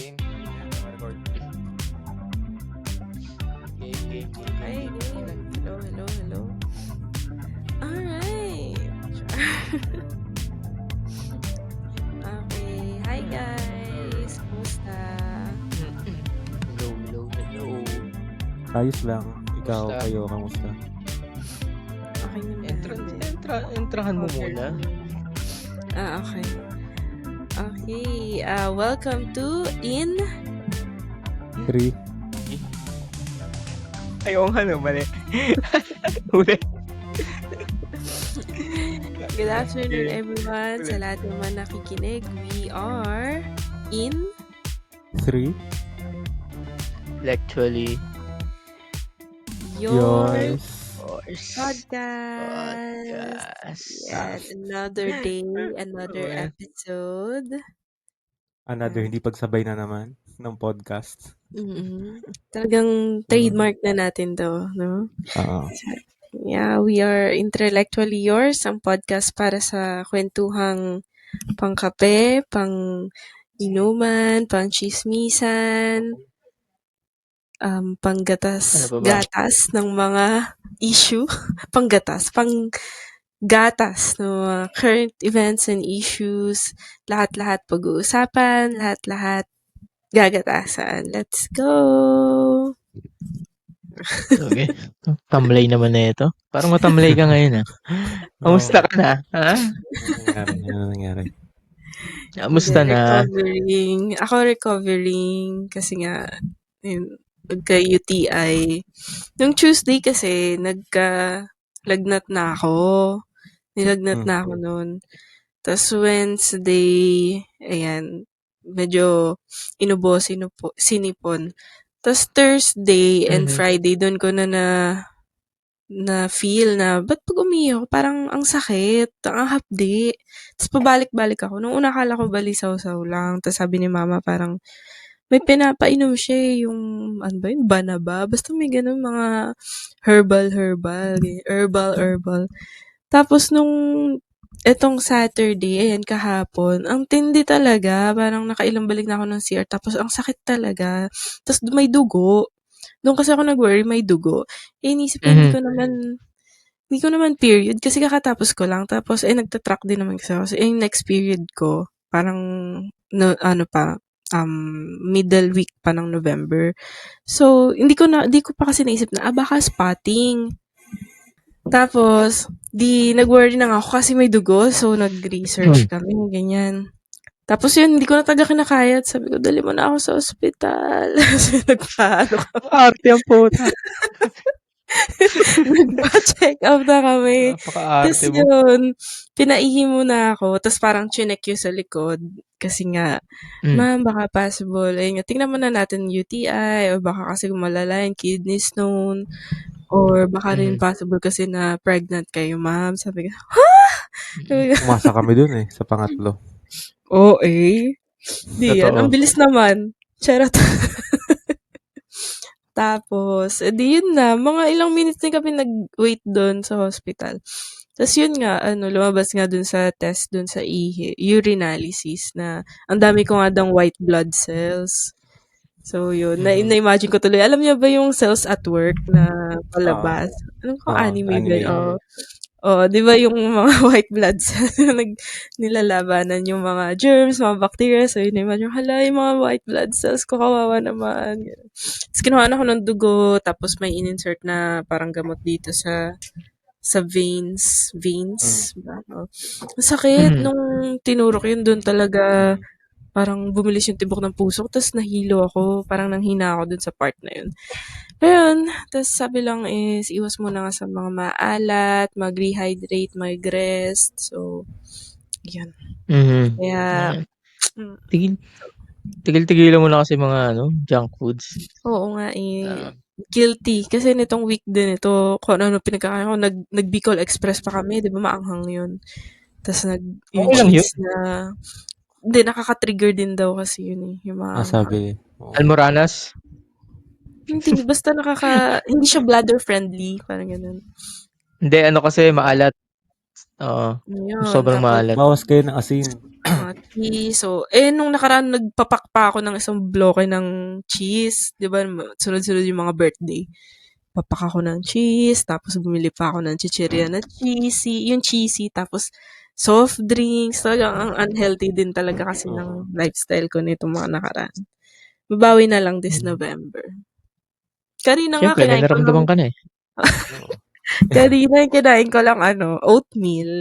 Game. Ayan, record. Game. Hi, hello. Alright. Okay, hi guys. Kumusta? Hello. Ayos lang. Ikaw, Kumusta? kayo, kamusta? Okay naman. Entrahan mo muna. Okay. Okay, welcome to In. 3. Ayaw nga mali. Huli. Good afternoon everyone. Sa lahat naman nakikinig, we are In 3. Actually, Your yours. Podcast. Yes, another day, another episode. Another hindi pagsabay na naman ng podcast. Talagang trademark na natin to, no? Oo. Yeah, we are Intellectually Yours, ang podcast para sa kwentuhang pangkape, pang inuman, pang chismisan, panggatas Ano pa ba? gatas ng mga issue, panggatas ng mga current events and issues, lahat-lahat pag-uusapan, lahat-lahat gagatasan. Let's go! Okay. Tamlay naman na ito. Parang matamlay ka ngayon, ah. Kamusta ka na? Ha? Ano nangyari? Kamusta na? Recovering kasi nga, yun, nagka-UTI. Nung Tuesday kasi, nagka-lagnat na ako. Nilagnat na ako noon. Tapos Wednesday, ayan, medyo sinipon. Tapos Thursday and Friday, doon ko na feel na, ba't pag umiyak, parang ang sakit, ang hapdi. Tapos pabalik-balik ako. Nung una akala ko balisaw-saw lang. Tapos sabi ni mama parang, may pinapainom siya yung, ano ba yun, banaba. Basta may ganun mga herbal. Tapos nung etong Saturday, ayan, kahapon, ang tindi talaga. Parang nakailang balik na ako ng CR. Tapos ang sakit talaga. Tapos may dugo. Doon kasi ako nag-worry, may dugo. Inisip ko, hindi ko naman period kasi kakatapos ko lang. Tapos, nagtatrack din naman kasi ako. So, yung next period ko, parang, middle week pa ng November. So, hindi ko pa kasi naisip na, baka spotting. Tapos, nag-worry na ako kasi may dugo. So, nag-research kami, ganyan. Tapos yun, hindi ko na taga kinakaya. Sabi ko, dali mo na ako sa ospital. Kasi nagpaano ko. Arte ang puta. Nagpa-check up na kami. Tapos Napaka-arte mo. yun, pinaihi muna ako. Tapos parang chinek yung sa likod. Kasi nga, ma'am, baka possible. Ayun nga, tingnan muna natin UTI or baka kasi malala yung kidney stone or baka rin possible kasi na pregnant kayo, ma'am. Sabi ko, Umasa kami dun sa pangatlo. Oo Di yan. Ang bilis naman. Charot. Tapos, di yun na. Mga ilang minutes din kami nag-wait doon sa hospital. Tapos yun nga, lumabas nga dun sa test dun sa urinalysis na ang dami ko nga daw white blood cells. So yun, na-imagine ko tuloy. Alam niyo ba yung cells at work na palabas? Alam ko, anime ba yun? Di ba yung mga white blood cells nilalabanan yung mga germs, mga bacteria. So, yun, imagine, hala, yung mga white blood cells ko, kawawa naman. Tapos, kinuhaan ako ng dugo, tapos may in-insert na parang gamot dito sa veins. Ba? Masakit. Nung tinurok yun, doon talaga, parang bumilis yung tibok ng puso ko, tapos nahilo ako, parang nanghina ako dun sa part na yun. Ayun, tapos sabi lang is, iwas muna nga sa mga maalat, mag-rehydrate, mag-rest. So, yun. Kaya, Tigil-tigilan mo na kasi mga junk foods. oo nga guilty. Kasi nitong week din ito, kung ano pinagkakain ko, nag-Bicol Express pa kami, di ba maanghang yun. Tapos yung cheese na, hindi, nakaka-trigger din daw kasi yun yung mga Sabi. Almoranas? Hindi, basta hindi siya bladder friendly, parang ganun. Hindi, kasi maalat. Oo. Yun, Sobrang tapos, maalat. Bawas kayo ng asin. So, nung nakaraan nagpapak pa ako ng isang bloke ng cheese, 'di ba, sunod-sunod yung mga birthday. Papak ako ng cheese, tapos bumili pa ako ng chichirya na cheesy, tapos soft drinks. Talagang ang unhealthy din talaga kasi Oo. ng lifestyle ko nitong mga nakaraan. Babawi na lang this Hmm. November. Kanina nga Siyempre, may kinain ko lang naramdaman ka na eh. Oo. kanina kinain ko lang oatmeal.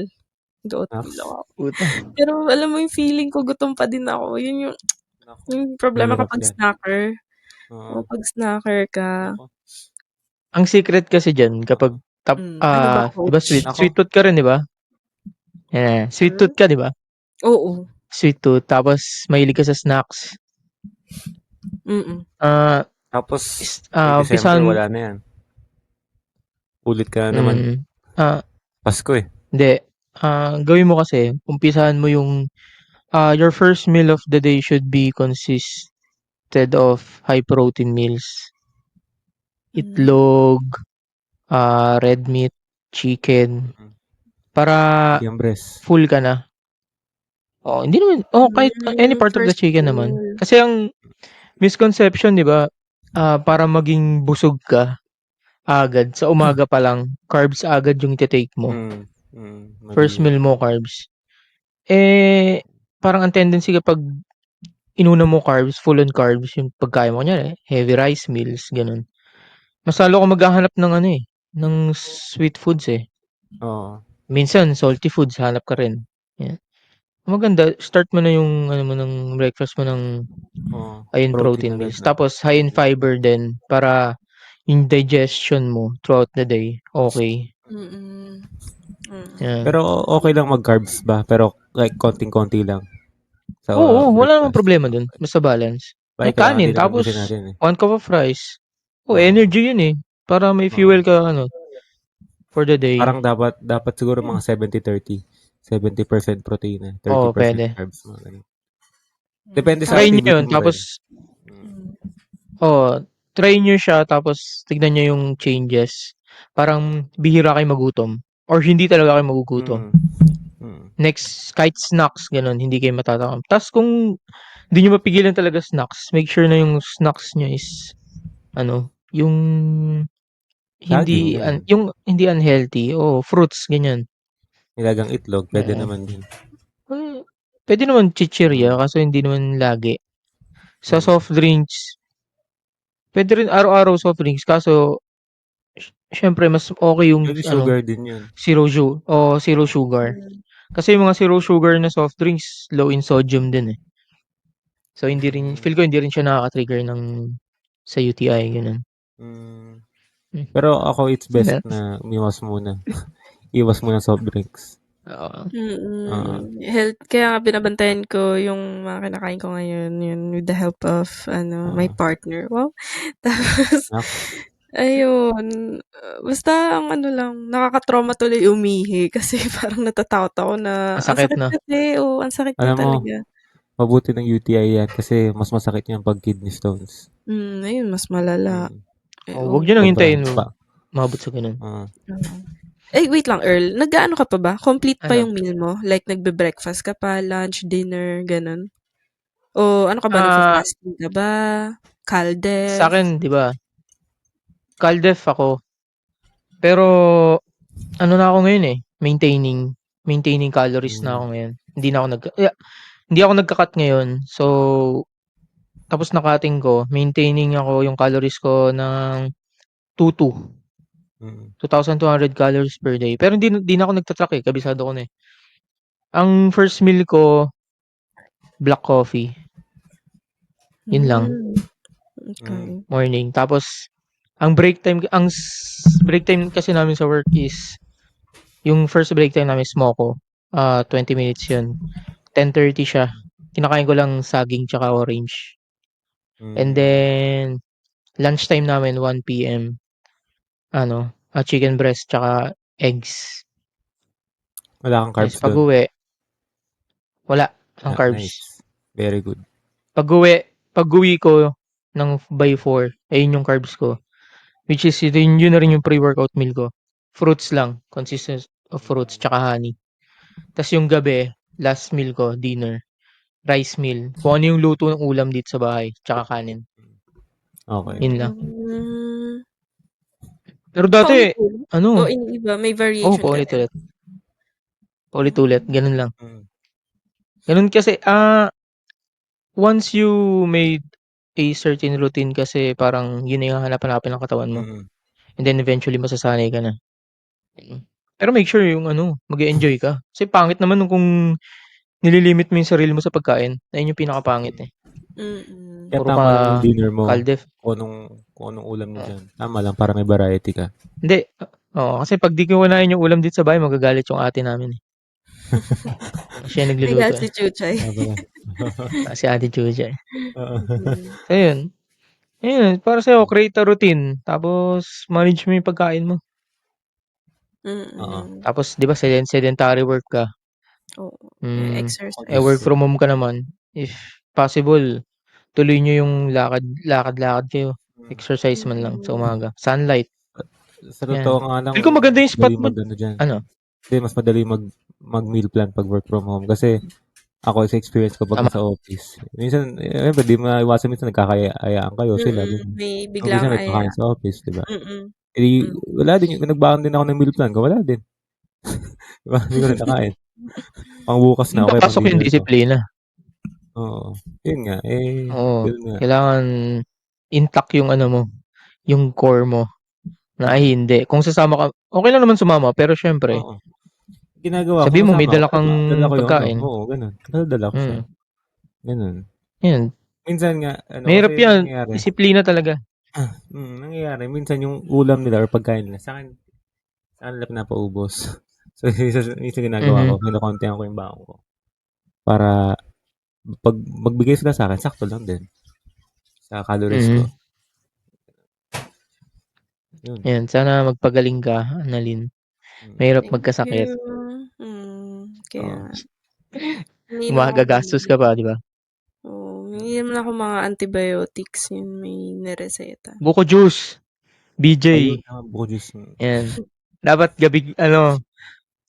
Nag-oatmeal Naks. ako. Puta. Pero alam mo yung feeling ko gutom pa din ako. Yun yung Naku, problema mahirap kapag yan. snacker. Oo. Kapag snacker ka. Naku. Ang secret kasi dyan, kapag Ano ba, di ba coach? Naku. sweet tooth ka rin, di ba? Sweet tooth ka, di ba? Oo. Sweet tooth, tapos mahilig ka sa snacks. Mm. Tapos, may December, Umpisahan, wala na yan. Ulit ka na naman. Pasko eh. hindi. Gawin mo kasi, umpisahan mo yung, your first meal of the day should be consisted of high protein meals. Itlog, red meat, chicken, para Chicken breast. full ka na. Hindi naman, kahit any part of the First chicken naman. meal. Kasi ang misconception, di ba, para maging busog ka agad, sa umaga pa lang, carbs agad yung take mo. Mali First yun. meal mo, carbs. Parang ang tendency kapag inuna mo carbs, full on carbs, yung pagkain mo, kunyari, heavy rice meals, ganun. Mas lalo ka maghahanap ng ng sweet foods eh. Oo. Minsan, salty foods, hanap ka rin. Yeah. Maganda, start mo na yung mo ng breakfast mo ng Oo. high in protein agad meals. na. Tapos high in fiber din para yung digestion mo throughout the day, okay. Mm. Yeah. Pero okay lang mag-carbs ba? Pero like konting-konti lang. Sa Oo, wala namang breakfast. problema dun. Basta balance. Like Kanin, din tapos natin eh. 1 cup of rice. Oo. Energy yun eh. Para may fuel ka for the day. Parang dapat siguro mga 70-30. 70% protein, 30% pwede. carbs. Mga ganun. Depende sa Try activity nyo yun, mo ba tapos try nyo siya, tapos tignan nyo yung changes. Parang bihira kayo magutom. Or hindi talaga kayo magugutom. Next, kahit snacks, ganun, hindi kayo matatakam. Tapos kung hindi nyo mapigilan talaga snacks, make sure na yung snacks nyo is, yung Saging, ganun. yung hindi unhealthy. Fruits, ganyan. Nilagang itlog, pwede Oo. naman din. Pwede naman chichirya, kaso hindi naman lagi. Sa soft drinks, pwede rin araw-araw soft drinks, kaso syempre mas okay yung Pwede sugar din yun. zero sugar. Kasi yung mga zero sugar na soft drinks, low in sodium din eh. So feel ko hindi rin siya nakaka-trigger sa UTI, ganun. Pero ako, it's best na umiwas muna. Iwas muna soft drinks. Health, kaya nga binabantayan ko yung mga kinakain ko ngayon, yun, with the help of my partner. Wow. Tapos, ayun, basta ang lang, nakaka-trauma tuloy umihi kasi parang natatakot ako na Ang sakit na. kasi, ang sakit na Alam mo, talaga. mabuti ng UTI yan kasi mas masakit yan pag kidney stones. Ayun, mas malala. Huwag nyo nang hintayin mabot sa ganun. Wait lang, Earl. Nag-aano ka pa ba? Complete pa Ano? yung meal mo? Like, nagbe-breakfast ka pa, lunch, dinner, ganun? O ano ka ba? Nagfa-fasting ka ba? Caldef? Sa akin, di ba? Caldef ako. Pero, na ako ngayon eh. Maintaining calories na ako ngayon. Hindi ako nagka-cut ngayon. So, tapos nakating ko, maintaining ako yung calories ko ng 2,200 calories per day. Pero hindi na ako nagtatrack eh. Kabisado ko na eh. Ang first meal ko, black coffee. Yun lang. Okay. Morning. Tapos, ang break time kasi namin sa work is, yung first break time namin is smoko. 20 minutes yun. 10:30 siya. Kinakain ko lang saging tsaka orange. And then, lunchtime namin, 1 p.m. Chicken breast tsaka eggs. Wala kang carbs doon? Pag-uwi, wala ang carbs. Nice. Very good. Pag-uwi ko by 4, ayun yung carbs ko. Which is, yun na rin yung pre-workout meal ko. Fruits lang. Consistent of fruits tsaka honey. Tapos yung gabi, last meal ko, dinner. rice meal. Kung ano yung luto ng ulam dito sa bahay, tsaka kanin. Okay. Yun lang. Hmm. Pero dati, Paulit-ulit? O ano, iniiba, may variation ka din? paulit-ulit. Paulit-ulit, Hmm. ganun lang. Mm. Ganun kasi, once you made a certain routine kasi parang yun na yung hahanap-hanapin ng katawan mo. Mm. And then eventually masasanay ka na. Pero make sure yung ano, mag-e-enjoy ka. Kasi pangit naman nung kung nililimit mo yung sarili mo sa pagkain. Ayun yung pinakapangit eh. Mm. Kaya Puro ka tama lang yung dinner mo. kaldef. Kung anong ulam niyo Oh. dyan. Tama lang, para may variety ka. Hindi. Oo, kasi pag di ko kunain yung ulam dito sa bahay, magagalit yung ate namin eh. Siya yung nagluluto Kaya si eh. Chuchay. Si Ate Chucha eh. Mm. So yun. Ayun, para sa'yo, create a routine. Tapos, manage mo yung pagkain mo. Oo. Mm. Tapos, di ba, sedentary work ka. Oo. Mm, work Exercise. from home ka naman. If possible, tuloy nyo yung lakad-lakad kayo. Exercise man lang sa Mm. umaga. Sunlight. Sa Yan. totoo nga lang, Feel ko maganda yung madali spot mo. mag-ano dyan. Ano? Hindi, mas madali mag-meal plan pag work from home. Kasi ako, sa experience ko pag Tama. nasa office, minsan, di maiwasan minsan nagkakayaan kayo sila. Ganyan. May Kung biglang minsan aya. nagkakain sa office, di ba? Mm. Wala din. Nagbaon din ako ng meal plan ko. Wala din. Diba? Hindi ko rin nakain. Pangbukas na, Yung okay, pang papasok yung dinner to. disiplina. Oo. Yun nga, Oo. ganun nga. Kailangan intact yung ano mo, yung core mo. Na ay hindi. Kung sasama ka, okay lang naman sumama. Pero syempre, Oo. Ginagawa ko, sabi mo may kasama ako. dala kang Dala ko yung ano. pagkain. Oo, ganun. Dala ko siya. Mm. Ganun. Yan. Minsan nga, Mahirap kasi yan. nangyayari, Disiplina talaga. minsan yung ulam nila or pagkain nila, sa akin nila pinapaubos. So, minsan ginagawa ko, Mhm. kinukontihan ko yung baon ko. Para, pag magbigay sila sa akin, sakto lang din. Sa calories ko. Mhm. Yun. Yan. Sana magpagaling ka, Annalyn. Mahirap Thank magkasakit. you. Kaya Oo. hindi naman ako Magagastos ka pa, di ba? hindi naman ako mga antibiotics yun may nireseta. Buko juice. BJ. Ayun, buko juice. Yan. Dapat gabi,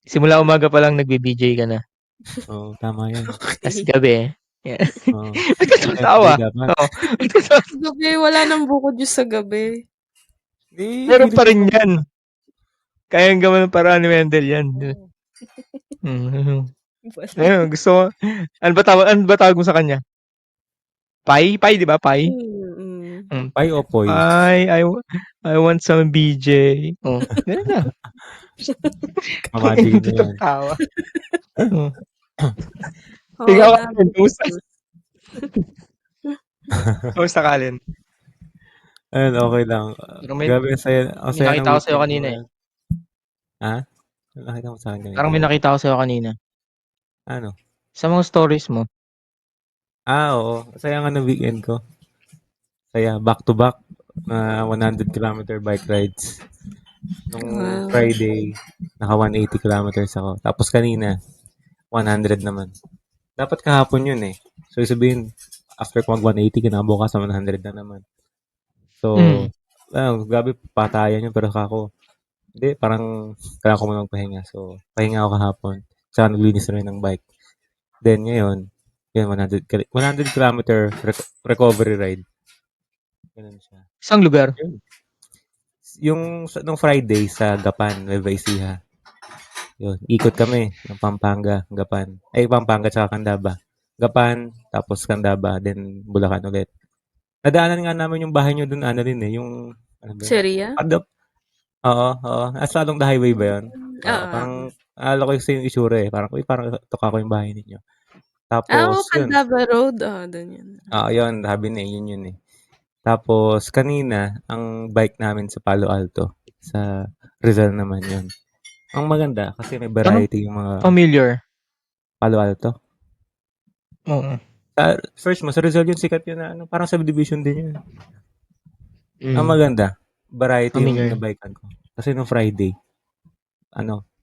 simula umaga pa lang nagbe-BJ ka na. Oo, tama yan. Tas Okay. gabi. Yan. Oo. Ba't ka tumatawa? Everyday dapat. Oo. Gabi, wala nang buko juice sa gabi. Meron Pilit pa mo rin naman. yan. Kayang gawan ng paraan ni Wendell yan. Oo. Wala. Ayun, gusto ko. Ano ba tawag mo sa kanya? Pai? Pai, di ba? Pai? Pie o poy? Pai, I want some BJ. Oh, ganun na. Mamagigin na yan. Tawa. Oh. Oo, Ikaw, na Kalin, buko kamusta? juice. Kamusta, Kalin? Ayun, okay lang. Parang may, Grabe, ang may saya ng nakita ko sa'yo weekend ko kanina eh. ngayon. Ha? Ano nakita mo sa akin kanina? Parang may nakita ko sa'yo kanina. Ano? Sa mga stories mo. Oo. Saya nga ng weekend ko. Saya, back-to-back na 100 kilometer bike rides. Nung Wow. Friday, naka 180 kilometers ako. Tapos kanina, 100 naman. Dapat kahapon yun eh. So, sabihin, after ko mag 180, kinabukas sa 100 na naman. So, grabe, patayan yun. Pero kako, hindi, parang kailangan ko muna magpahinga. So, pahinga ako kahapon. Saka naglinis rin ng bike. Then, ngayon, yun, 100 kilometer recovery ride. Ganun siya. Isang lugar. Yun. Yung nung Friday sa Gapan, Nueva Ecija. Yun, ikot kami ng Pampanga, Gapan. Pampanga tsaka Candaba. Gapan, tapos Candaba, then Bulacan ulit. Nadaanan nga namin yung bahay nyo dun, yung, ano ba yun? Seria? Oo. Nasa along the highway ba yun? Oo. Parang, alala ko yung itsura eh. Parang tuka ko yung bahay ninyo. Tapos, yun. Candaba Road. Doon yun. Yun, sabi na yun eh. Tapos, kanina, ang bike namin sa Palo Alto. Sa Rizal naman yun. Ang maganda, kasi may variety yung mga Familiar. Palo Alto. Oo. First mo, sa Rizal yun, sikat yun na, parang subdivision din yun. Ang Mm. maganda, variety yung Familiar. nabikan ko. Kasi nung Friday,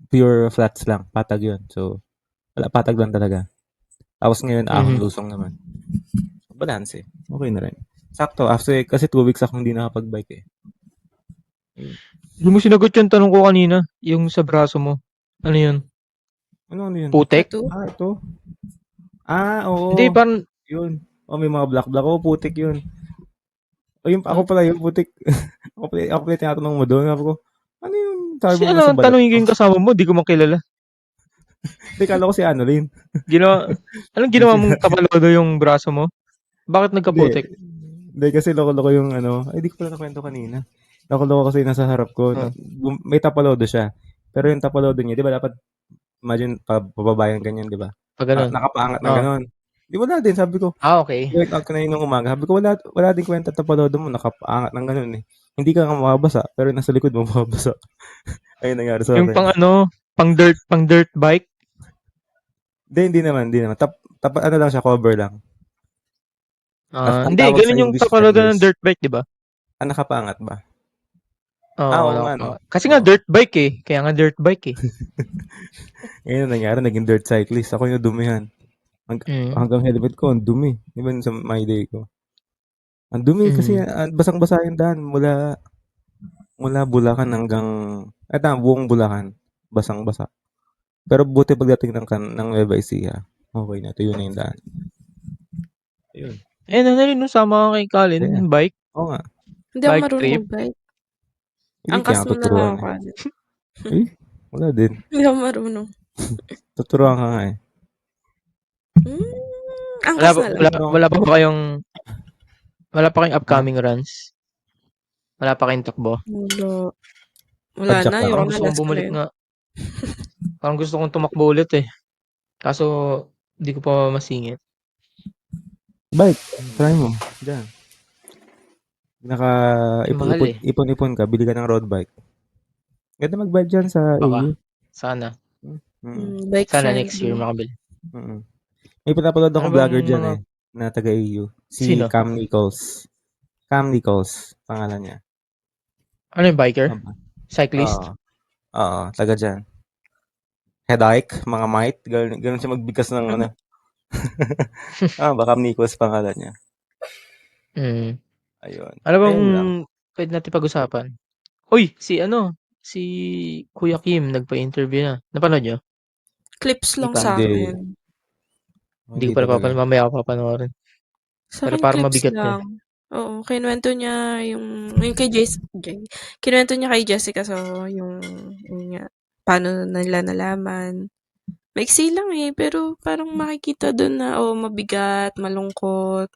pure flats lang, patag yun. So, wala, patag lang talaga. Tapos ngayon, ahon lusong naman. Balance eh. Okay na rin. Sakto, kasi 2 weeks akong hindi nakapag-bike eh. Hindi mo sinagot yung tanong ko kanina, yung sa braso mo. Ano yun? Ano yun? Putek? Tattoo? Ito. Hindi, Oo. parang, Yun. May mga black. Oo, putik yun. Ako ah, pala yung putik. Ako pala yung tinatanong mo doon. Sabi ko, ano yun? Sabi kasi mo nasa balat tanongin ko ko. yung kasama mo, di ko makilala. Hindi, kala ko si Annalyn. Ginawa, anong Yung ginawa sina- mong tapalodo yung braso mo? Bakit Hindi. nagkaputik? Hindi, kasi loko-loko yung ano. Ay, di ko pala nakwento kanina. Loko-loko kasi nasa harap ko. Ah, May tapalodo siya. Pero yung tapalodo niya, di ba dapat, imagine, pababayan ganyan, di ba? pag ganun. Nakapaangat ng Ah, ganon. Di wala din, sabi ko. okay. Work out ko na yun ng umaga. Sabi ko, wala din kwenta tapalodo mo. Nakapaangat ng ganon eh. Hindi ka nga mababasa, pero nasa likod mo mababasa. Ayun nangyari sa Yung akin. pang dirt bike. Hindi naman. Ano lang siya, cover lang. Ang Hindi, tawag sa ganun yung English tapalodo ng fenders. dirt bike, di ba? Nakapaangat ba? Oo, Oo nga, no? kasi nga Oo. dirt bike eh. Kaya nga dirt bike eh. Ngayon ang nangyari, naging dirt cyclist. Ako yung dumihan. Mm. Hanggang helmet ko, ang dumi. Even sa my day ko. Ang dumi kasi Mm. basang-basa yung daan mula Bulacan hanggang, buong Bulacan. Basang-basa. Pero buti pagdating ng Nueva Ecija, okay na. Tuyo na yung daan. Ayun. Ano rin, no, sama ka kay Colin, Yeah. bike, Oo nga. Hindi ako bike marunong trip. mag-bike. Hindi Angkas kaya mo na lang tuturuan ako, eh. Alin. Eh, wala din. Hindi ako marunong. Tuturuan ka nga eh. Hmm, angkas na lang. Wala pa ba kayong, wala pa kayong Ha? upcoming runs? Wala pa kayong takbo? Wala. Wala Padjak na, lang. ayoko Parang na, gusto kong last ko na bumalik yun. nga. Parang gusto kong tumakbo ulit eh. Kaso, di ko pa masingit. Bike. Try mo. Diyan. Mahal eh. Ipon-ipon ka, bili ka ng road bike. Ganda mag-bike dyan sa Baka. AU. Sana. Mm. Bike Sana next year friendly. makabili. Mm. May pinapanood Ano akong bang vlogger dyan mga, eh, na taga AU. Si sino? Cam Nichols. Cam Nichols, pangalan niya. Ano yung biker? Aba. Oo. Cyclist? Taga dyan. Headache, mga might. Ganun siya magbigkas ng ano. Cam Nichols pangalan niya. Mm. Ayun. Ano bang Ayun lang. pwede natin pag-usapan? Uy, si Kuya Kim nagpa-interview na. Napanood nyo? Clips lang Hindi. sa akin. Hindi ko Hindi pa talaga. napapanood. Mamaya ako papanoorin. Sa Pero akin parang clips mabigat yun. lang. Oo, kinuwento niya yung kay kinuwento niya kay Jessica, so yung nga, paano nila nalaman. Maiksi lang eh, pero parang makikita dun na, mabigat, malungkot.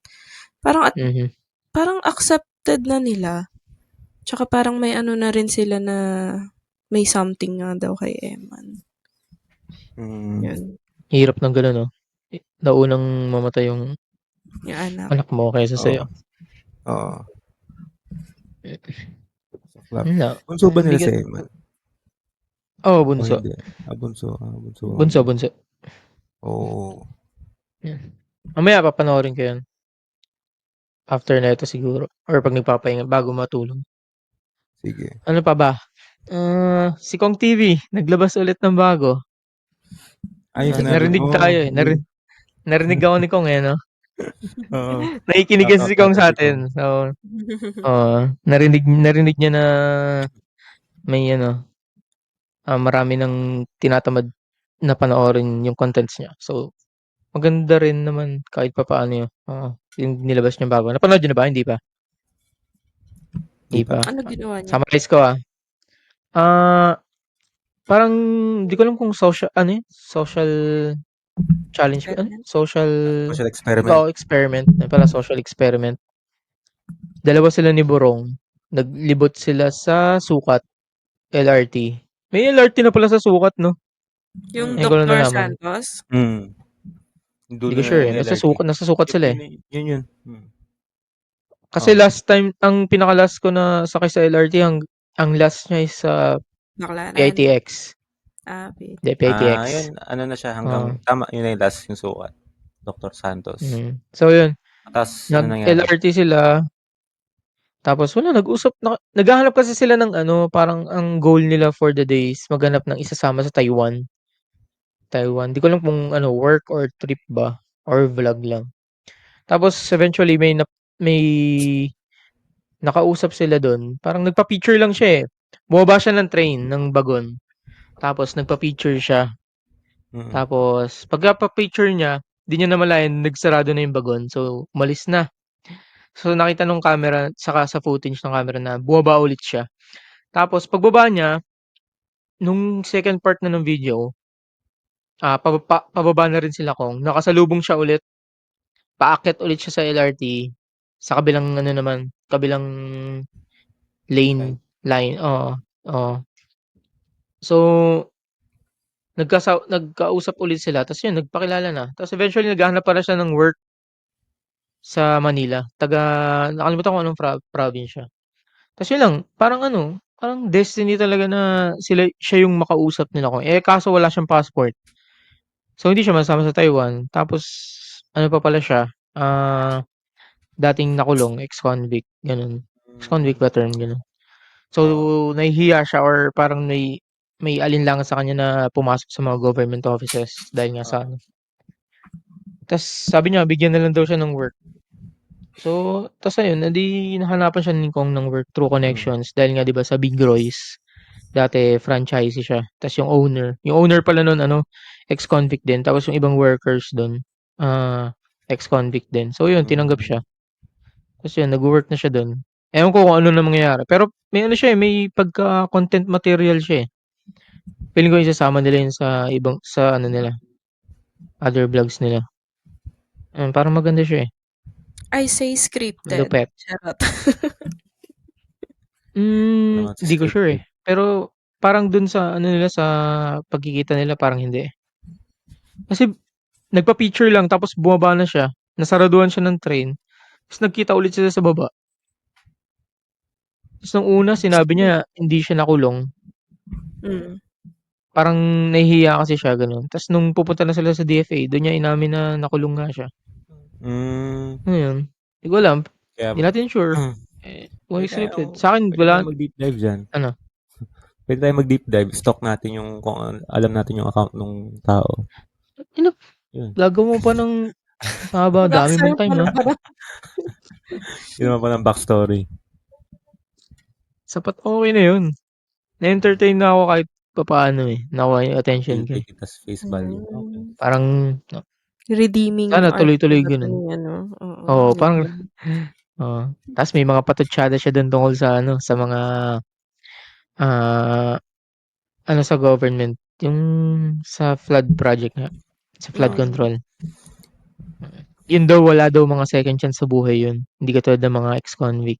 Parang Mhm. parang accepted na nila. Tsaka parang may ano na rin sila na may something nga daw kay Eman. Mm. Yun, Hirap ng gano'n 'no? Naunang mamatay yung yung anak. anak mo kaysa Oo. sa'yo. Oo. Saklap. Yun nga, Bunso ba nila si bigat. Eman? Oo, O bunso. hindi? Bunso. Bunso nga Bunso, nila. bunso. Oo. Yan. Mamaya papanoorin ko yun. After nito siguro or 'pag nagpapahinga bago matulog. Sige. Ano pa ba? Si Kong TV naglabas ulit ng bago. Yung sinabi Narinig mo. tayo, eh, narinig ako ni Kong, eh, 'no? Oo. Nakikinig Shout kasi out si Kong natin si Kong. sa'tin. So, narinig niya na may ano, marami ng tinatamad na panoorin yung contents niya. So, maganda rin naman kahit papaano yung nilabas niyang bago. Napanood niyo na ba? Hindi pa? Di Hindi pa. pa. Ano ginawa niya? Summarize ko, Ah, parang di ko alam kung social challenge ba? Ano? Experiment? Social, Social experiment. experiment. Ano pala, social experiment. Dalawa sila ni Borong. Naglibot sila sa Sukat, LRT. May LRT na pala sa Sukat, no? Yung Ngayon ko lang Dr. nalaman. Santos? Mm. Hindi Dulo ko na sure, yung eh. LRT. Nasa Sukat sila, eh. Yun. Mm. Kasi Oh. last time, ang pinaka-last ko na sakay sa LRT, ang last niya is sa Baklaran? PITX. Wait. Hindi, PITX. Yun, ano na siya Ah, hanggang, tama, yun na yung last yung sukat. Dr. Santos. So, yun. Tapos, ano nangyari? Nag-LRT sila. Tapos wala, naghahanap kasi sila ng parang ang goal nila for the day is maghanap ng isasama sa Taiwan. Di ko alam kung work or trip ba or vlog lang. Tapos eventually may nakausap sila dun. Parang nagpa-picture lang siya, eh. Bumaba siya ng train, ng bagon. Tapos nagpa-picture siya. Mm. Tapos pagka-picture niya, 'di niya namalayan nagsarado na yung bagon, so umalis na. So nakita nung camera saka sa footage ng camera na bumaba ulit siya. Tapos pagbaba niya, nung second part na ng video, pababa na rin sila Kong, nakasalubong siya ulit, paakyat ulit siya sa LRT, sa kabilang ano naman, kabilang Right. line, oo, oo. So, nagkausap ulit sila ta's yun nagpakilala na. Ta's eventually naghahanap pala siya ng work sa Manila, nakalimutan ko anong probinsya. Ta's yun lang, parang ano, parang destiny talaga na siya yung makausap nila Kong, eh, kaso wala siyang passport. So, hindi siya masama sa Taiwan. Tapos ano pa pala siya, dating nakulong, ex-convict, gano'n. Ex-convict ba term, gano'n? So, Oo. nahihiya siya or parang may alinlangan sa kanya na pumasok sa mga government offices dahil nga sa Oo. ano. Ta's sabi niya bigyan na lang daw siya ng work. So, ta's ayun, edi nahanapan siya ni Kong ng work through connections dahil nga 'di ba sa Big Royce, dati franchisee siya. Ta's yung owner pala nun ano, ex-convict din tapos yung ibang workers dun, ex-convict din. So yun, tinanggap Hmm. siya. Ta's yun, nagwo-work na siya dun. Ewan ko kung ano na mangyayari pero may ano siya, eh, may pagka-content material siya, eh. Feeling ko isasama nila yun sa ano nila, other vlogs nila. Parang maganda siya, eh, I say scripted. malupet. Charot. Naman si Hindi ko sure, eh. scripted. Pero parang dun sa ano nila, sa pagkikita nila parang hindi, eh. Kasi nagpa-picture lang tapos bumaba na siya, nasaraduhan siya ng train, ta's nagkita ulit sila sa baba. Ta's nung una sinabi niya hindi siya nakulong, Mm. parang nahihiya kasi siya gano'n. Ta's nung pupunta na sila sa DFA dun niya inamin na nakulong nga siya. Hmm. Ayun, di ko alam, Kaya di natin sure, hmm, eh, pwede kung scripted. tayong Sa'kin pwede wala tayong mag-deep dive diyan. ano, Pwede tayong mag-deep dive, stalk natin yung kung alam natin yung account nung tao. ano Yun. gagawa mo pa ng mahaba, dami Mag-aksaya mong time, pa na ah. parang Yun naman palang backstory. Sapat okey na yun. Na-entertain na ako kahit papaano, eh, nakuha yung attention ko, Take eh. it as face value. Okay. hmm, Parang redeeming sana arc tuloy-tuloy pala 'to gano'n. ni ano, oo, Oo, ni parang Kong. oo. Ta's may mga patutsada siya dun tungkol sa ano, sa mga, ah, ano sa government, yung sa flood project nga, sa flood Mm. control. Yun daw wala daw mga second chance sa buhay yun, hindi katulad ng mga ex-convict.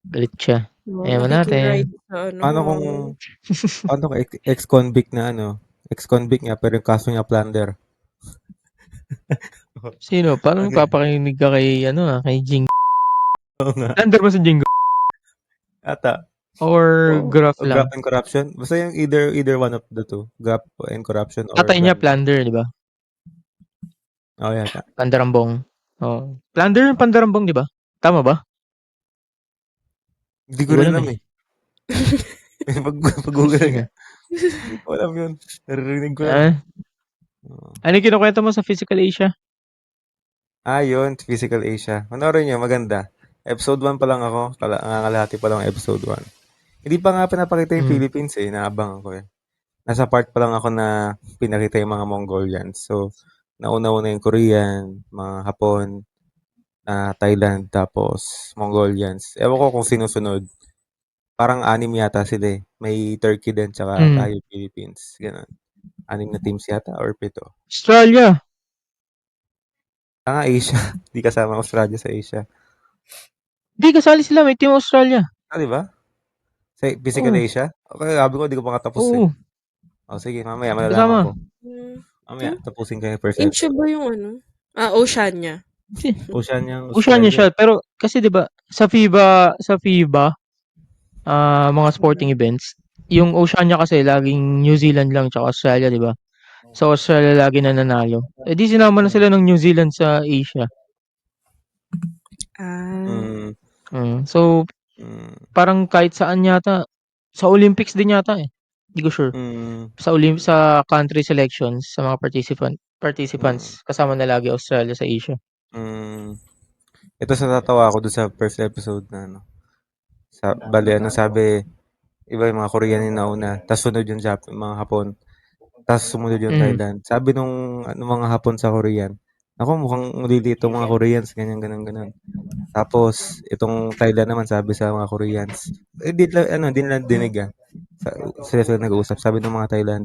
Galit siya. Oo, Ewan nakiki-ride natin. sa ano Paano mo. kung ex-convict na ano, ex-convict nga pero yung kaso niya plunder. Sino? Paano Ano yun? magpapakinig ka kay ano, kay Jing? Oo nga. Under ba si Jingo Ata. or Oo. Graph O lang? graft and corruption. Basta yung either one of the two. Graft and corruption or Tatay niya plunder. Plunder, 'di ba? Oo yata. Pandarambong. Oo. Plunder yung Pandarambong, 'di ba? Tama ba? Hindi ko Di ko rin alam, alam eh. eh. Pag-google Interesting, nga. ah. Hindi ko alam yun. Naririnig ko lang. Ah, Oo. ano yung kinukuwento mo sa Physical Asia? Yun. Physical Asia. Panoorin niyo, maganda. Episode 1 pa lang ako. Nangangalahati pa lang episode 1. Hindi pa nga pinapakita yung Hmm. Philippines eh. Naabangan ko eh. Nasa part pa lang ako na pinakita yung mga Mongolians. So, nauna-una yung Korean, mga Hapon, Thailand, tapos Mongolians. Ewan ko kung sinusunod. Parang anim yata sila eh. May Turkey din, tsaka Hmm. tayo Philippines. Ganun. Anim na teams yata or 7. Australia. Asia. Di kasama Australia sa Asia. Hindi, kasali sila. May Team Australia. Di ba? Sa Physical Oo. Asia? Okay, sabi ko, di ko pa nga tapos eh. Oo. Sige, mamaya malalaman ko. Kasama. Hmm, Mamaya, hmm, tapusin ko yung first Asia episode. ba yung ano? Oceania. Kasi Oceania, Oceania Australia. siya, pero kasi 'di ba sa FIBA, mga sporting events, yung Oceania kasi laging New Zealand lang tsaka Australia, 'di ba? So, Australia lagi nananalo. Eh, di sinama na Hmm. sila ng New Zealand sa Asia. Ah, Mm, So, mm, parang kahit saan yata, sa Olympics din yata, eh. Di ko sure. mm, Sa country selections, sa mga mm, participants, kasama na lagi Australia sa Asia. mm. Ito sa natawa ako doon sa first episode na ano. Bali, ano sabi, iba yung mga Korean yung nauna, tapos sunod yung mga Hapon. Tapos sumunod yung Mm. Thailand. Sabi nung mga Hapon sa Korean, "Naku, mukhang maliliit 'tong mga Koreans," ganyan, gano'n. Tapos itong Thailand naman sabi sa mga Koreans, di nila dinig, sa sila nag-uusap. Sabi ng mga Thailand,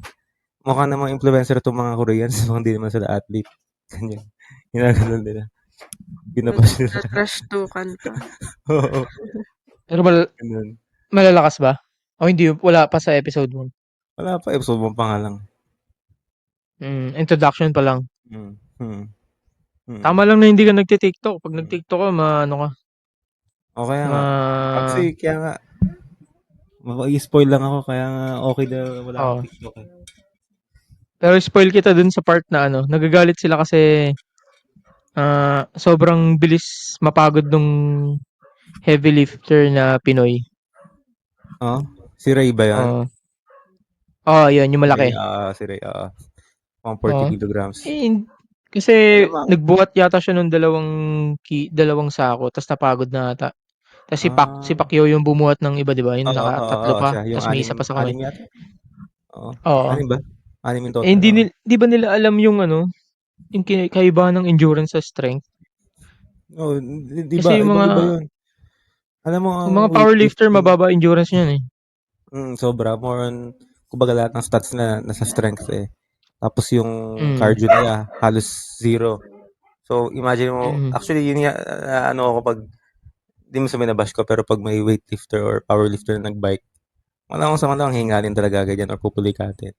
"Mukha namang influencer 'tong mga Koreans, mukhang hindi naman sila athlete." Ganyan. Ginaganon nila. Binabash nila. Nagtatrash-talkan pa. Oo, Pero gano'n. malalakas ba? O hindi, wala pa sa episode 1? Wala pa, episode 1 pa nga lang. Introduction pa lang. Mm, mm, mm, Tama lang na hindi ka nagti-TikTok. Pag mm. nag-TikTok ka, maano ka, O kaya nga. ma Actually, kaya nga, i-spoil lang ako, kaya nga okay na wala akong oo. TikTok eh. Pero spoil kita dun sa part na ano, nagagalit sila kasi sobrang bilis mapagod nung heavy lifter na Pinoy. Oh, si Ray ba yun? Oo. Oo, yun, yung Ray, malaki. si Ray, pang 40 Oo. kilograms. Kasi Alam mo, nagbuhat yata siya nung dalawang sako, tapos napagod na ata. Tapos si ah, Pacquiao yung bumuhat ng iba, 'di ba? Yung nakatatlo siya, pa, yung tapos may isa pa sa kamay. anim yata? Oo, Oo. anim ba? Anim yung Eh, total, oo. 'di ba nila alam yung ano, yung kaibahan ng endurance sa strength? Oo, di Kasi ba, ibang-iba yun. Alam mo, yung ang mga powerlifter, weightlifting, mababa endurance niyan eh. sobra, more on, kumbaga lahat ng stats na nasa strength eh. Tapos yung Mm. cardio nila, halos zero. So, imagine mo, Mm. actually, yun nga, ako pag, di mo sabihin na bash ko, pero pag may weightlifter or powerlifter na nag-bike, wala akong sama lang hingalin talaga ganyan or pupulikatin.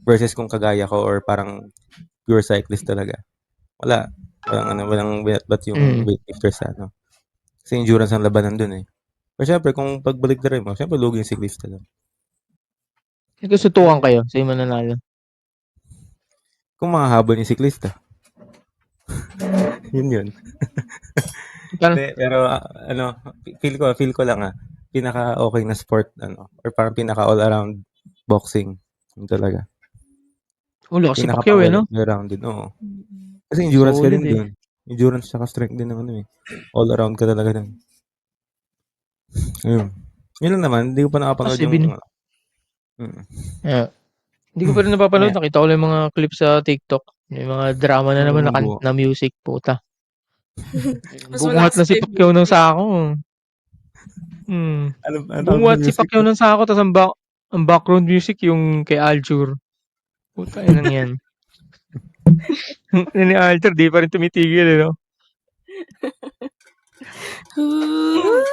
Versus kung kagaya ko or parang pure cyclist talaga. Wala. Walang binatbat yung Mm. weightlifter sa Kasi endurance ang labanan dun eh. Pero syempre, kung pagbalik na rin mo, syempre, lugi yung cyclista dun. Kung sutukan kayo, sino mananalo? Kung makahabol yung cyclista, yun. Kano? Hindi, pero feel ko lang pinaka okay na sport or parang pinaka all around boxing. Yun talaga. Lakas si Pinaka Pacquiao pang eh, no? well-rounded, oo. Mm. Kasi endurance ka Solid din eh. dun. Endurance tsaka strength din ng eh. All around ka talaga dun. Ayun. Yun lang naman, hindi ko pa nakapanood Kasi yung Yeah. Hindi ko pa rin napapanood. yeah, Nakita ko lang yung mga clips sa TikTok. May mga drama na naman magaling buo. na music, puta. Mas Bumuhat malakas na pa si yung Pacquiao ng music. sako. Ano tawag ng Bumuhat si music? Pacquiao ng sako, tapos ang background music yung kay Aljur. Puta, yan yan. Yung ni Aljur, di pa rin tumitigil, eh, no?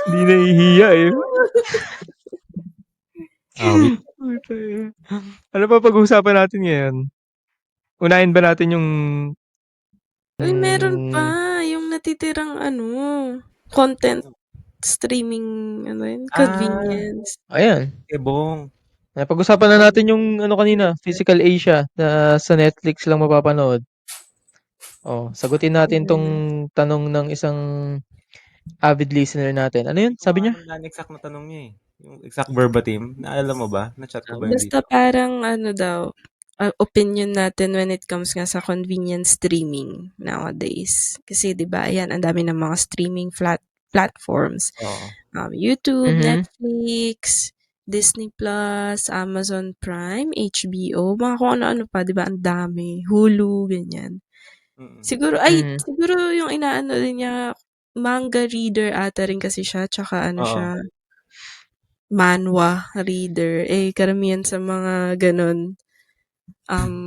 Di nahihiya, eh. Awit. Puta, eh. Ano pa pag-uusapan natin ngayon? Unahin ba natin yung Uy, meron pa. mm, Yung natitirang content streaming, convenience. ayan. Kebong. Napag-usapan na natin yung ano kanina, Physical Asia na sa Netflix lang mapapanood. Sagutin natin 'tong Mm. tanong ng isang avid listener natin. Ano 'yun, Ito sabi nga niya? nung non-exact na tanong niya eh. Yung exact verbatim. Naalala mo ba? Na-chat ko ba yun Basta dito? parang daw, opinion natin when it comes nga sa convenience streaming nowadays. Kasi 'di ba, ayan ang dami ng mga streaming platforms. Oo. YouTube, Mhm. Netflix, Disney Plus, Amazon Prime, HBO, mga kung ano-ano pa, 'di ba, ang dami. Hulu, ganyan. Mm. Mhm. Siguro yung inaano din niya, manga reader ata rin kasi siya, tsaka Oo. siya, manhwa reader. Eh, karamihan sa mga gano'n,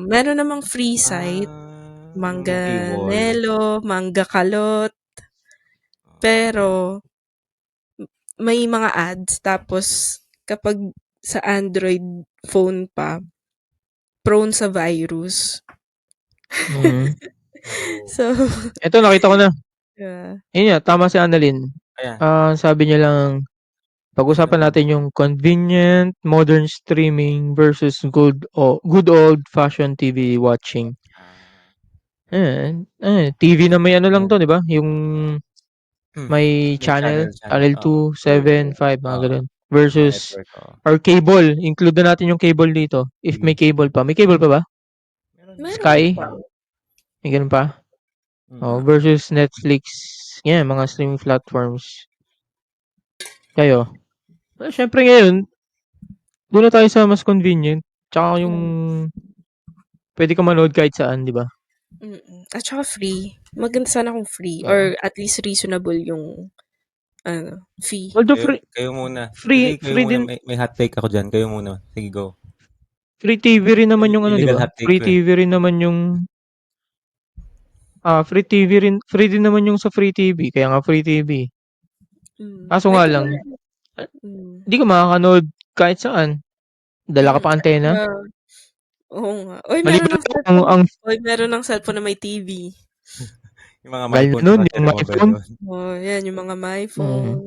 meron namang free site, Yung paywall. Manganelo, Manga Kalot, pero may mga ads. Tapos kapag sa Android phone pa, prone sa virus. Mhm. Oo. So, Eto nakita ko na. yeah. Ayun nga, tama si Annalyn. Ayan. Sabi niya lang, pag-usapan Ano? natin yung convenient modern streaming versus good old-fashioned TV watching. TV na may ano lang 'to, 'di ba? Yung may May channel, channel. channel Oo. 2, 7, 5, mga Oo. gano'n. Mga Versus network. Oo. or cable, include na natin yung cable dito, if may Sige. cable pa. May cable pa ba? Meron Sky? pa. May gano'n pa? Mm. Versus Netflix. Yan, mga streaming platforms. Kayo? Siyempre ngayon, doon na tayo sa mas convenient. Tsaka yung Puwede kang manood kahit saan, 'di ba? At saka free. Maganda sana kung free Oo. or at least reasonable yung fee. Although Kayo muna. free Sige, kayo free muna. din May hot take ako dyan. Kayo muna. Sige, go. free TV rin naman yung ano, 'di Illegal ba? hot take ko eh. Free din naman yung sa Free TV, kaya nga Free TV. Kaso May nga lang, kumbaga mm. hindi ka makakanood kahit saan. Dala ka pa antena. Yeah. Oo nga. Uy, meron Maliban ng lang cellphone. ang Uy, meron ng cellphone na may TV. Yung mga tagal na MyPhone, nun, tsaka yung Cherry my Mobile phone. doon. Oh, yan yung mga my Mm. phone.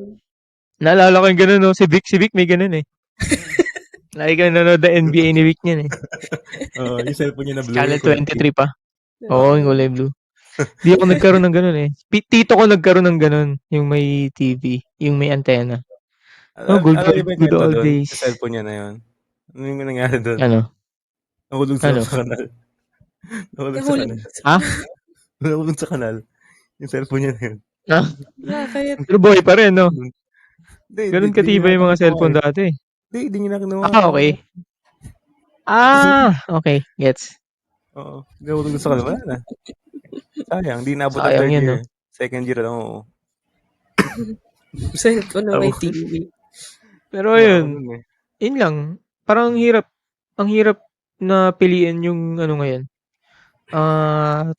Naalala ko yung gano'n 'no, si Vic may gano'n eh. Lagi kang nanonood ng NBA ni Vic niyan eh. Oo, yung cellphone niya na blue, Channel yung kulay pink. 23 pa. Oo, yung Oo. kulay blue. Di ako nagkaroon ng gano'n eh. Tito ko nagkaroon ng gano'n, yung may TV, yung may antena. Oh, Alam niyo ba yung good kwento old doon? days. Sa cellphone niya na yun? Ano yung nangyari doon? Ano? Nahulog Ano? sa kanal. Nahulog sa Nahulog kanal. sa Ha? Nahulog sa kanal. Yung cellphone niya na yun. Ah, Bakit? pero buhay pa rin 'no? Hindi Gano'n niya katibay yung yata mga kinuha cellphone eh. dati. Hindi niya na kinuha. Okay. Okay, gets. Oo, nahulog sa kanal. Wala na. Sayang, di naabot ang Sayang third 'yan 'no? year. Second year lang, oo. Cellphone na may Tapos, TV. Pero kinuha ko ayun, nun eh. yun lang. Parang ang hirap na piliin yung ano ngayon,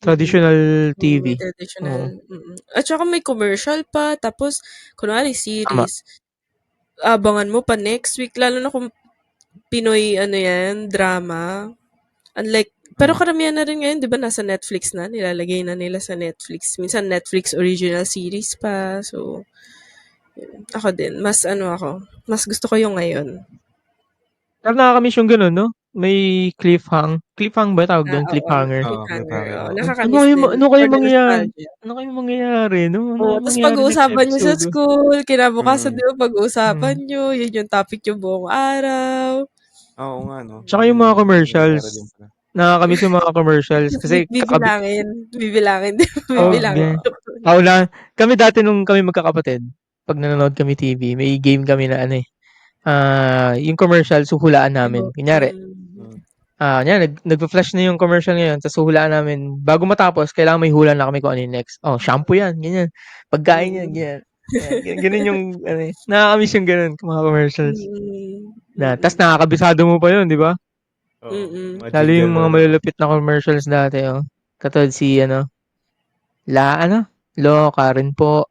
traditional May TV. traditional. Oo, At saka may commercial pa. Tapos, kunwari tama. series. Abangan mo pa next week. Lalo na kung Pinoy, drama. Unlike, pero karamihan na rin ngayon, di ba, nasa Netflix na. Nilalagay na nila sa Netflix. Minsan, Netflix original series pa. So, yun. Ako din. Mas gusto ko yung ngayon. Pero nakakamiss yung gano'n 'no? May cliffhang ba tawag do'n, Oo. cliffhanger? Oo, Cliffhanger. cliffhanger, Oo. oo. Nakakamiss din. Ano For kaya the nostalgia. ano kaya mangyayari 'no? Ano Oo. kaya Tapos mangyayari next pag-uusapan nyo sa episode? school. Kinabukasan, Mm. di ba, pag-uusapan Mm. nyo. Yun yung topic yung buong araw. Oo nga, no? Tsaka yung mga commercials, Nangyayari din pala. nakakamiss yung mga commercials kasi Bibilangin. Bibilangin. oo, Bibilangin. kami dati nung kami magkakapatid, 'pag nanonood kami TV, may game kami na ano, eh, yung commercials huhulaan namin. Kunyari, Mm. nagfa-flash na yung commercial ngayon ta's huhulaan namin bago matapos kailangan may hula na kami kung ano yung next. Oh, shampoo 'yan, ganyan. Pagkain 'yan, ganyan. Yan, gano'n yung ano, eh, nakakamiss yung gano'n, mga commercials. Ta's nakakabisado mo pa yun, 'di ba? Oo, mga Lalo jingle yung na mga ano. malulupit na commercials dati, oh. Katulad si ano, Karen po,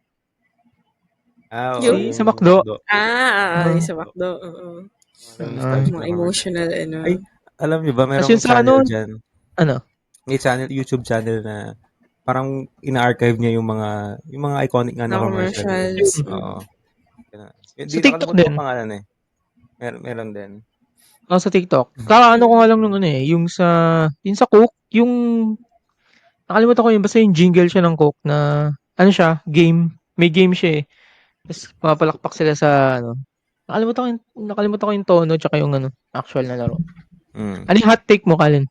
Oo, Yung, sa yung McDo. McDo. yung Oo, sa McDo. Oo. Mga ganun oo. nostalgic Mga na commercial. emotional, Ay, alam niyo ba, Ta's merong yung sa channel ano, dyan. ano? May channel, YouTube channel na parang ina-archive niya yung mga iconic nga na na commercial eh. commercials. Oo. Ganun. Sa Hindi, TikTok nakalimutan ko din. pangalan eh. Meron din. Sa TikTok. Kakaano ko nga lang nung ano, eh, yung sa Coke, yung nakalimutan ko yun, basta yung jingle siya ng Coke na ano siya, game. May game siya, eh. Ta's pumapalakpak sila sa ano, nakalimutan ko yung tono tsaka yung ano, actual na laro. Mm. Ano yung hot take mo, Kalin?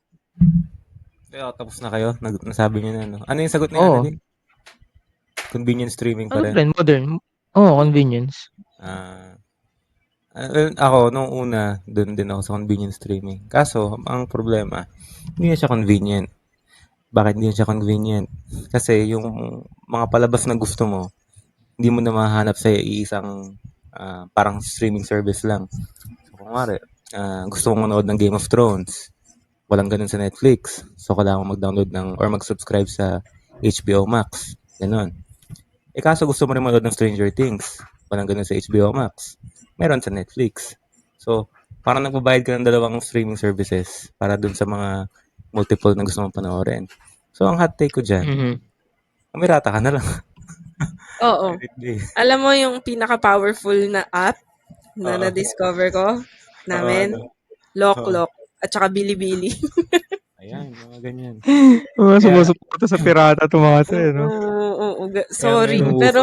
Kaya tapos na kayo? Nasabi niyo na, no? Ano yung sagot ni Oo. Annalyn? Convenience streaming pa Ano rin. rin, modern. Oo, convenience. Ako, nung una, dun din ako sa convenience streaming. Kaso, ang problema, hindi na siya convenient. Bakit hindi na siya convenient? Kasi yung mga palabas na gusto mo, hindi mo na mahanap sa iisang parang streaming service lang. So, kung mara, gusto mong manood ng Game of Thrones, walang ganun sa Netflix. So, kailangan mo mag-download or mag-subscribe sa HBO Max. Ganun. Kaso gusto mo rin manood ng Stranger Things, walang ganun sa HBO Max. Meron sa Netflix. So, parang nagbabayad ka ng dalawang streaming services para dun sa mga multiple na gusto mong panoorin. So, ang hot take ko dyan, Mhm. kamirata ka na lang. Oo. Alam mo yung pinaka-powerful na app na Oo. na-discover ko namin? Oo. Lock at saka Bilibili. Ayan, mga ganyan. Mga Kaya, sumusuporta sa pirata to mga to, eh, 'no? Oo. kaya Sorry. ngayon, Pero,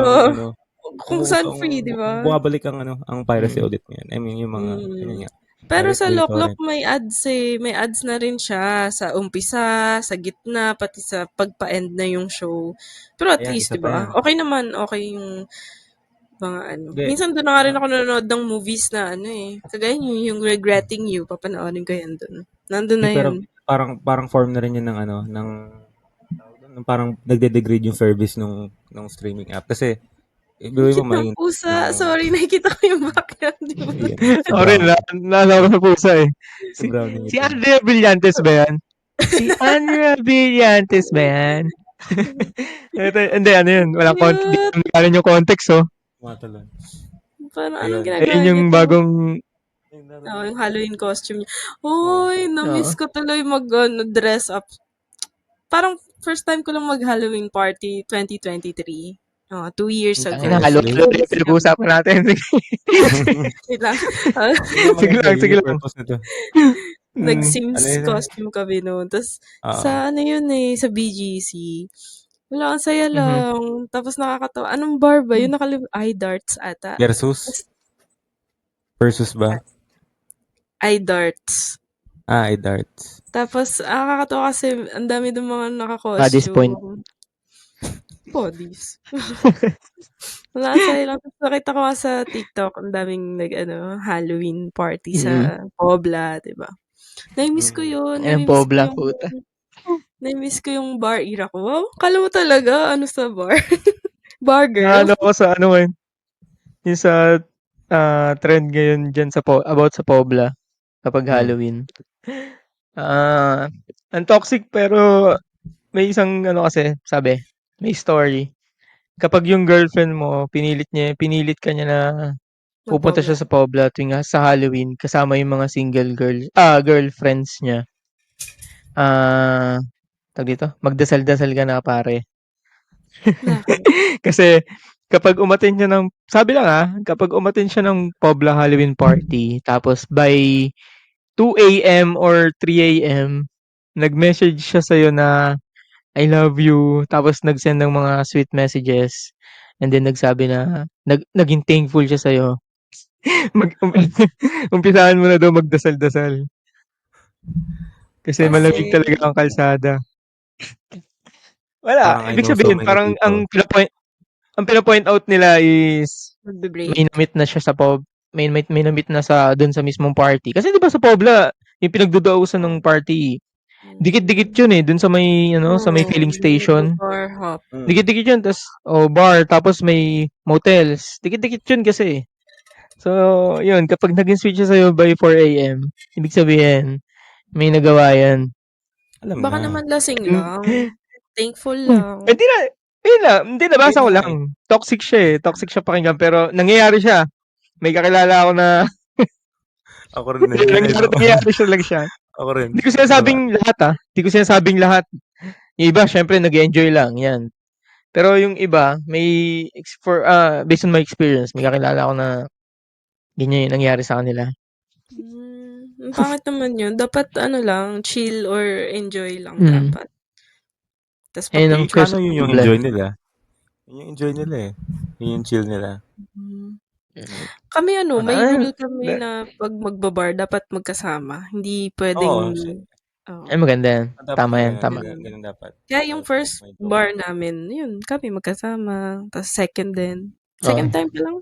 kung umuuso saan free, di ba? bumabalik ang piracy Mm. ulit ngayon. I mean, yung mga, ganyan nga. Pero sa Direct Lock torrent. may ads eh. May ads na rin siya sa umpisa, sa gitna, pati sa pagpa-end na yung show. Pero at Ayan, least, isa di pa ba? yan. Okay naman, okay yung mga ano. Hindi. Minsan doon na nga rin ako nanonood ng movies na ano eh. Kagaya yung Regretting You, papanoorin ko yan doon. Nandun na Pero yun. parang form na rin yun ng ano, ng parang nagde-degrade yung service nung streaming app. Kasi, biruin mo Cute ng mainit pusa. yung Sorry, nakikita ko yung background. Di mo na. yan, si Ako rin, Brownie. naalala ko sa pusa eh. Si Si, Brownie si ito. Andrea Brillantes ba yan? Si Andrea Brillantes ba yan? Ito, hindi, ano yun, walang di Cute. namin galing yung context, oh. Tumatalon. Parang anong Ayun. ginagawa Ayun yung niya to? bagong, Yung Oo, narinig yung ko. Halloween costume niya. Oo. Uy, oo. na-miss ko tuloy dress up. Parang first time ko lang mag-Halloween party, 2023. 2 years Ang ina, ago. Seriously? halo-halo na yung Nag-miss kami. pinag-uusapan natin. Wait lang. Ah, Yun ang Sige maganda lang, yun sige yung lang. purpose nito. Ano Nag-Sims yun na? costume kami noon. Tapos, Oo. sa ano yun eh, sa BGC. Wala, ang saya Mhm. lang. Tapos nakakatawa. Anong bar ba? Yung eye darts ata. Versus? Versus ba? Eye darts. Ay, darts. Tapos, nakakatawa kasi ang dami ng mga Bodies point. naka-costume. Bodies. Wala, ang saya lang. Tapos nakita ko nga sa TikTok, ang daming Halloween party Mm. sa Pobla, 'di ba? Na-miss ko Mm. 'yun, Ayun, na-miss ko Pobla, yung puta. na-miss ko yung bar era ko. Wow, akala mo talaga ano sa bar? Bar girl. Naano ko sa ano ngayon, yung sa trend ngayon dyan about sa Pobla kapag Mm. Halloween. Ang toxic pero may isang ano kasi, sabi, may story. Kapag yung girlfriend mo, pinilit ka niya na pupunta Mag-Pobla. siya sa Pobla tuwing sa Halloween kasama yung mga girlfriends niya. Tawag dito, magdasal-dasal ka na pare. Bakit? Kasi kapag umattend siya ng sabi lang kapag umattend siya ng Pobla Halloween party tapos by 2 AM or 3 AM nag-message siya sa'yo na I love you tapos nag-send ng mga sweet messages and then nagsabi na naging thankful siya sa'yo. Umpisahan mo na daw magdasal-dasal kasi malamig Kasi talaga ang kalsada. Wala, Parang I ibig know so sabihin many parang people. ang pino-point out nila is may magbe-break. na-meet na siya sa may na-meet na sa dun sa mismong party. Kasi 'di ba sa Pobla, yung pinagdudausan ng party, dikit-dikit Hmm. yun dun sa may ano, sa may Oo, filling station. nagba-bar hop. Mm. Dikit-dikit yun bar tapos may motels. Dikit-dikit yun kasi. So, yun kapag naging switch siya sa'yo by 4 AM, ibig sabihin may nagawa yan. Alam Baka na. naman lasing Hmm, lang. Thankful eh, lang. di na ayun lang, hindi Hindi nabasa na ko nga eh. lang. Toxic siya pakinggan pero nangyayari siya. May kakilala ako na Ako rin eh. Yun eh, no? nangyayari siya lang siya. Ako rin. Hindi ko Diba? sinasabing lahat Hindi ko sinasabing lahat. Yung iba syempre nag-e-enjoy lang, yan. Pero yung iba may based on my experience, may kakilala ako na ganyan yung nangyari sa kanila. Ang pangit naman yun. Dapat ano lang, chill or enjoy lang Mm. dapat. Tas Ayun ang pa-picture. curse Paano ng yun yung Pobla. enjoy nila? Yun yung enjoy nila eh. Yun yung chill nila. Hmm. Mm. Kami may Ah, rule kami na 'pag magba-bar dapat magkasama. Hindi Oo. puwedeng ay oo. maganda yan. Dapat Tama nga yan, ganun. tama. Ganun dapat. Kaya yung Dapat first may jowa. bar namin, yun kami magkasama. Tas second din. Oo. Second time pa lang.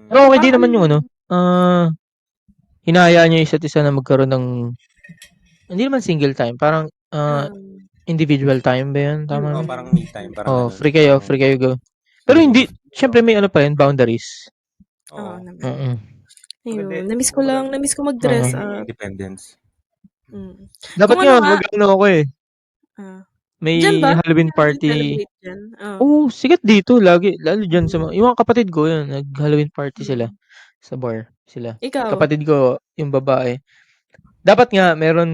Pero Mm. okay din Parang naman yung ano, hinahayaan niyo yung isa't isa na magkaroon ng hindi naman single time, parang um, individual time ba yun? Tama ba? Parang me time. Parang ganun. Parang Free kayo go. Pero feeling mo hindi, free kayo. syempre may ano pa rin, boundaries. oo Oo. naman. Mm. Maganda. Ayun, Kumbaga, na-miss ko Oo. mag-dress yun yung up. independence. Mm. Dapat Kung nga ano nga, mag-ano ako ah, diyan may ba? Halloween party. Nagse-celebrate diyan? Oo. Sikat dito lagi, lalo diyan sa yung mga kapatid ko yun, nag-Halloween party sila Hmm. sa bar sila. Ikaw? Kapatid ko, yung babae. Dapat nga meron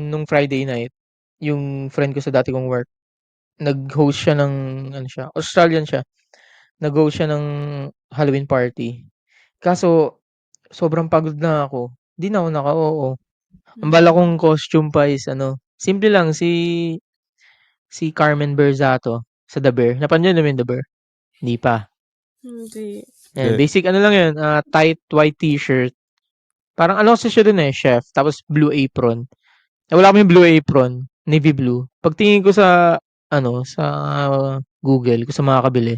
nung Friday night, yung friend ko sa dati kong work, nag-host siya ng ano siya, Australian siya. Nag-host siya ng Halloween party. Kaso sobrang pagod na ako. 'Di na ako naka-oo. Ang bala Hmm. kong costume pa is ano, simple lang si Carmen Berzato sa The Bear. Napanood niyo naman The Bear? Hindi pa. Hindi. Ayan, Hindi. basic ano lang 'yun, tight white t-shirt. Parang ano kasi siya dun chef, tapos blue apron. Wala kaming blue apron, navy blue. Pagtingin ko sa ano, sa Google kung saan makakabili,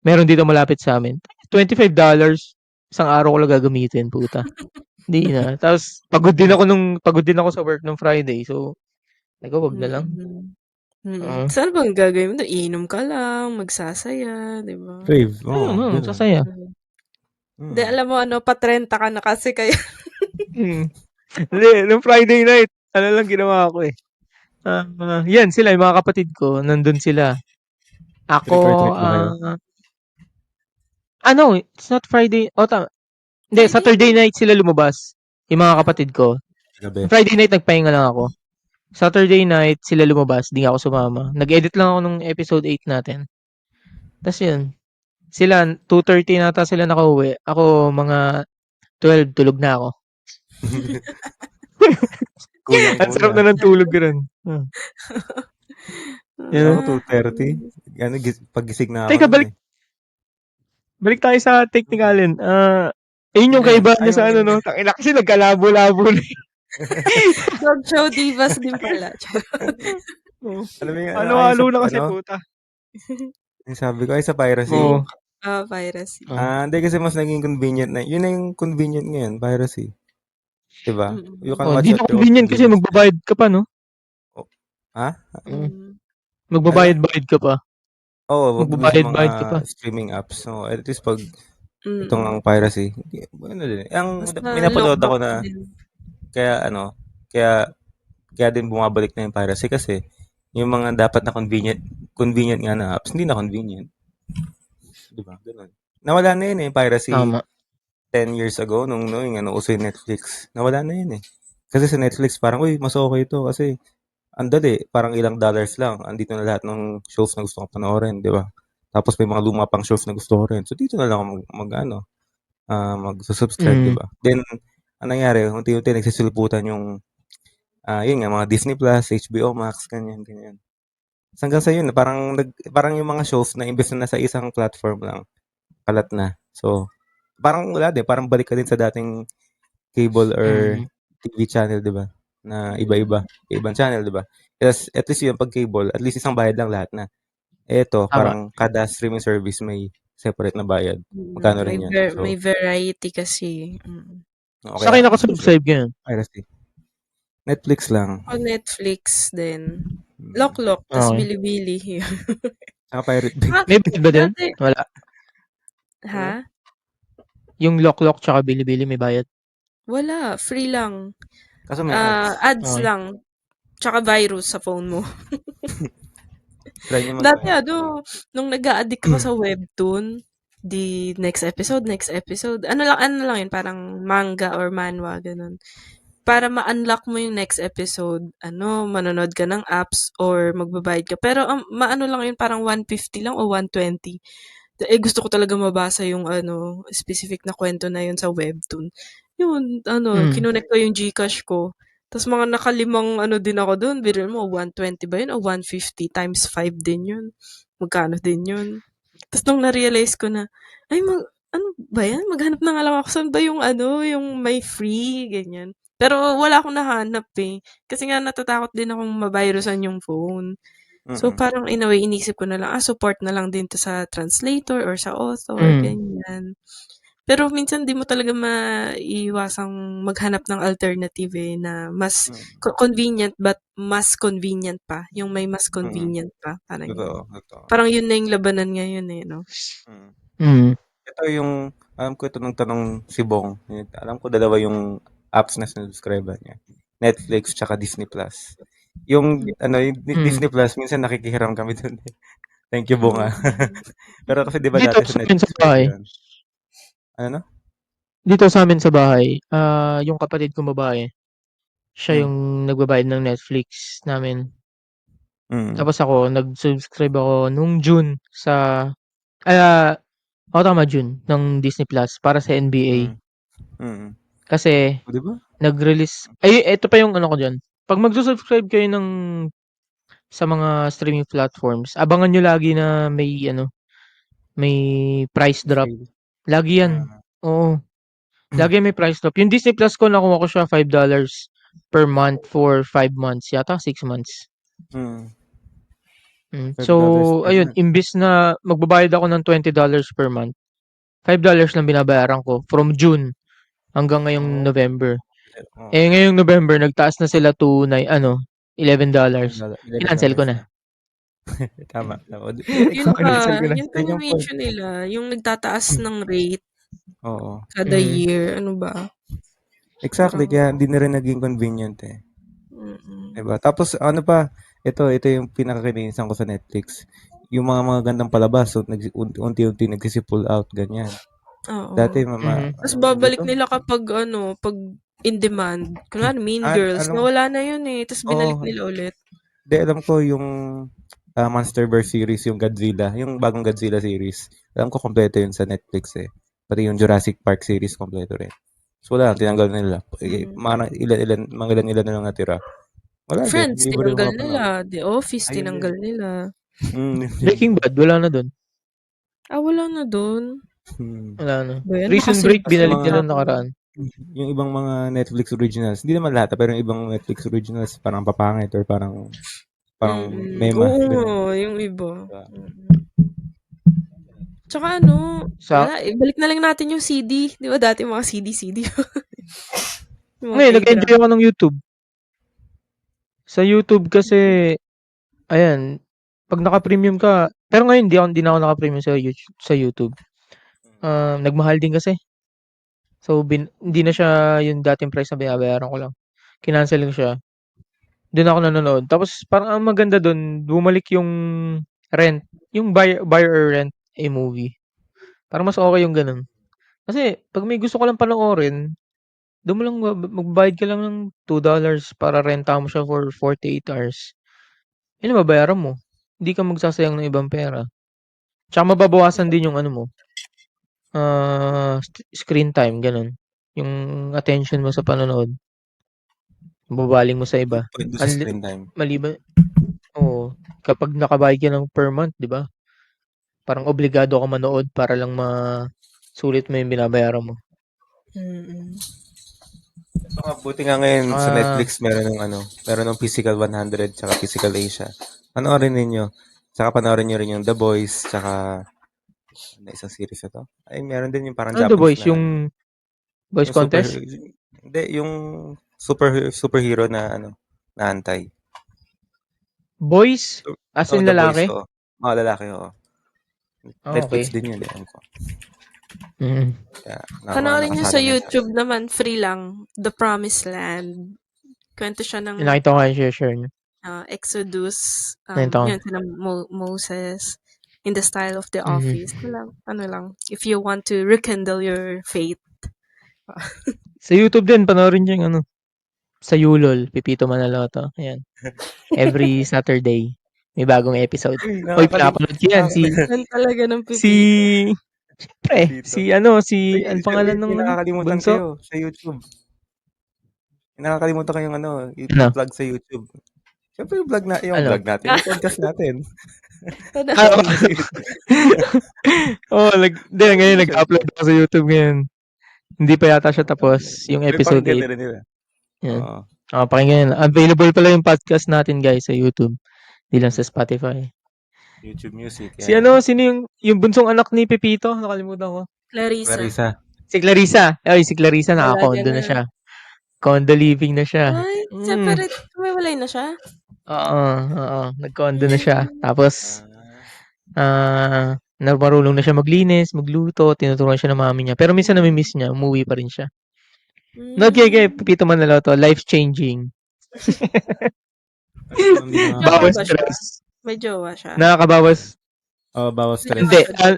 meron dito malapit sa'min, $25. Isang araw ko lang gagamitin, puta. Hindi na. Tapos pagod din ako sa work nung Friday. So, naku, wag na lang. Mm. Mm. Oo. So, ano bang gagawin mo dun? Iinom ka lang, magsasaya, 'di ba? Rave, Ayun, oo, ganun. sasaya. Mm. Hindi, Mm. alam mo ano, pa-30 ka na kasi kaya Mm. Hindi, nung Friday night, ano lang ginawa ko eh. Yan sila, yung mga kapatid ko, nandun sila. Ako, Trick or treat ba kayo? ano, it's not Friday. O, tama. Hindi, Friday Saturday night. night sila lumabas. Yung mga kapatid ko. Gabi. Friday night, nagpahinga lang ako. Saturday night, sila lumabas. Di ako sumama. Nag-edit lang ako nung episode 8 natin. Tapos yun. Sila, 2:30 nata sila nakauwi. Ako, mga 12, tulog na ako. Kulang Ang sarap muna. na ng tulog ko rin. Ako, Yan. 2:30. Ano, pagising na ako Teka, nun eh. balik tayo sa technicalin. Ayun yung Ano yun? kaibahan Ay, niya sa ano, no? Tangina kasi nagkalabo-labo na. Dog show divas din pala. Oo. Alam mo yung, Halo-halo na kasi, puta. yung sabi ko, ay sa piracy. Oo. Piracy. Hindi kasi mas naging convenient na. Yun na yung convenient ngayon, piracy. Diba? You can Oh, watch hindi at na your own convenient kasi convenience. magbabayad ka pa, no? Oh, ha? Oo. Mm. Magbabayad-bayad ka pa. Oo, wag dun sa mga Magbabayad-bayad ka pa. streaming apps. So, at least pag itong ang Mm. piracy, ano din. Basta May napanood lockdown ako ka na, din. kaya kaya din bumabalik na yung piracy kasi yung mga dapat na convenient nga na apps, hindi na convenient. Diba? Ganun. Nawala na yun eh, piracy Tama. 10 years ago nung uso yung Netflix. Nawala na yun eh. Kasi sa Netflix parang, uy, mas okay ito kasi ang dali, parang ilang dollars lang, andito na lahat ng shows na gusto kong panoorin, di ba? Tapos may mga luma pang shows na gusto ko rin. So dito na lang ako mag-subscribe, di Mm. ba? Then, ang nangyari, unti-unti nagsisilputan yung, yun nga, mga Disney Plus, HBO Max, ganyan, ganyan. Hanggang sa yun, parang yung mga shows na imbes na nasa isang platform lang, kalat na. So, parang wala din, parang balik ka din sa dating cable or Mm. TV channel, di ba? Na iba-iba, ibang channel, di ba? Yes, at least yung pag cable, at least isang bayad lang lahat na. Eto, Tama. parang kada streaming service may separate na bayad. Magkano May rin yan? may So, variety kasi. Mm. o Sa akin kaya, nakasubscribe ngayon. piracy. Netflix lang. Ako Netflix din. Hmm. Lock-lock, tas Okay. Bilibili. Saka Pirate Bay. May bayad ba din? Dati, Wala. ha? Yung Lock tsaka Bilibili may bayad. Wala, free lang. Kaso may ads. Ads Okay. lang. Tsaka virus sa phone mo. Try nyo Dati mag-ano. nung nag-a-addict ako sa webtoon, di next episode. Ano lang yun, parang manga or manhwa, ganun. Para ma-unlock mo yung next episode, manonood ka ng apps or magbabayad ka. Pero maano lang yun, parang 150 lang o 120. Gusto ko talaga mabasa yung specific na kwento na yun sa webtoon. Yun, Mm. kinonect ko yung GCash ko. Tapos mga nakalimang din ako dun. Biruin mo, 120 ba yun o 150 times 5 din yun. Magkano din yun. Tapos nung na-realize ko na, ay, ano ba yan? Maghanap na nga lang ako. Saan ba yung yung may free, ganyan. Pero wala akong nahanap eh. Kasi nga natatakot din akong mavirusan yung phone. So, Mm-mm. parang in a way, inisip ko na lang, support na lang din to sa translator or sa author, Mm. ganyan. Pero minsan di mo talaga maiiwasang maghanap ng alternative eh, na mas convenient but mas convenient pa. Yung may mas Mm-mm. convenient pa. Parang Totoo, yun. totoo. Parang yun na yung labanan ngayon eh, no? Mm. Mm. Ito alam ko ito nung tanong si Bong. Alam ko dalawa yung apps na sinubscribe niya. Netflix tsaka Disney Plus. Yung Mm. Disney Plus, minsan nakikihiram kami dun. Thank you, Bong. Mm. Pero kasi di ba Dito dati sa sa amin sa Netflix free bahay, yun? Ano? dito sa amin sa bahay, yung kapatid kong babae, siya Mm. yung nagbabayad ng Netflix namin. Mm. Tapos ako, nag-subscribe ako nung June sa, ah, tama, June, ng Disney Plus para sa NBA. Mm. Mm. Kasi, O, di ba? nag-release, eto pa yung ano ko dyan. Pag magsusubscribe kayo sa mga streaming platforms, abangan nyo lagi na may price drop. Sale. Lagi yan. Oo. Lagi may price drop. Yung Disney Plus ko, nakuha ko siya $5 per month for 5 months. Yata 6 months. Mm. So, $5 per ayun, month. imbis na magbabayad ako ng $20 per month, $5 lang binabayaran ko from June hanggang ngayong Oo. November. Oo. Ngayong November nagtaas na sila to $11. Kinancel ko $11 na. na. Tama. Oo, yeah, Yun exactly. pa, Kinancel ko na. yun pa Yun yung yung point. issue nila, yung nagtataas ng rate Oo. kada Mm. year, ano ba? Exactly, Parang, kaya hindi na rin naging convenient eh. mm. Diba? Tapos ano pa, ito yung pinakakininisan ko sa Netflix. Yung mga gandang palabas, so, unti-unti nagsisi-pull out, ganyan. Oo. Dati, Mhm. Tas ano babalik dito? nila kapag pag in demand. Kunwari Mean Girls, Ano, nawala na yun eh, tas binalik oh, nila ulit. di alam ko yung Monsterverse series, yung Godzilla, yung bagong Godzilla series. Alam ko kompleto yun sa Netflix eh. Pati yung Jurassic Park series kompleto rin. So wala, tinanggal na nila. Mga ilan na lang natira. Wala din, Friends, hindi mo rin tinanggal mapanood. nila. The Office, Ayun din. tinanggal nila. Yun din. Breaking Bad, wala na dun. Wala na dun. Hmm. Wala na. Ba yan? Prison Break, Tapos yung binalik mga nila Nakasimpasip ako nun. nakaraan. yung ibang mga Netflix originals, hindi naman lahat, pero yung ibang Netflix originals parang papangit or parang mema, Oo nga, ganun. yung iba. Diba? Tsaka Sa, wala, ibalik na lang natin yung CD. Di ba dati mga CD. Yung mga ngayon, nag-enjoy K-drama. ako ng YouTube. Sa YouTube kasi, ayan, pag naka-premium ka, pero ngayon hindi na ako naka-premium sa YouTube. Nagmahal din kasi. So, hindi na siya yung dating price na binabayaran ko lang. Kinancel ko siya. Doon ako nanonood. Tapos, parang ang maganda doon, bumalik yung rent. Yung buy or rent a movie. Parang mas okay yung ganun. Kasi, pag may gusto ko lang panoorin, doon mo lang magbayad ka lang ng $2 para rentahan mo siya for 48 hours. Yun ang babayaran mo. Hindi ka magsasayang ng ibang pera. Tsaka mababawasan din yung ano mo, screen time, ganun. Yung attention mo sa panonood, babaling mo sa iba. Good point doon sa screen time. Maliban, oo, kapag nakabayad ka ng per month, di ba? Parang obligado ka manood para lang sulit mo yung binabayaran mo. So, buti nga ngayon sa Ah, Netflix meron ng Physical 100 tsaka Physical Asia. Panoorin ninyo. Tsaka panoorin nyo rin yung The Boys, tsaka na isang series na to. Ay, meron din yung parang ano The Japanese Voice? na Yung Voice yung super Contest? hindi yung superhero na na antay. Boys? So, As oh, in The Boys, lalaki? oo. Mga lalaki, oo. Netflix Okay. din yun, alam ko. Mm. Kaya, mga Panoorin nyo sa nakasali na siya. YouTube naman, free lang. The Promised Land. Kwento siya ng Nakita ko nga yung share niyo. Exodus. Nakita ko. Yun, sila Moses. In the style of The Mhm. Office. Ano lang. If you want to rekindle your faith. Sa YouTube din, panoorin niyo yung sa Yulol, Pipito Manaloto. Ayan. Every Saturday, may bagong episode. Uy, Uy, pinapanood ko yan. Yan talaga ng Si, Pipito. Pipito. Uy, ang pangalan ng may nakakalimutan bunso? kayo sa YouTube. May nakakalimutan kayong Ano? i-plug sa YouTube. Siyempre yung Ano? vlog natin, yung podcast natin. Ano? Ah, Panoorin nyo sa YouTube. oh, hindi, Panoorin ngayon nyo siya. nag-upload ako sa YouTube ngayon. Hindi pa yata siya tapos, yung May episode pakinggan 8. na rin nila. Yan. Oo. Pakinggan. Available pala yung podcast natin guys sa YouTube. Hindi lang sa Spotify. YouTube Music, Si yan. sino yung bunsong anak ni Pepito? Nakalimutan ko. Clarissa. Clarissa. Si Clarissa. Ay, si Clarissa Dalaga naka-condo na. na siya. Condo living na siya. Ay, separate. Humiwalay na siya? Oo. Nag-condo na siya. Mm. Tapos, marunong na siya maglinis, magluto, tinuturuan siya ng mami niya. Pero minsan nami-miss niya, umuwi pa rin siya. Kay Mm. Pepito Manaloto, life-changing. Ano kung hindi Jowa Bawas ba nakakalimutan? siya? stress. May jowa siya? Nakakabawas. Oh, bawas May jowa Hindi. stress. siya doon?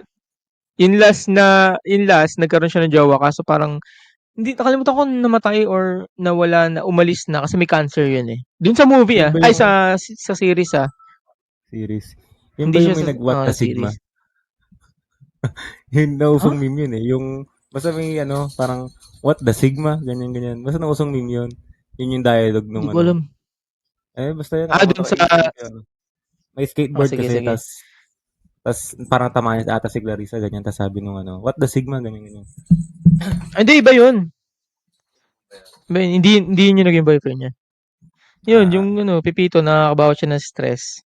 Yung last, nagkaroon siya ng jowa kaso parang hindi, nakalimutan ko kung namatay or nawala na, umalis na kasi may cancer yun eh. Dun sa movie Yun ba Ay, yung sa series series? Yun Hindi ba siya yung may sa, nag-what the series. Sigma? Yung nausong Huh? meme yun eh. Basta may parang, what the Sigma? Ganyan. Basta nausong meme yun. Yun yung dialogue Hindi nung ko alam. basta yun, Dun nakakatawa. sa, I-search ko yun. May skateboard sige, kasi, sige. tas parang tamahan niya ata si Clarissa, ganyan. Tas sabi nung what the Sigma? Ganyan. Hindi, iba yun. Hindi yun yung naging boyfriend niya. Yun, yung Ah, Pipito, nakakabawa siya ng stress.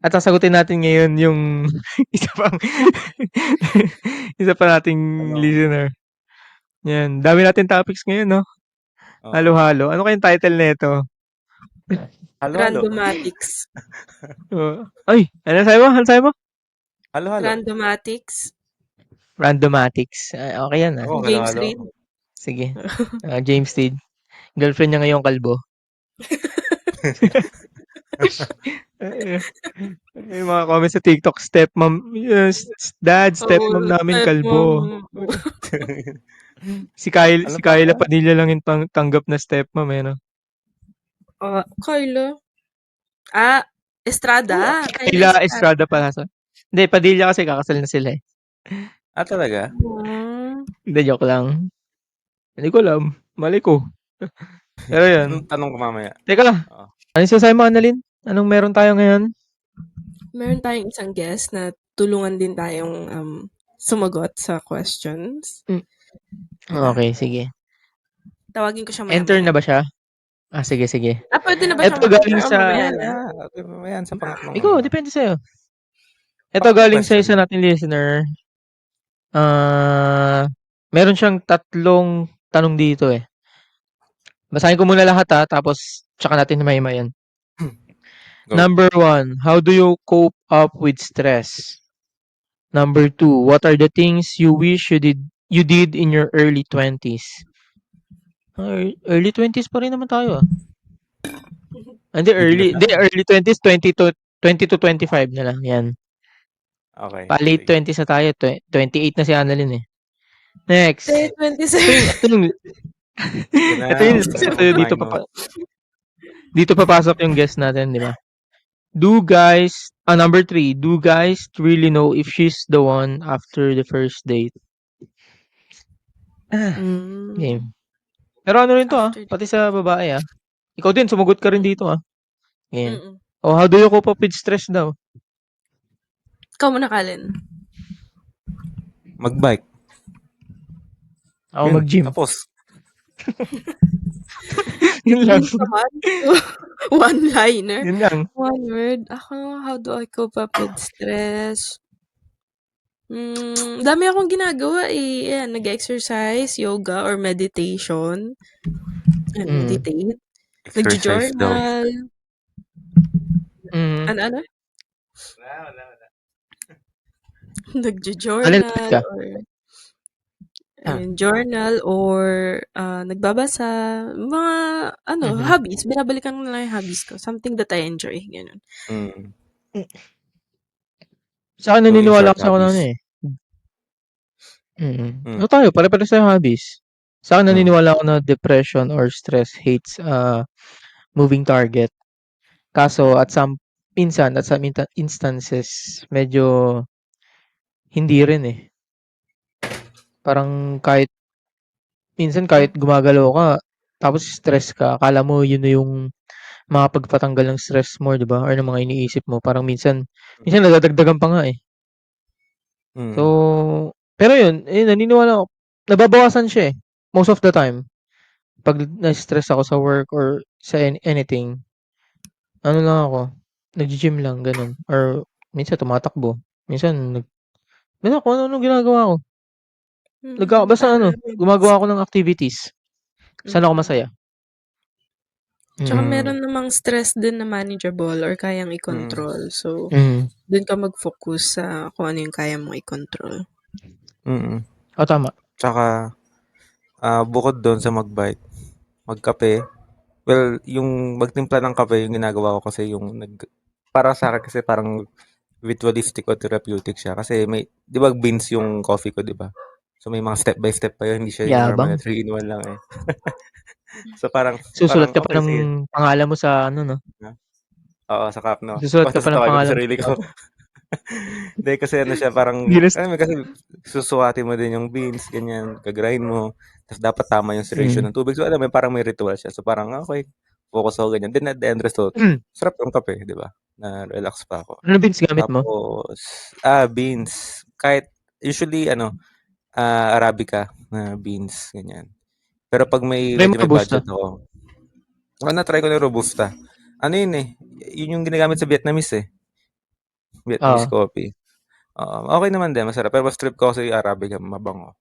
At sasagutin natin ngayon yung isa pang isa pa nating Ano? listener. Yan, dami natin topics ngayon, no? Oo. Halo-halo. Ano kayang title nito? Halo-halo. Randomatics. Ay, ano sabi mo? Ano sabi mo? Halo-halo. Randomatics. Randomatics. Okay yan, ah. Oo, James halo-halo. Reid. Sige. James Reid. Girlfriend niya ngayong kalbo. Yung mga comments sa TikTok, stepmom, dad, stepmom namin kalbo. Si Ano Kyla pangalan? Padilla lang yung tanggap na stepmom, eh, no? Kyla. Estrada. Kyla Estrada pala. Hindi, Padilla kasi kakasal na sila, eh. Talaga? Hindi, joke lang. Hindi ko alam. Mali ko. Pero yun. Tanong ko mamaya. Teka, Oo. ano yung sasabi mo, Annalyn? Anong meron tayo ngayon? Meron tayong isang guest na tulungan din tayong sumagot sa questions. Okay, sige. Tawagin ko siya maya-maya. Enter na ba siya? Sige, sige. Pwede na ba Ito siyang galing mag-enter o sa... mamaya na? Mamaya sa pangatlong Ikaw, ano. depende sa'yo. Ito Pangatlong galing sa question. isa nating listener. Meron siyang 3 tanong dito, eh. Basahin ko muna lahat, ha, tapos tsaka natin himayin. Go. Number 1, how do you cope up with stress? Number 2, what are the things you wish you did in your early 20s? Early 20s pa rin naman tayo, ah. Hindi, early 20s, 20 to 25 na lang, yan. Okay. Pa-late 20s na tayo, 28 na si Annalyn, eh. Next. 27. Dito papasok yung guest natin, di ba? Number 3, do guys really know if she's the one after the first date? Game. Pero ano rin to, pati sa babae, ah. Ikaw din, sumagot ka rin dito, ah. Game. How do you cope up with stress daw? Ikaw muna, Kalin. Mag-bike. Ako mag-gym. Tapos. Yun lang. One-liner. Yun lang. One word. Ako, how do I cope up with stress? Dami akong ginagawa, eh. Ayan, nag-exercise, yoga, or meditation. Meditate. Nag-journal. Ano? Wala. Nag-journal or nagbabasa. Mga, hobbies. Binabalikan ko na lang yung hobbies ko. Something that I enjoy. Ganun. Sa akin, naniniwala kasi ako na ano, eh. Tayo, pare-pares tayo hobbies. Sa akin, naniniwala ako na depression or stress hates moving target. Kaso, at some instances, medyo hindi rin, eh. Parang minsan kahit gumagalaw ka, tapos stress ka, akala mo yun na yung makapagpatanggal ng stress mo, di ba? Or ng mga iniisip mo. Parang minsan nadadagdagan pa nga, eh. So, pero yun, naniniwala ako, nababawasan siya, eh. Most of the time. Pag na-stress ako sa work or sa anything, ano lang ako, nag-gym lang, ganun. Or minsan tumatakbo. Minsan, kung ano ginagawa ko. Basta gumagawa ako ng activities. Saan ako masaya. Tsaka meron namang stress din na manageable or kayang i-control. So, dun ka mag-focus sa kung ano yung kaya mong i-control. Tama. Tsaka, bukod doon sa mag-bike, magkape. Well, yung magtimpla ng kape, yung ginagawa ko kasi para sa akin kasi parang ritualistic o therapeutic siya. Kasi di ba beans yung coffee ko, di ba? So, may mga step by step pa yun. Hindi siya yung normal na 3-in-1 lang, eh. So, susulat ka pa ng pangalan mo sa no? Oo, sa cup, no? Susulat ka pa ng pangalan ko sarili ko. Hindi, kasi siya, parang, kasi susuwatin mo din yung beans, ganyan, kagrind mo. Tapos dapat tama yung ratio ng tubig. So, parang may ritual siya. So, parang, okay, focus ako, ganyan. Then, at the end result, sarap yung kape, di ba? Na-relax pa ako. Ano beans gamit mo? Tapos, beans. Kahit, usually, Arabica na beans, ganyan. Pero pag medyo may budget ako, na-try ko na Robusta. Ano yun, eh? Yun yung ginagamit sa Vietnamese, eh. Vietnamese Oo. coffee. Okay naman din, masarap. Pero mas trip ko kasi yung Arabica, mabango.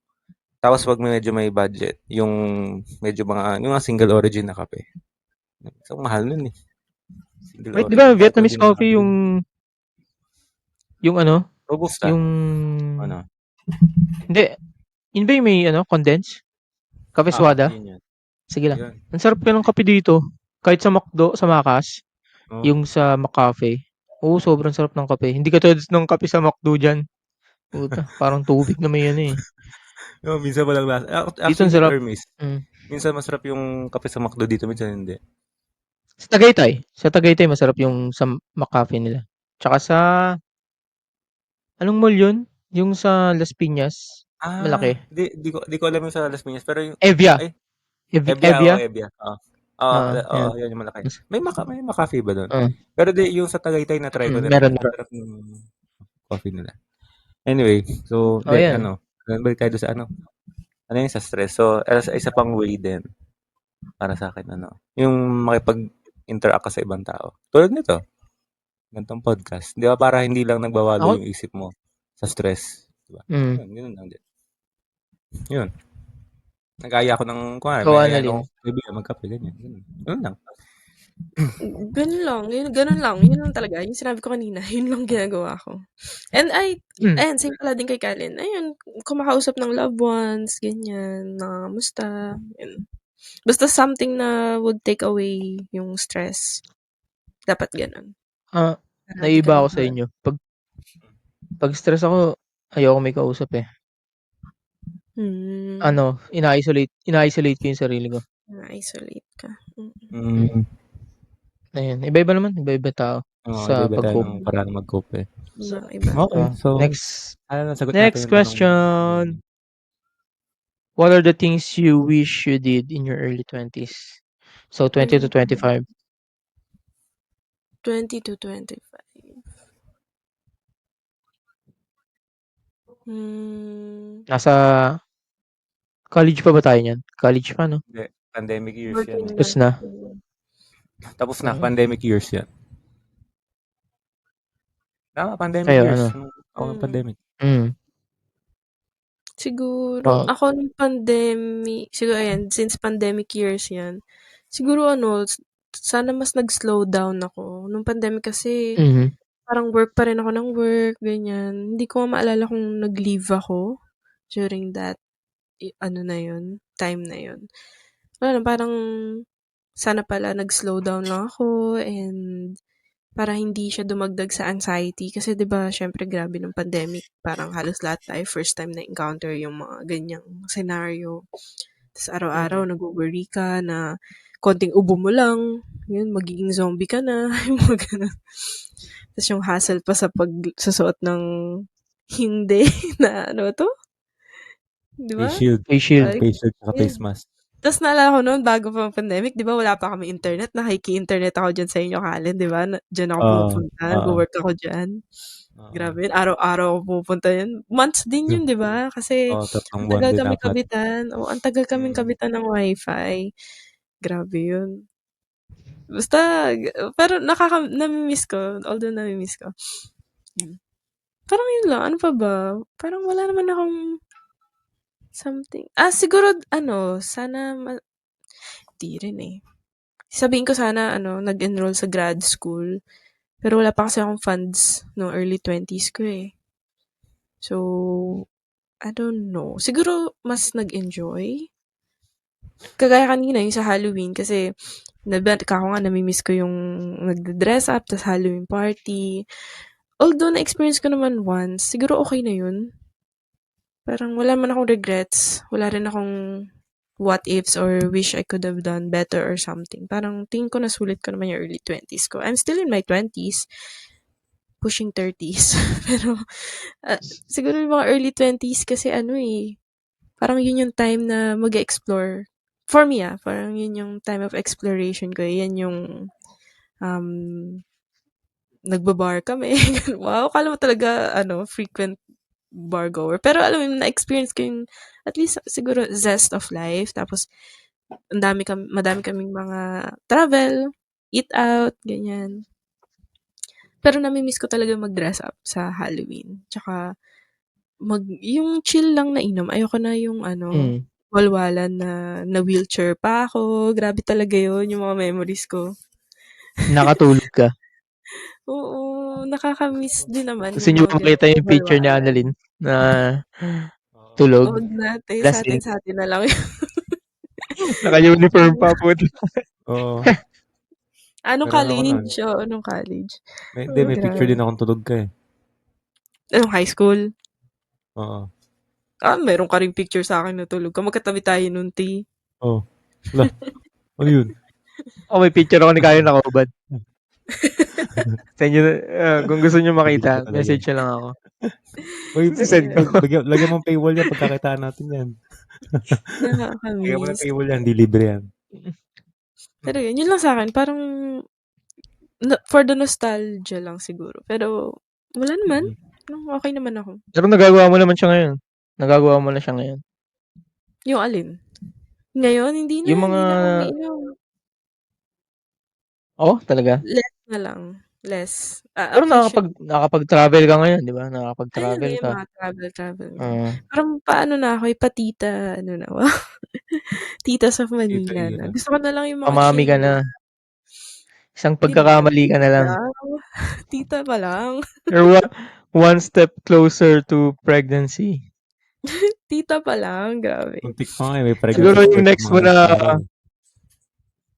Tapos 'pag medyo may budget, yung medyo yung mga single origin na kape. So, mahal nun, eh, single Wait, 'di ba origin. Kahit kung hindi Vietnamese coffee nakakabili. yung ano, Robusta, yung ano? hindi, yun ba yung may ano, condense? Kape Suwada? Yun yun. Sige lang. Yun. Ang sarap ka ng kape dito. Kahit sa McDo, sa Macas, Oo. yung sa McCafe. Oo, sobrang sarap ng kape. Hindi katulad ng kape sa McDo dyan. Puta, parang tubig na may ano eh. Oo, minsan walang lasa. Dito ang Actually, hit sarap. or miss. Mm. Minsan masarap yung kape sa McDo dito, minsan hindi. Sa Tagaytay masarap yung sa McCafe nila. Tsaka sa, anong mall yun? Yung sa Las Piñas. Malaki. Di ko alam yung sa Las Piñas, pero yung, Evia. ay, Evia, Evia? Evia. Oo, Yan. yan yung malaki. May McCafe ba doon? Uh, Pero yung sa Tagaytay na try ko na rin meron, yun. Ang meron. sarap ng coffee nila. Anyway, so, Oh, yan. balik tayo doon sa ano yung sa stress. So, isa pang way din para sa akin, yung makipag-interact ka sa ibang tao. Tulad nito, ganitong podcast. Di ba, para hindi lang nagbawalo Ako, yung isip mo sa stress. Di ba? mm. Yun lang din. Yun. Nag-aya ako ng, Ikaw, may Annalyn. ano, kaibigan, magkape, ganyan. Yun lang. Ganun lang, yun lang talaga, yung sinabi ko kanina, yun lang ginagawa ko. And Mm. ayan, same pala din kay Kalin. Ayun, kumakausap ng loved ones, ganyan, na kamusta, yun. Basta something na would take away yung stress. Dapat ganun. Para di ka Naiiba ako sa nababahala. inyo. Pag stress ako, ayoko may kausap eh. Hmm, Ina-isolate ko yung sarili ko. na-isolate ka. Mm. Ayun, iba-iba naman, iba-iba tao Oo, sa iba-iba tayo pag-cope. ng paraan mag-cope, eh. Iba-iba. Okay, so, Next nasagot natin next yung tanong. question. What are the things you wish you did in your early 20s? So 20 to 25. 20 to 25. Hmm, Nasa college pa ba tayo niyan? College pa, no? Hindi, pandemic years yan, working eh. na. Tapos na. Tapos na, Mm. pandemic years yan. Tama, pandemic Kayo, years. ano? Ako ng pandemic. Siguro, Oh, ako nung siguro ayan, since pandemic years yan, siguro sana mas nag-slow down ako. Nung pandemic kasi, mhm. parang work pa rin ako ng work, ganyan. Hindi ko maalala kung nag-leave ako during that, na yun, time na yun. Wala lang, parang, sana pala nag-slow down lang ako and para hindi siya dumagdag sa anxiety. Kasi 'di ba siyempre grabe nung pandemic, parang halos lahat tayo first time na encounter yung mga ganyang scenario. Tapos araw-araw nagwo-worry ka na konting ubo mo lang, yun magiging zombie ka na, yung mga gano'n. Tapos yung hassle pa sa pagsusuot ng hindi na ano 'to, 'di ba? Face shield. Face shield. Ay, Face shield saka yun. face mask. Tas naalala ko no'n bago pa ang pandemic 'di ba wala pa kaming internet, nakiki-internet ako diyan sa inyo, Kallen, 'di ba? Diyan ako Oo, pumupunta, oo, nagwo-work ako diyan. oo. Grabe yun, araw-araw ako pumupunta yun. Months din yun 'di ba? Kasi Oo, 3 ang buwan tagal din, kami 4. kabitan, ang tagal kaming Mm. kabitan ng WiFi. Grabe yun. Basta pero nami-miss ko, although nami-miss ko. Hmm. Parang yun lang, ano pa ba? Parang wala naman akong something siguro sana di rin, eh. Sabihin ko sana nag-enroll sa grad school, pero wala pa kasi akong funds nung early 20s ko, eh. So, I don't know. Siguro mas nag-enjoy. Kagaya kanina yung sa Halloween kasi ako nga nami-miss ko yung nagde-dress up tas Halloween party. Although na-experience ko naman once, siguro okay na yun. Parang wala man akong regrets. Wala rin akong what ifs or wish I could have done better or something. Parang tingin ko nasulit ko naman yung early 20s ko. I'm still in my 20s, pushing 30s. Pero siguro yung mga early 20s kasi parang yun yung time na mag-explore. For me, parang yun yung time of exploration ko. Yan yung um, nagbabar kami. Wow, kala mo talaga frequent bar goer. Pero alam mo, na-experience ko yung at least siguro zest of life. Tapos madami kaming mga travel, eat out, ganyan. Pero nami-miss ko talaga mag-dress up sa Halloween. Tsaka yung chill lang na inom. Ayoko na yung Mm. walwalan na wheelchair pa ako. Grabe talaga yun, yung mga memories ko. Nakatulog ka. Oo, nakaka-miss din naman Gusto yung niyo mga ba makita ganong yung picture ni walwalan. Annalyn na Oo. tulog, Wag natin, lasing, sa'tin na lang yun. naka-uniform pa po. Oo. Anong Meron ako nun. college? Oo, anong college? Hindi, may picture Grabe. din akong tulog ka eh. Anong high school? Oo. Meron ka ring picture sa akin na tulog ka. Magkatabi tayo nun, T. Oh. Wala. Ano yun? May picture ako ni Kayo nakahubad. Sa inyo, kung gusto niyo Hindi ko makita, talaga. message niyo lang ako. Uy, Sisend ko. lagyan mo ng paywall yan pagkakitaan natin yan. Lagyan mo ng Nakaka-miss. paywall yan, di libre yan. Pero yun lang sa akin. Parang for the nostalgia lang siguro. Pero wala naman. Okay naman ako. Pero nagagawa mo naman siya ngayon. Nagagawa mo na siya ngayon. Yung alin? Ngayon, hindi Yung na. mga, Hindi na ako umiinom. talaga. Less na lang. Less. Pero Appreciate. nakakapag-travel ka ngayon, di ba? Ayun Nakakapag-travel yung ka. mga travel nga. Oo. Parang paano na ako, patita, titas of Tita Manila na. Ira. Gusto ko na lang yung mga Pamami chill ka na. lang. Isang Hindi naman pagkakamali ka na tita. lang. Tita pa lang. You're one step closer to pregnancy. Tita pa lang. Grabe. Muntik pa nga eh, may pregnancy Siguro yung scare pag mga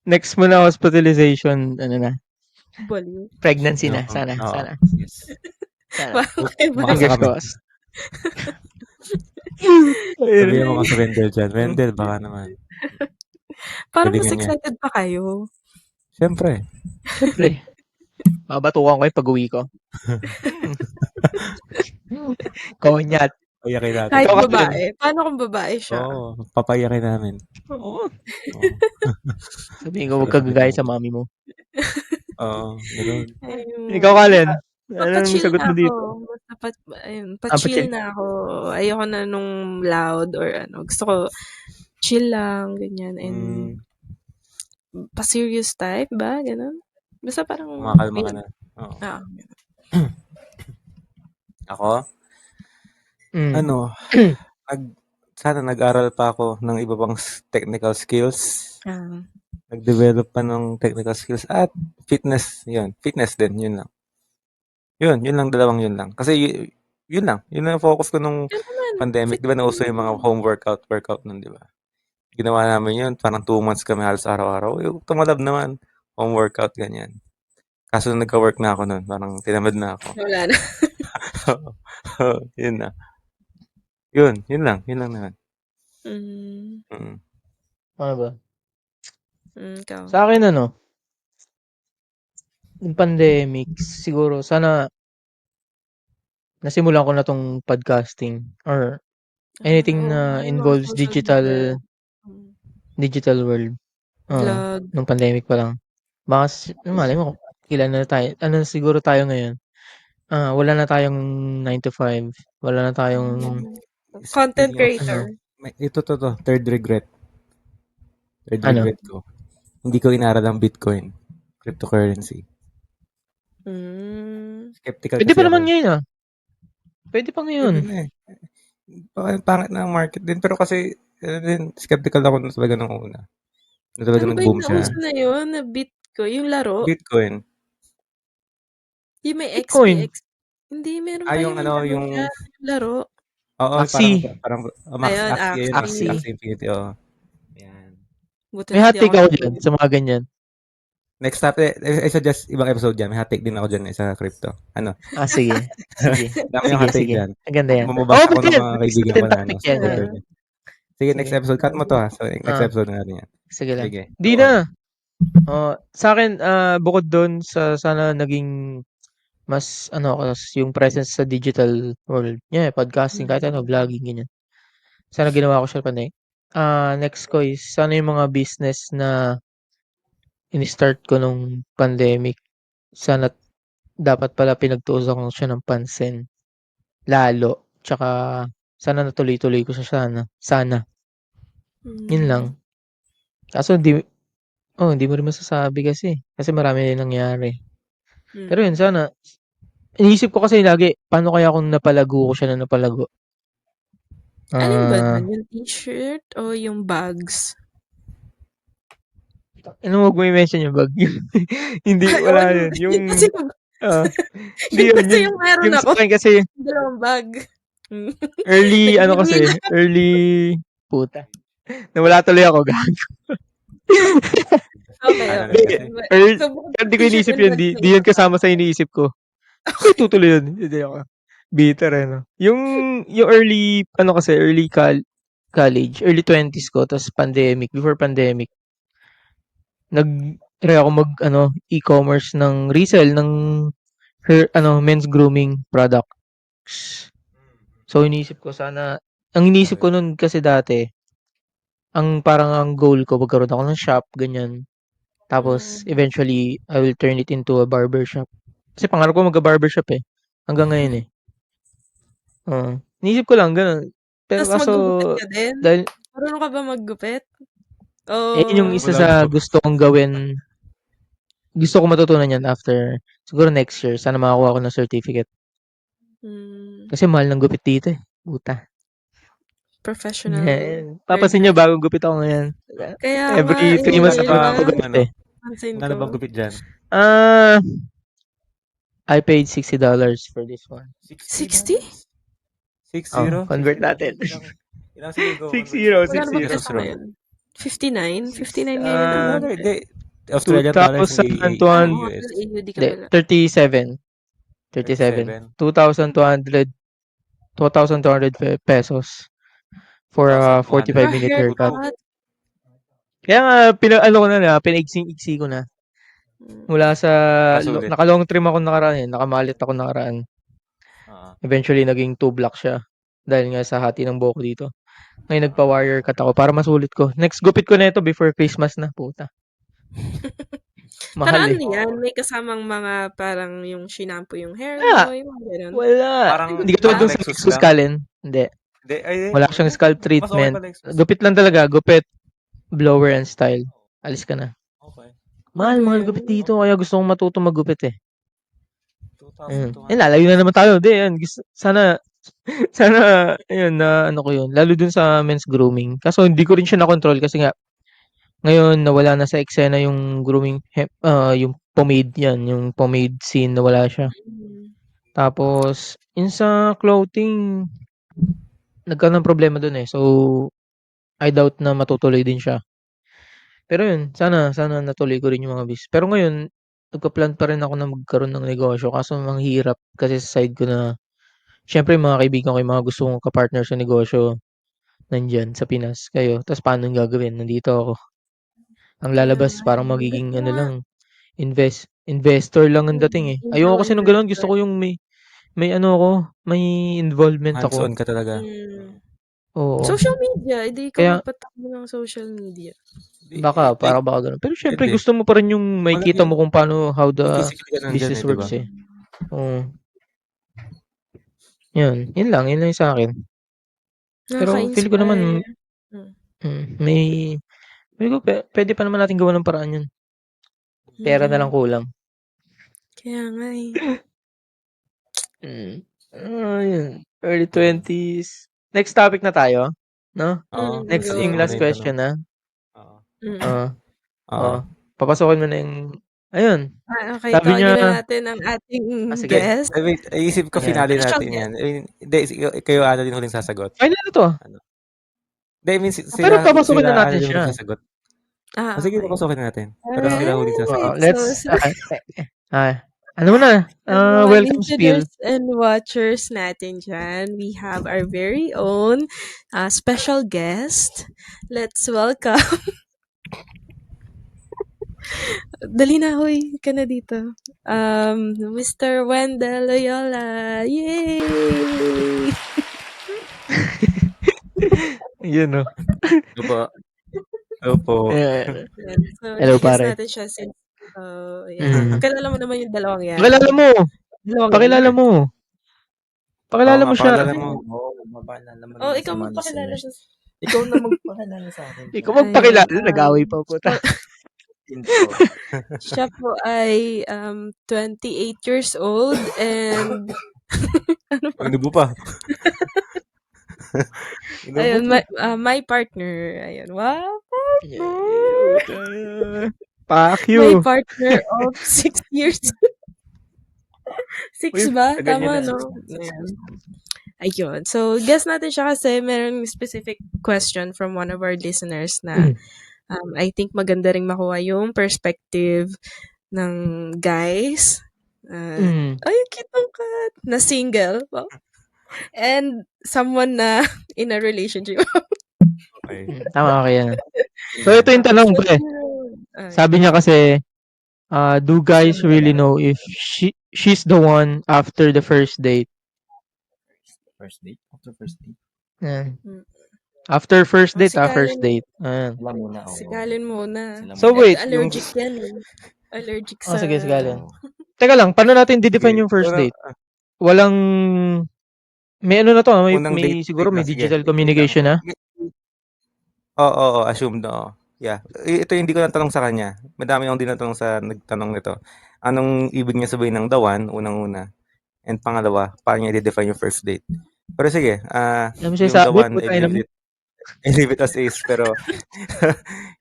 next mo na hospitalization, Baliw. pregnancy na. Oo. Sana. Yes. Sana. Parang kay Makasa Fingers kami. crossed. Sabihin mo ka sa Wendell dyan. Wendell, baka naman. Parang mas Galingan niya. excited pa kayo. Siyempre. Siyempre. Babatukan ko yung pag-uwi ko. Konyat. Payakin natin. Kahit Ikaw, Karen. babae. Paano kung babae siya? Oo. Papayakin namin. Oo. Oo. Sabihin ko, huwag ka gagaya sa mami mo. Oo. Ganun. Ikaw, Kalen. Anong Pa-chill sagot na mo ako. dito? Basta pa-chill pa-chill. na ako. Ayoko na nung loud or ano. Gusto ko chill lang, ganyan. And pa-serious type ba? Ganun. Basta parang Kumakalma ka na. Oo. Ako? Sana nag-aral pa ako ng iba pang technical skills. Nag-develop pa ng technical skills at fitness. Yun. Fitness din. Yun lang. Yun lang, dalawang yun lang. Kasi yun lang. Yun lang ang focus ko nung pandemic. Di ba nauso yung mga home workout nun, di ba? Ginawa namin yun. Parang 2 months kami halos araw-araw. Yung tumalab naman. Home workout, ganyan. Kaso nung nagka-work na ako nun, parang tinamad na ako. Wala na. Yun na. Yun lang naman. Ano ba? Ikaw. Sa akin, yung pandemic, siguro, sana nasimulan ko na tong podcasting or anything na involves digital world. Vlog. Nung pandemic pa lang. Baka, malay mo, ilan na tayo. Siguro tayo ngayon? Wala na tayong 9 to 5. Wala na tayong Content creator. Ito to. Third regret Ano? ko. Hindi ko inaral ang Bitcoin. Cryptocurrency. Skeptical Pwede kasi pa naman ako. ngayon, Pwede pa ngayon. Pwede na eh. Pangit na ang market din. Pero kasi, skeptical ako na talaga nung una. Na talaga Ano ba nag-boom yung siya. nauso na yun? Na Bitcoin? Yung laro? Bitcoin. Yung may Bitcoin. XPX. Hindi, meron pa yung laro. Oo, Axie. parang Ayun, Axie Infinity. Oo. Yan. Buti May na hot take ako dyan sa mga ganyan. Next stop, I suggest ibang episode dyan. May hot take din ako dyan sa crypto. Ano? Sige. Dami yung hot take dyan. Maganda yan. Mamabasa ko ng mga kaibigan ko na. Topic yan. Sige, next episode. Cut mo to ha. So, next episode na natin yan. Sige lang. Sige. Di na. Sa akin, bukod doon sa sana naging mas yung presence sa digital world. Yeah, podcasting, kahit vlogging, ganyan. Sana ginawa ko siya next ko is sana yung mga business na in-start ko nung pandemic. Sana dapat pala pinagtuusan ko siya ng pansin. Lalo. Tsaka sana natuloy-tuloy ko siya sana. Yun lang. Kaso hindi mo rin masasabi kasi. Kasi marami rin nangyari. Pero yun, sana, iniisip ko kasi lagi, paano kaya kung napalago ko siya na napalago? Alin ba Ah, dun? Yung t-shirt o yung bags? ano, wag mo i-mention yung bag. Hindi, Ay, oo, wala yun. yun kasi Ah, hindi yun yun, kasi yung meron yung sa ako, akin kasi, dalawang bag. kasi, Nag-reveal. puta. Nawala tuloy ako, gago. Okay, Ano na okay. Hindi, kasi? early, So, bukod sa hindi ko t-shirt iniisip and yun, bags, may di iba yun pa? kasama sa iniisip ko. May tutuloy yun. Hindi ako. Bitter no? Yung early college, early 20s ko, tapos before pandemic, nag-try ako e-commerce ng resell ng men's grooming products. So, ang iniisip ko Okay. nun kasi dati, parang ang goal ko, magkaroon ako ng shop, ganyan. Tapos, Mm. eventually, I will turn it into a barber shop. Kasi pangarap ko magka-barber shop eh. Hanggang ngayon eh. Oo. Iniisip ko lang, ganun. Pero Tas kaso, maggugupit ka din? dahil, Marunong ka ba maggupit? yun yung Oh, isa Wala sa po. gusto kong gawin. Gusto ko matutunan yan after, siguro next year. Sana makakuha ko ng certificate. hmm, Kasi mahal ng gupit dito eh. Puta. professional Papasin nyo, hairdresser. bagong gupit ako ngayon. Kaya nga, Every 3 months Magkano in-enjoy ako ba ba? ang nagpapagupit ano? eh. Pansin Magkano ko. ba gupit dyan? Ah, I paid $60 for this one. 60? $60? Oh, 60? convert 60? natin. Sige, go. six Convert zero, to six Magkano ba zero. pesos peso ron. ngayon? 59? 59 ngayon ang Ah, Bagay, gupit. di. Australian dollars, hindi 2,200, Oo, US. pero AUD ka hindi, pala. 37. 37. 37. 2,200, 2,200 pesos for a 2,200. 45-minute For haircut. haircut? Kaya nga, pinaigsing-iksi ko na. Mula sa, Pasulit. naka-long trim ako nakaraan eh. Nakamalit ako nakaraan. Oo. Eventually, naging 2 block siya. Dahil nga sa hati ng buhok dito. Ngayon, nagpa-wire cut ako para masulit ko. Next gupit ko na ito before Christmas na. Puta. Pero Mahal ano eh. yan, may kasamang mga parang yung shampoo yung hair Wala. mo, yung mga ganun. Wala. Parang, Hindi ka tulad parang dun sa Lexus Lexus lang. Callen. Hindi. Hindi, ay, Wala siyang scalp mas okay treatment. pa Lexus. Gupit lang talaga. Gupit, blower and style. Alis ka na. Okay. Mahal Okay. gupit dito. Kaya gusto kong matuto maggupit eh. Ayun. Lalayo 2,200 na pesos. naman tayo. Hindi, yan. Sana, sana, ayun, na ano ko yun. Lalo dun sa men's grooming. Kaso hindi ko rin siya na-control kasi nga, ngayon, nawala na sa eksena yung yung pomade yan. Yung pomade scene, nawala siya. Mm. Tapos, yun sa clothing, nagkaroon ng problema dun eh. So, I doubt na matutuloy din siya. Pero yun, sana natuloy ko rin yung mga bis. Pero ngayon, nagpa-plan pa rin ako na magkaroon ng negosyo. Kaso ang hirap kasi sa side ko na, syempre yung mga kaibigan ko, yung mga gusto kong kapartner sa negosyo, nandyan sa Pinas. Kayo, tapos paano yung gagawin? Nandito ako. Ang Kaya lalabas, nga parang eh. Good magiging luck. investor lang ang dating eh. Angel Ayoko kasi nung ganun, gusto investor. ko yung may ano ako, may involvement ako. Hands-on ka talaga. Mm. Oo. Social media, edi ikaw Kaya, magpatakbo ng social media. baka ganun. Pero syempre, Depende. gusto mo pa rin yung makikita Malaki, mo kung how the physically ka nandyan business eh, di ba? works eh. Oo. Yun lang yung sa akin. Pero feel ko naman, Nakaka-inspire. Mm. may, feel ko pwede pa naman natin gawa ng paraan yun. Pera na lang Mm. kulang. Kaya nga eh. Mm. Yun. Early Ayun. 20s. Next topic na tayo, no? Oo. Next, Go. Sagutin yung mo na last yung tanong. question na. Oo. Mm. Oo. Oo. Papasokin mo na yung, ayun. Okay, Sabi tawagin na niya, natin ang ating sige. guest. Ay, wait. Isip ko Ayan. finale Special natin guest. yan. Hindi, kayo ano din huling sasagot. Final na to. Ano? Hindi, I mean, Pero papasukin na sila ano natin din huling siya. sasagot. Sige, Okay. papasukin na natin. Pero sila huling Oo, sasagot. Alright. let's, So, ano muna, sa mga welcome spiel. listeners and watchers natin dyan, we have our very own special guest. Let's welcome. Dali na, hoy. Ka na dito. Mr. Wendell Loyola. Yay! Yun, no? Opo. Opo. Ayan. Yan. So, Hello, na-guess pare. natin siya since, yan. Kilala mo naman yung dalawang yan. Pakilala mo. Dalawang yan. Pakilala mo. Oo Pakilala nga, mo siya. pakilala mo. Oo, mapapaalala mo Oh, naman ikaw sa mga magpakilala listeners. siya. Ikaw na magpakilala sa akin. Ikaw Chad. magpakilala. Ayun, Nag-away pa, puta. Intro. Siya po ay 28 years old and ano pa? Inubo pa. Inubo Ayun, pa. my partner. Ayun, wow, Fuck my you. partner of 6 years. 6 Uy, ba? tagal niya Tama, na. no? Ayan. Ayun. So, guess natin siya kasi meron specific question from one of our listeners na I think maganda ring makuha yung perspective ng guys. Mm. Ay, cute ng cat. Na single. Wow. And someone na in a relationship. Okay. Tama ka yan. So, ito yung Okay, tanong, so, pre. ay, Sabi niya kasi, do guys ano really ba? know if she's the one after the first date? First date? After first date? Yan. Mm. After first date, Sikalin, first date. Ayan. Sila muna, oo. sikalin muna. Sila So, muna. wait. Yung, Allergic yan eh. Allergic Oh, sa... sige, sigalin. Oo. Teka lang, paano natin sige. define yung first Unang, date? Walang, may ano na to, unang date. siguro Wait may lang, sige. digital Wait lang. communication na. Oo, assumed, oo. Yeah. Ito yung hindi ko natanong sa kanya. Madami akong dinatanong sa nagtanong nito. Anong ibig niya sabihin ng the one, unang-una? And pangalawa, paano niya i-define yung first date? Pero sige, Alam mo yung the sabi, one, putay na mo. I leave it as is. Pero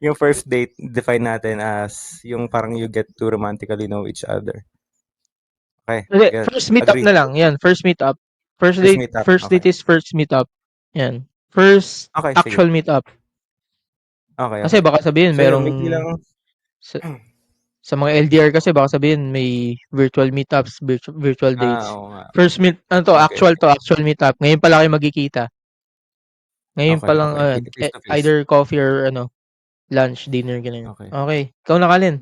yung first date, define natin as yung parang you get to romantically know each other. Okay. Hindi, Good. first meet up Agree. na lang. Yan, first meet up. First First date, meet up. first date Okay. is first meet up. Yan. First Okay, sige. actual meet up. Okay, Kasi okay. baka sabihin So yun, merong may lang. sa mga LDR kasi baka sabihin may virtual meetups, virtual dates. Oo nga. First meet, ano to, Okay, okay. actual meetup. Ngayon pa lang kayo magkikita. Ngayon pa Okay, lang, okay. Face to face. either coffee or lunch, dinner, ganun. Okay. Okay. Ikaw na, Kalin.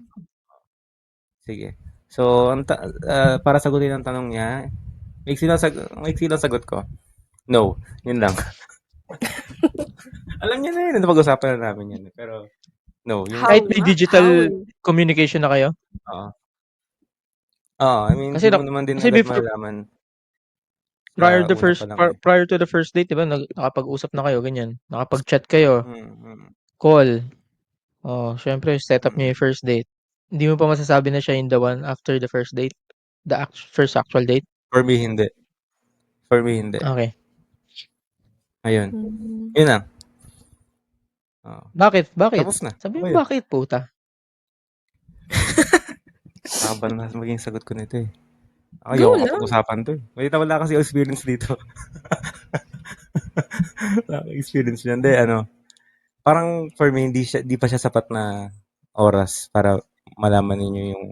Sige. So, para sagutin ang tanong niya, maiksi lang sagot ko. No. Yun lang. Alam niya na yun. Napag-usapan na namin yan. Pero, no. Yung, How Kahit may nga? digital How? communication na kayo. oo. I mean, Kasi, hindi mo naman din kasi agad before, malalaman prior sa the una first pa lang eh. prior to the first date, 'di ba, nakapag-usap na kayo ganyan. Nakapag-chat kayo, Mm. call. Oh, syempre set up niyo Mm. yung first date. Hindi mo pa masasabi na siya yung the one after the first date, first actual date. For me, hindi. For me, hindi. Okay. Ayun. Mm. Yun lang. Oo. Bakit? Tapos na. Sabi mo Okay. bakit, puta? Haba na maging sagot ko nito eh. Go Ayoko lang. kapag-usapan to eh. Wala kasi experience dito. Wala akong experience niyan. Hindi, parang for me, di pa siya sapat na oras para malaman ninyo yung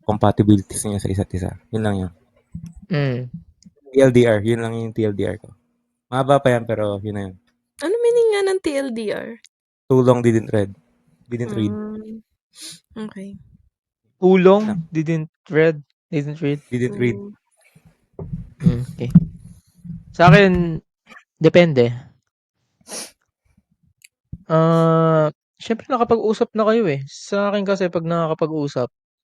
compatibilities niyo sa isa't isa. Yun lang yun. Mm. TLDR, yun lang yung TLDR ko. Mahaba pa yan, pero yun na yun. Ano meaning nga ng TLDR? Too long didn't read. Didn't read. Okay. Too long, Lang. didn't read. Didn't read. Okay. Sa akin, depende. Syempre nakapag-usap na kayo eh. Sa akin kasi pag nakakapag-usap,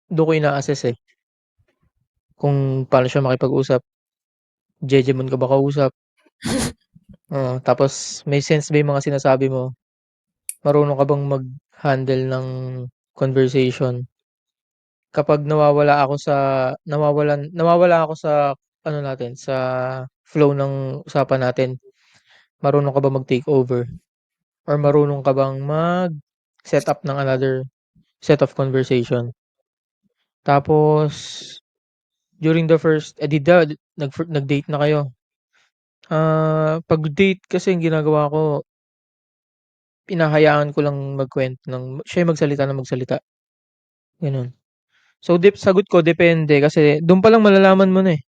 doon ko ina-assess eh. Kung paano siya makipag-usap. Jejemon ka ba kausap? Tapos may sense ba yung mga sinasabi mo? Marunong ka bang mag-handle ng conversation? Kapag nawawala ako sa ano natin, sa flow ng usapan natin, marunong ka ba mag-take over? Or marunong ka bang mag-set up ng another set of conversation? Tapos, during the first, nag-date na kayo. Pag-date kasi ang ginagawa ko, pinahayaan ko lang magkwento siya yung magsalita ng magsalita. Ganun. So, sagot ko, depende kasi doon pa lang malalaman mo na eh.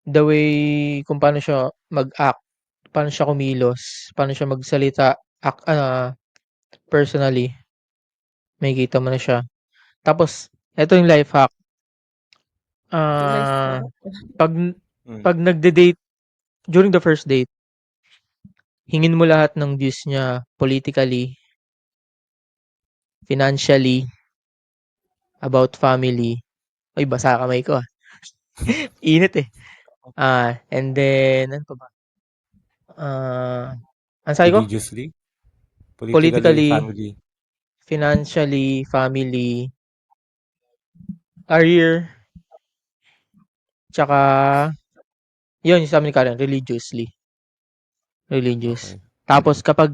The way kung paano siya mag-act, paano siya kumilos, paano siya magsalita, personally, makikita mo na siya. Tapos, eto yung life hack. Life Ah, hack. pag nagde-date, during the first date, hingin mo lahat ng views niya politically, financially, about family. Ay, basa kamay ko ah. Init eh. And then, ano pa ba? Ang sabi ko? Religiously. Politically, Politically, family. financially, family, career, tsaka yun, yung sabi ni Karen, religiously. Religious. Okay. Tapos kapag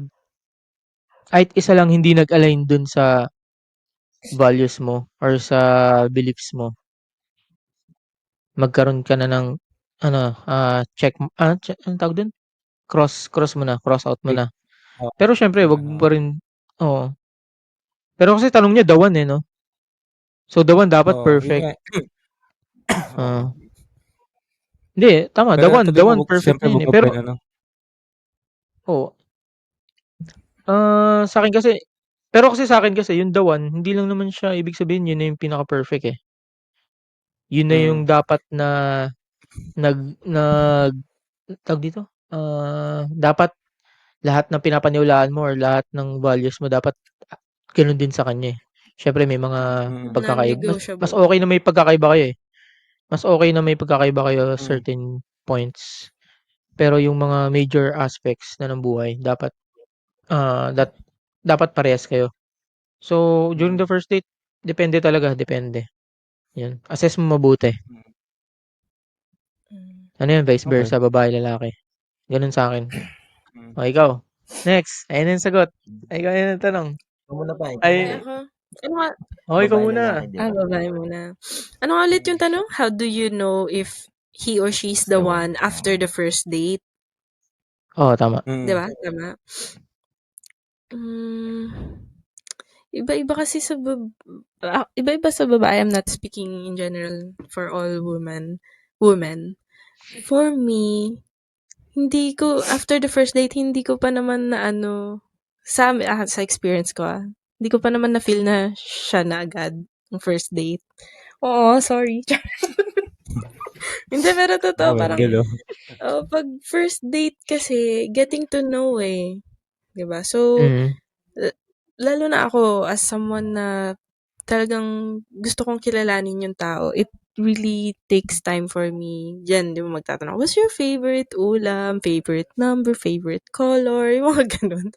kahit isa lang hindi nag-align dun sa values mo or sa beliefs mo, magkaroon ka na ng ano, anong tawag dun? Cross mo na, cross out mo Tick. na. Oo, Pero syempre, tick wag na, mo oo. pa rin, oo. Pero kasi tanong niya, the one eh, no? So, the one dapat Oo, yun perfect. nga. Oo. Ah, hindi, tama, Pero the tuloy mo one perfect siyempre na yun eh. mag-open Pero, ano? oo. Sa akin kasi, sa akin kasi, yung the one, hindi lang naman siya, ibig sabihin, yun na yung pinaka-perfect eh. Yun na yung Mm. dapat na, nag, tawag dito? Dapat lahat ng pinapaniwalaan mo or lahat ng values mo dapat gano'n din sa kanya, eh. Siyempre may mga Mm. mas Non-negotiable. okey na may pagkakaiba kayo, eh. Mas okey na may pagkakaiba kayo Mm. certain points. Pero yung mga major aspects na ng buhay dapat, that dapat parehas kayo. So, during Mm. the first date, depende talaga, depende. 'Yun, assess mo mabuti. Mm. Hmm. Ano 'yan, vice Okey. versa, babae, lalaki. Gano'n sa'kin. Mm. Oh, ikaw, next. Ayan na yung sagot. Ay, ikaw na yung tanong. Ikaw muna pa, ikaw Ay, muna. Ay, ako? Ano nga ikaw Babae, muna. lalaki, di ba? babae muna. Ano nga ulit yung tanong? How do you know if he or she's It's the the one. one after the first date? Oo, tama. 'Di Mm. ba? Tama? Hmm, iba-iba kasi iba-iba sa babae. I'm not speaking in general for all women. For me, hindi ko after the first date, hindi ko pa naman na ano, sa experience ko, hindi ko pa naman na-feel na siya na agad ng first date. Oo, sorry. Hindi, pero totoo, Wow, parang, Engel, oh. 'pag first date kasi, getting to know eh. 'Di ba? So, Mm. la lalo na ako as someone na talagang gusto kong kilalanin yung tao, it really takes time for me. Diyan, 'di ba magtatanong, "What's your favorite ulam, favorite number, favorite color?" Yung mga gano'n.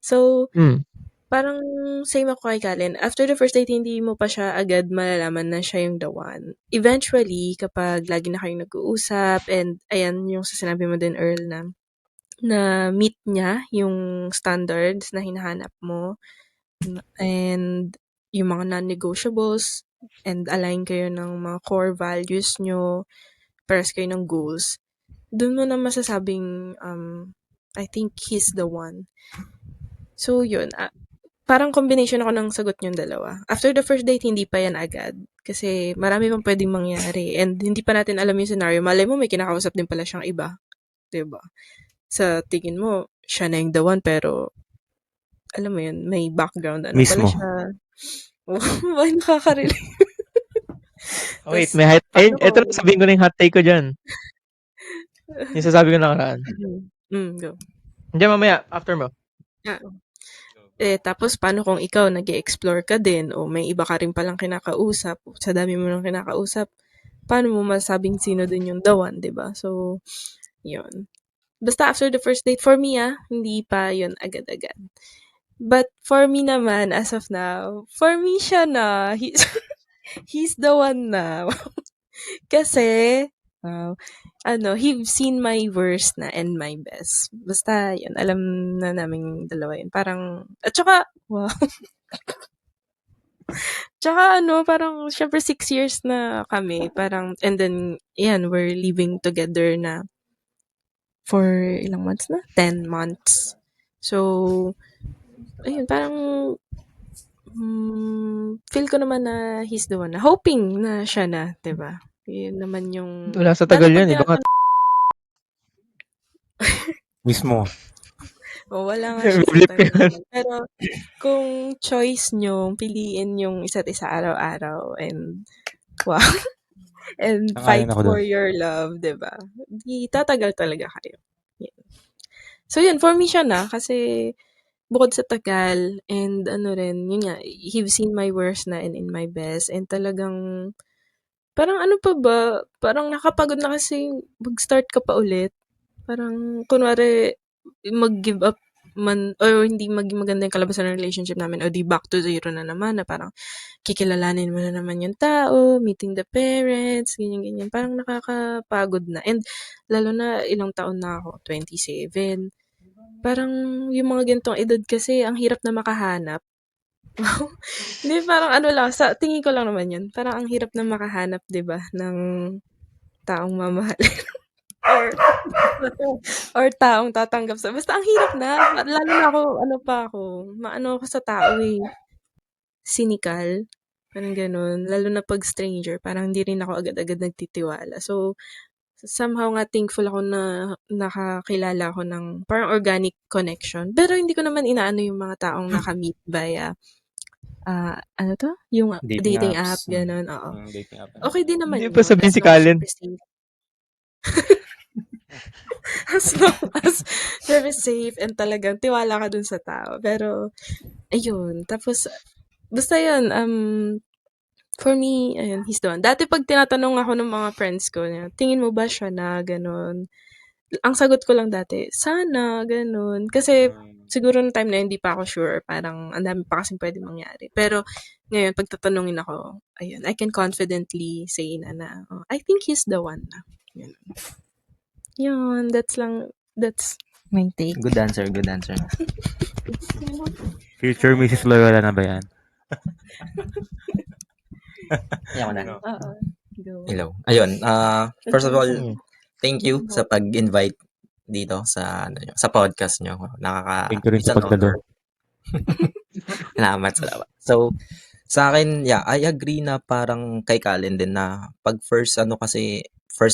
So, Hmm. parang same ako kay Kallen. After the first date, hindi mo pa siya agad malalaman na siya yung the one. Eventually, kapag lagi na kayong nag-uusap and ayan yung sa sinabi mo din, Earl, na meet niya yung standards na hinahanap mo and yung mga non-negotiables and align kayo ng mga core values nyo, parehas kayo ng goals, dun mo na masasabing, I think he's the one. So, yun. Parang combination ako ng sagot niyong dalawa. After the first date, hindi pa yan agad. Kasi marami pang pwedeng mangyari. And hindi pa natin alam yung scenario. Malay mo, may kinakausap din pala siyang iba. 'Di ba? Sa tingin mo, siya na yung the one, pero alam mo yun, may background ano pala Mismo. siya. Bakit nakaka-relate? Wait, Tas, may hot paano eto kung na, sabihin ko na yung hot take ko diyan. Yung sasabi ko nakaraan. go. Hindi, mamaya, after mo. Ah, tapos paano kung ikaw nag-e-explore ka din o may iba ka rin palang kinakausap, sa dami mo ng kinakausap, paano mo masabing sino din yung the one, 'di ba? So, yun. Basta after the first date, for me hindi pa yun agad-agad. But for me naman, as of now, for me siya na. He's the one na. Kasi, he's seen my worst na and my best. Basta yun, alam na namin dalawa yun. Parang, at saka, wow. Tsaka parang, syempre 6 years na kami. Parang, and then, yan, we're living together na for ilang months na? 10 months. So, ayun, parang, feel ko naman na he's the one na. Hoping na siya na, 'di ba? Yun naman yung, Wala sa lalo tagal pag yan, eh, baka Mismo. wala nga siya sa flip ko yan. tagal. Pero, kung choice nyo, piliin yung isa't isa araw-araw and, wow, and Sang-ayon fight ako for dun. your love, 'di ba? Di tatagal talaga kayo. Yan. So, yun, for me siya na, kasi, bukod sa tagal and ano rin, yun nga, he's seen my worst na and in my best and talagang parang ano pa ba, parang nakapagod na kasi mag-start ka pa ulit. Parang kunwari mag-give up or hindi maging maganda yung kalabasan ng relationship namin, o di back to zero na naman na parang kikilalanin mo na naman yung tao, meeting the parents, ganyan-ganyan. Parang nakakapagod na. And lalo na ilang taon na ako, 27. Parang yung mga ganitong edad kasi ang hirap na makahanap. Hindi, parang ano lang, sa tingin ko lang naman yun. Parang ang hirap na makahanap, 'di ba, ng taong mamahalin or taong tatanggap sa basta ang hirap na. Lalo na ako, ano pa ako, maano ako sa tao eh, cynical, parang gano'n. Lalo na 'pag stranger, parang hindi rin ako agad-agad nagtitiwala. So, somehow nga thankful ako na nakakilala ako ng parang organic connection. Pero hindi ko naman inaano yung mga taong naka-meet via, ano 'to, yung Dating dating app, apps. gano'n, oo. Dating app. Okay din naman Hindi pa yun sabihin as si long as Kalin. syempre safe. As long as syempre safe and talagang tiwala ka dun sa tao. Pero ayun, tapos basta yun, for me, ayun, he's the one. Dati 'pag tinatanong ako ng mga friends ko na, "Tingin mo ba siya na?" Gano'n. Ang sagot ko lang dati, "Sana," gano'n. Kasi siguro nung time na yun, hindi pa ako sure, parang ang dami pa kasing puwedeng mangyari. Pero ngayon 'pag tatanungin ako, ayun, I can confidently say na, "Oh, I think he's the one na." Gano'n. Yun, that's my take. Good answer, good answer. Future Mrs. Loyola na ba yan? Yan ko na. No. Oo, go. Hello. Ayun, first of all, Mm. thank you sa pag-invite dito sa ano nyo, sa podcast nyo. Thank you rin It's sa an honor. pagdalo. Salamat, salamat. So, sa akin, yeah, I agree na parang kay Kalin din na pag first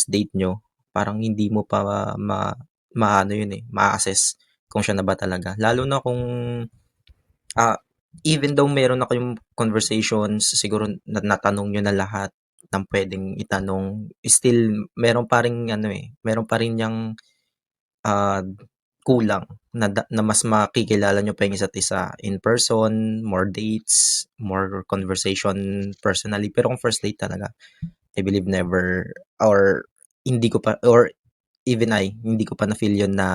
date nyo, parang hindi mo pa maano yun eh, ma-assess kung siya na ba talaga. Lalo na kung, even though meron na kayong conversations, siguro natanong nyo na lahat ng pwedeng itanong, still, meron pa rin yung kulang na mas makikilala nyo pa yung isa't isa in person, more dates, more conversation personally. Pero kung first date talaga, I believe never, or hindi ko pa, or even hindi ko pa na-feel yun na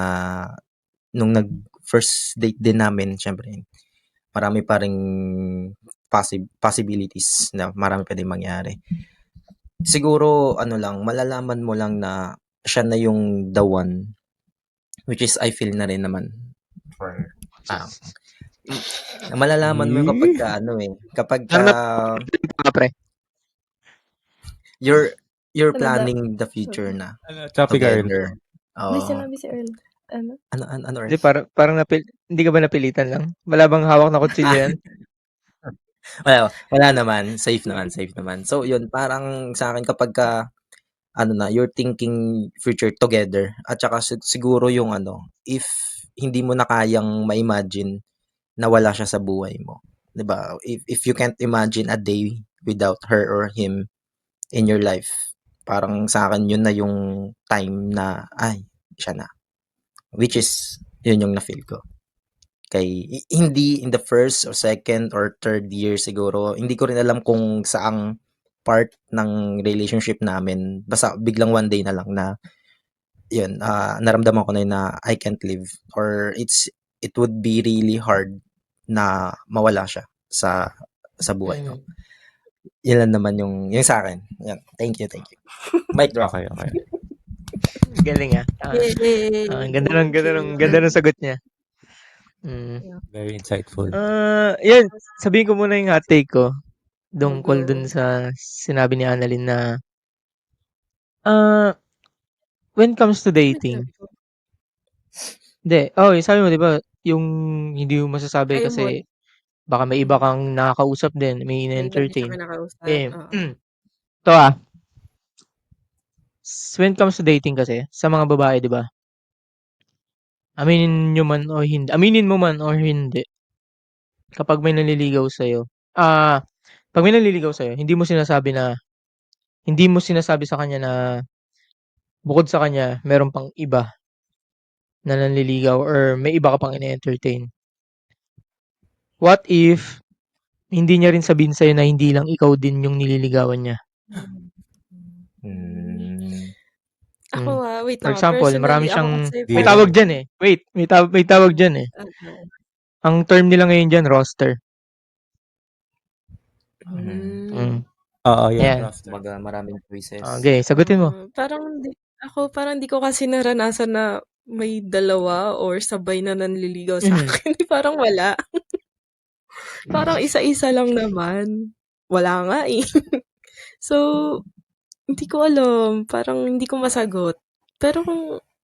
nung nag-first date din namin, syempre, marami pa ring possibilities na marami pa din mangyari. Siguro, malalaman mo lang na siya na yung the one, which is I feel na rin naman for malalaman mo yung kapag Parang ka, pre. you're Ano daw? planning the future na Choppy girl. together. May Oo. sinabi si Earl. Ano? Ano, Hindi, Earth? parang hindi ka ba napilitan lang? Wala bang hawak na kutsilyo yan? Wala naman. Safe naman. So, yun, parang sa akin kapag you're thinking future together, at saka siguro yung if hindi mo na kayang ma-imagine na wala siya sa buhay mo. 'Di ba? If you can't imagine a day without her or him in your life, parang sa akin yun na yung time na, ay, siya na. Which is, yun yung na-feel ko. Hindi in the first or second or third year siguro, hindi ko rin alam kung saang part ng relationship namin. Basta biglang one day na lang na, yun, naramdaman ko na yun na I can't live, or it would be really hard na mawala siya sa buhay ko. Yun lang naman yung sa akin. Yan. Thank you. Mic drop. Okay. Galing ah. Yay! Ang ganda ng sagot niya. Very insightful. Yan, sabihin ko muna yung hot take ko. Tungkol dun sa sinabi ni Annalyn na when it comes to dating, hindi, yung sabi mo, di ba, yung hindi mo masasabi Ayaw mo, kasi baka may iba kang nakakausap din, may may iba din siya in-entertain. kinakausap. Oo. Ito when it comes to dating kasi, sa mga babae, di ba, aminin mo man or hindi, kapag may nanliligaw sa'yo, pag may nanliligaw sa'yo, hindi mo sinasabi sa kanya na bukod sa kanya, meron pang iba na nanliligaw or may iba ka pang ine-entertain. What if hindi niya rin sabihin sa'yo na hindi lang ikaw din yung nililigawan niya? Ako, wait For lang, example, marami personally ako siyang kasi Di may rin. tawag parang diyan, eh. Wait, may tawag diyan, eh. okey. Ang term nila ngayon diyan roster. Hmm. Oo, yun, Ayan. roster. Kumbaga maraming choices. Okey, sagutin mo. Parang di ko kasi naranasan na may dalawa or sabay na nanliligaw sa Mhm. akin, parang wala. Parang isa-isa lang naman. Wala nga, eh. So, hindi ko alam, parang hindi ko masagot. Pero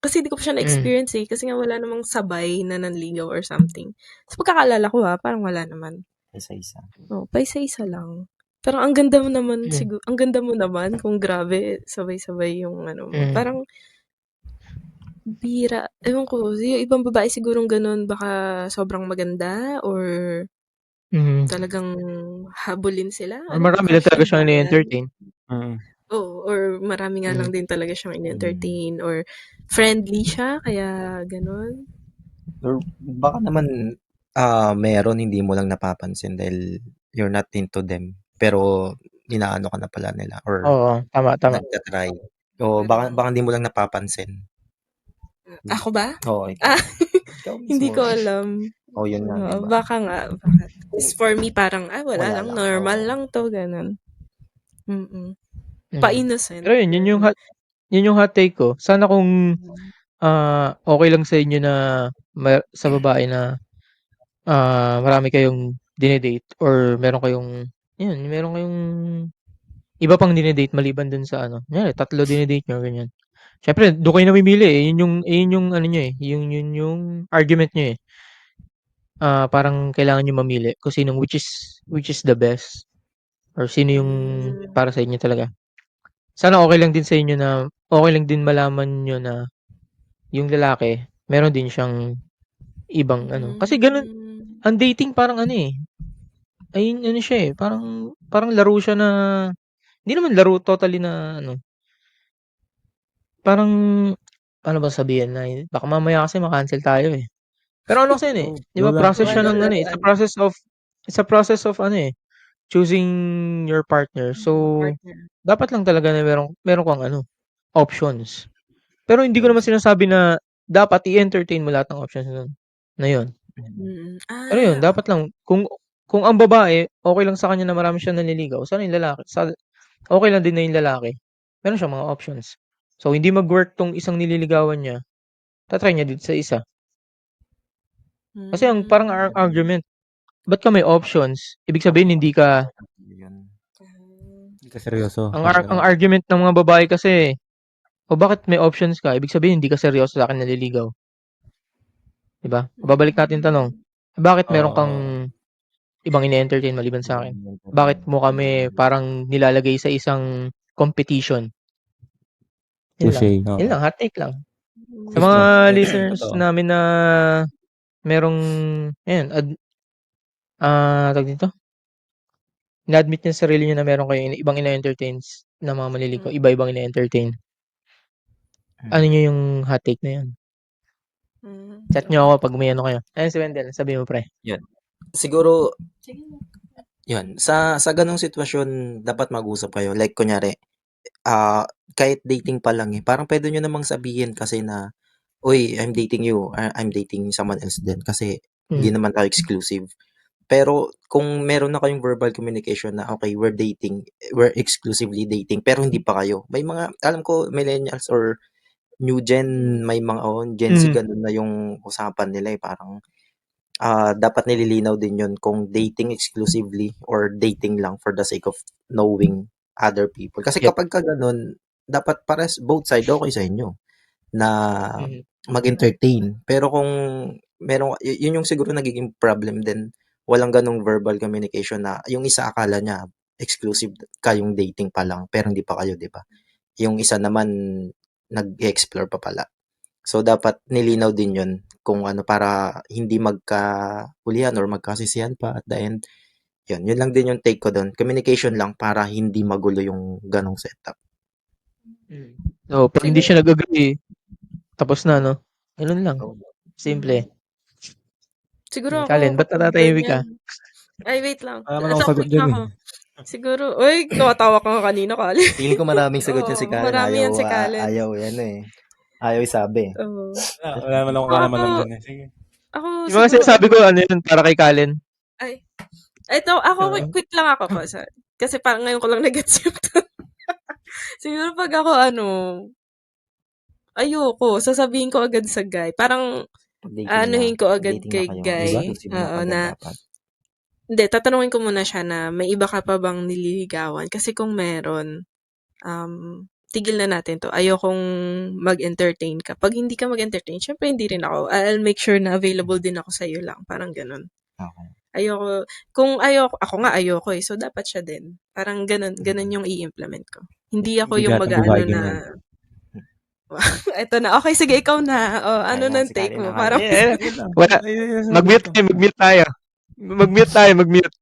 kasi di ko pa siya na-experience, eh, kasi nga wala namang sabay na nanligaw or something. Sa pagkakaalala ko, parang wala naman. Isa-isa. Oo, paisa-isa lang. Pero ang ganda mo naman Hmm. ang ganda mo naman kung grabe sabay-sabay yung ano mo. Mhm. Parang bihira, ewan ko, yung ibang babae sigurong gano'n baka sobrang maganda or Mhm. talagang habulin sila, Or marami lang crush talaga niya ba siyang 'yan? ini-entertain. Mm. Oo, or marami nga lang din talaga siyang Mm. ini-entertain or friendly siya kaya gano'n. Or baka naman, meron hindi mo lang napapansin dahil you're not into them, pero inaano ka na pala nila or Oo, tama. nagta-try. O baka hindi mo lang napapansin. Ako ba? Oo, Ah, ikaw hindi mismo. ko alam. Oh, yun nga, 'di ba? Baka nga, baka. For me parang, wala Wala lang, lang, normal oo. lang 'to, gano'n. Mhm. Pa-innocent, Pero yun yung gano'n. yun yung hot take ko. Sana kung, okey lang sa inyo na sa babae na, marami kayong dine-date or meron kayong iba pang dine-date maliban dun sa ano, kunyari 3 dine-date niyo, ganyan. Siyempre dun kayo namimili, eh, yun yung ano niyo, eh, yun yung argument niyo, eh. Parang kailangan niyo mamili kung sinong which is the best or sino yung Hmm. para sa inyo talaga. Sana okey lang din sa inyo na okey lang din malaman niyo na yung lalaki meron din siyang ibang ano, kasi gano'n Hmm. ang dating parang ano, eh, ayun ano siya, eh, parang laro siya na hindi naman laro totally na ano, parang paano ba sabihin na baka mamaya kasi ma-cancel tayo, eh. Pero ano kasi yun, eh, Go, 'di go ba lang. process siya ng ano, eh, it's a process of ano, eh, choosing your partner. So, Partner. dapat lang talaga na meron kang ano, options. Pero hindi ko naman Choice. sinasabi na dapat i-entertain mo lahat ng options na yun. Pero yun, dapat lang kung ang babae okey lang sa kanya na marami siyang naliligaw, sana yung lalaki okey lang din na yung lalaki meron siyang mga options. So, hindi mag-work 'tong isang nililigawan niya, ta-try niya dito sa isa. Kasi ang parang argument, ba't ka may options? Ibig sabihin hindi ka Yun. Hindi ka seryoso. ang Parang ganun. argument ng mga babae kasi, "O bakit may options ka? Ibig sabihin hindi ka seryoso sa'kin naliligaw." 'Di ba? Babalik natin tanong, bakit meron kang Oo. ibang ine-entertain maliban sa'kin? Yun. Bakit mo kami parang nilalagay sa isang competition? Yun lang. Touche, Yun oo. lang, hot take lang. Sa mga Mismo. listeners Totoo. namin na merong ayan, tawag dito, ina-admit niyo sa sarili niyo na meron kayong ibang ine-entertains na mga manliligaw, iba-ibang ine-entertain. Ano niyo yung hot take na yun? Chat niyo ako pag may ano kayo. Ayan si Wendell, sabihin mo pre. Yun. Siguro, Sige na. yun, sa ganong sitwasyon dapat mag-usap kayo. Like kunyari, kahit dating pa lang, parang puwede niyo namang sabihin kasi na, "Uy, I'm dating you, I'm dating someone else din." Kasi hindi naman tayo exclusive. Pero kung meron na kayong verbal communication na, "Okay, we're exclusively dating," pero hindi pa kayo. May mga alam ko millennials or new gen, may mga Gen Z Mm. gano'n na yung usapan nila, parang dapat nililinaw din yun kung dating exclusively or dating lang for the sake of knowing other people. Kasi Yep. kapag ka ganun, dapat pares both side okay sa inyo na mag-entertain. Pero kung yun yung siguro nagiging problem din, walang ganong verbal communication na yung isa akala niya exclusive kayong dating pa lang pero hindi pa kayo, di ba? Yung isa naman nag-explore pa pala. So, dapat nilinaw din yun kung ano para hindi magkahulihan or magkasisihan pa at the end. Yun lang din yung take ko doon. Communication lang para hindi magulo yung ganong setup. So, pag hindi siya Siguro nag-agree, tapos na 'no? Ganun lang, simple. Siguro ako Kalin, ba't kapag natatahimik ka? ganyan ay wait lang, Wala naman akong topic sagot diyan, na eh. ako. Siguro, uy, tumatawa ka nga kanina, Colin. Feeling ko maraming sagot yan si Oo, Karen. marami yan si Ayaw, Colin. ayaw yan eh. Ayaw isabi. Oo. Wala naman akong Ako, kalam-alam dyan eh. Sige. Yung mga siguro, sinasabi ko, ano yun, para kay Kalin. ay, ito, ako, Oo. quick lang ako po. Kasi parang ngayon ko lang nag-gets yung siguro pag ako, ayoko, sasabihin ko agad sa guy. Parang, Dating na. anuhin ko agad Dating na kay kayo. guy. Exclusive na Oo, kagad na, dapat. hindi, tatanungin ko muna siya na may iba ka pa bang nililigawan? Kasi kung meron, tigil na natin to. Ayokong mag-entertain ka. Pag hindi ka mag-entertain, syempre hindi rin ako. I'll make sure na available din ako sa'yo lang. Parang ganun. Okay. Ayoko, kung ayoko, ako nga ayoko eh. So, dapat siya din. Parang ganun yung i-implement ko. Hindi ako yung Bigat ng mag-ano babae na, ganyan. eto na, okay, sige, ikaw na. Ano Ayan, nang si take Karen mo? na Parang, Yeah, Yun lang. wala. Ayun, Mag-mute tayo, mag-mute tayo. Mag-mute.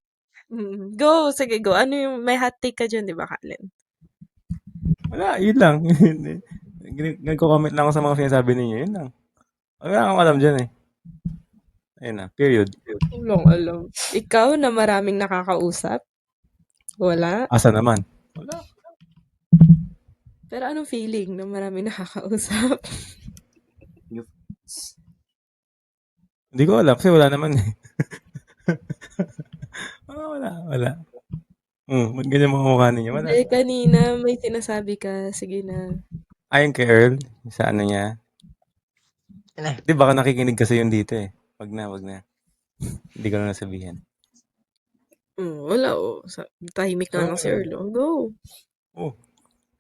go, sige, go. Ano yung, may hot take ka dyan, di ba, Kalin? Wala, yun lang. Nagko-comment lang ako sa mga sinasabi ninyo. Yun lang. Wala akong alam dyan eh. Ayun na, period. Walang alam. Ikaw na maraming nakakausap? Wala. Asa naman? Wala. Pero anong feeling na maraming nakakausap? Hindi ko alam kasi wala naman eh. Wala. Ba't ganyan mga mukha ninyo? Wala. Hindi, kanina may sinasabi ka. Sige na. Ayon kay Earl, sa ano niya. Di baka nakikinig kasi yun dito eh. Wag na. Hindi ko na nasabihin. Wala tahimik na lang si Erlo. Go.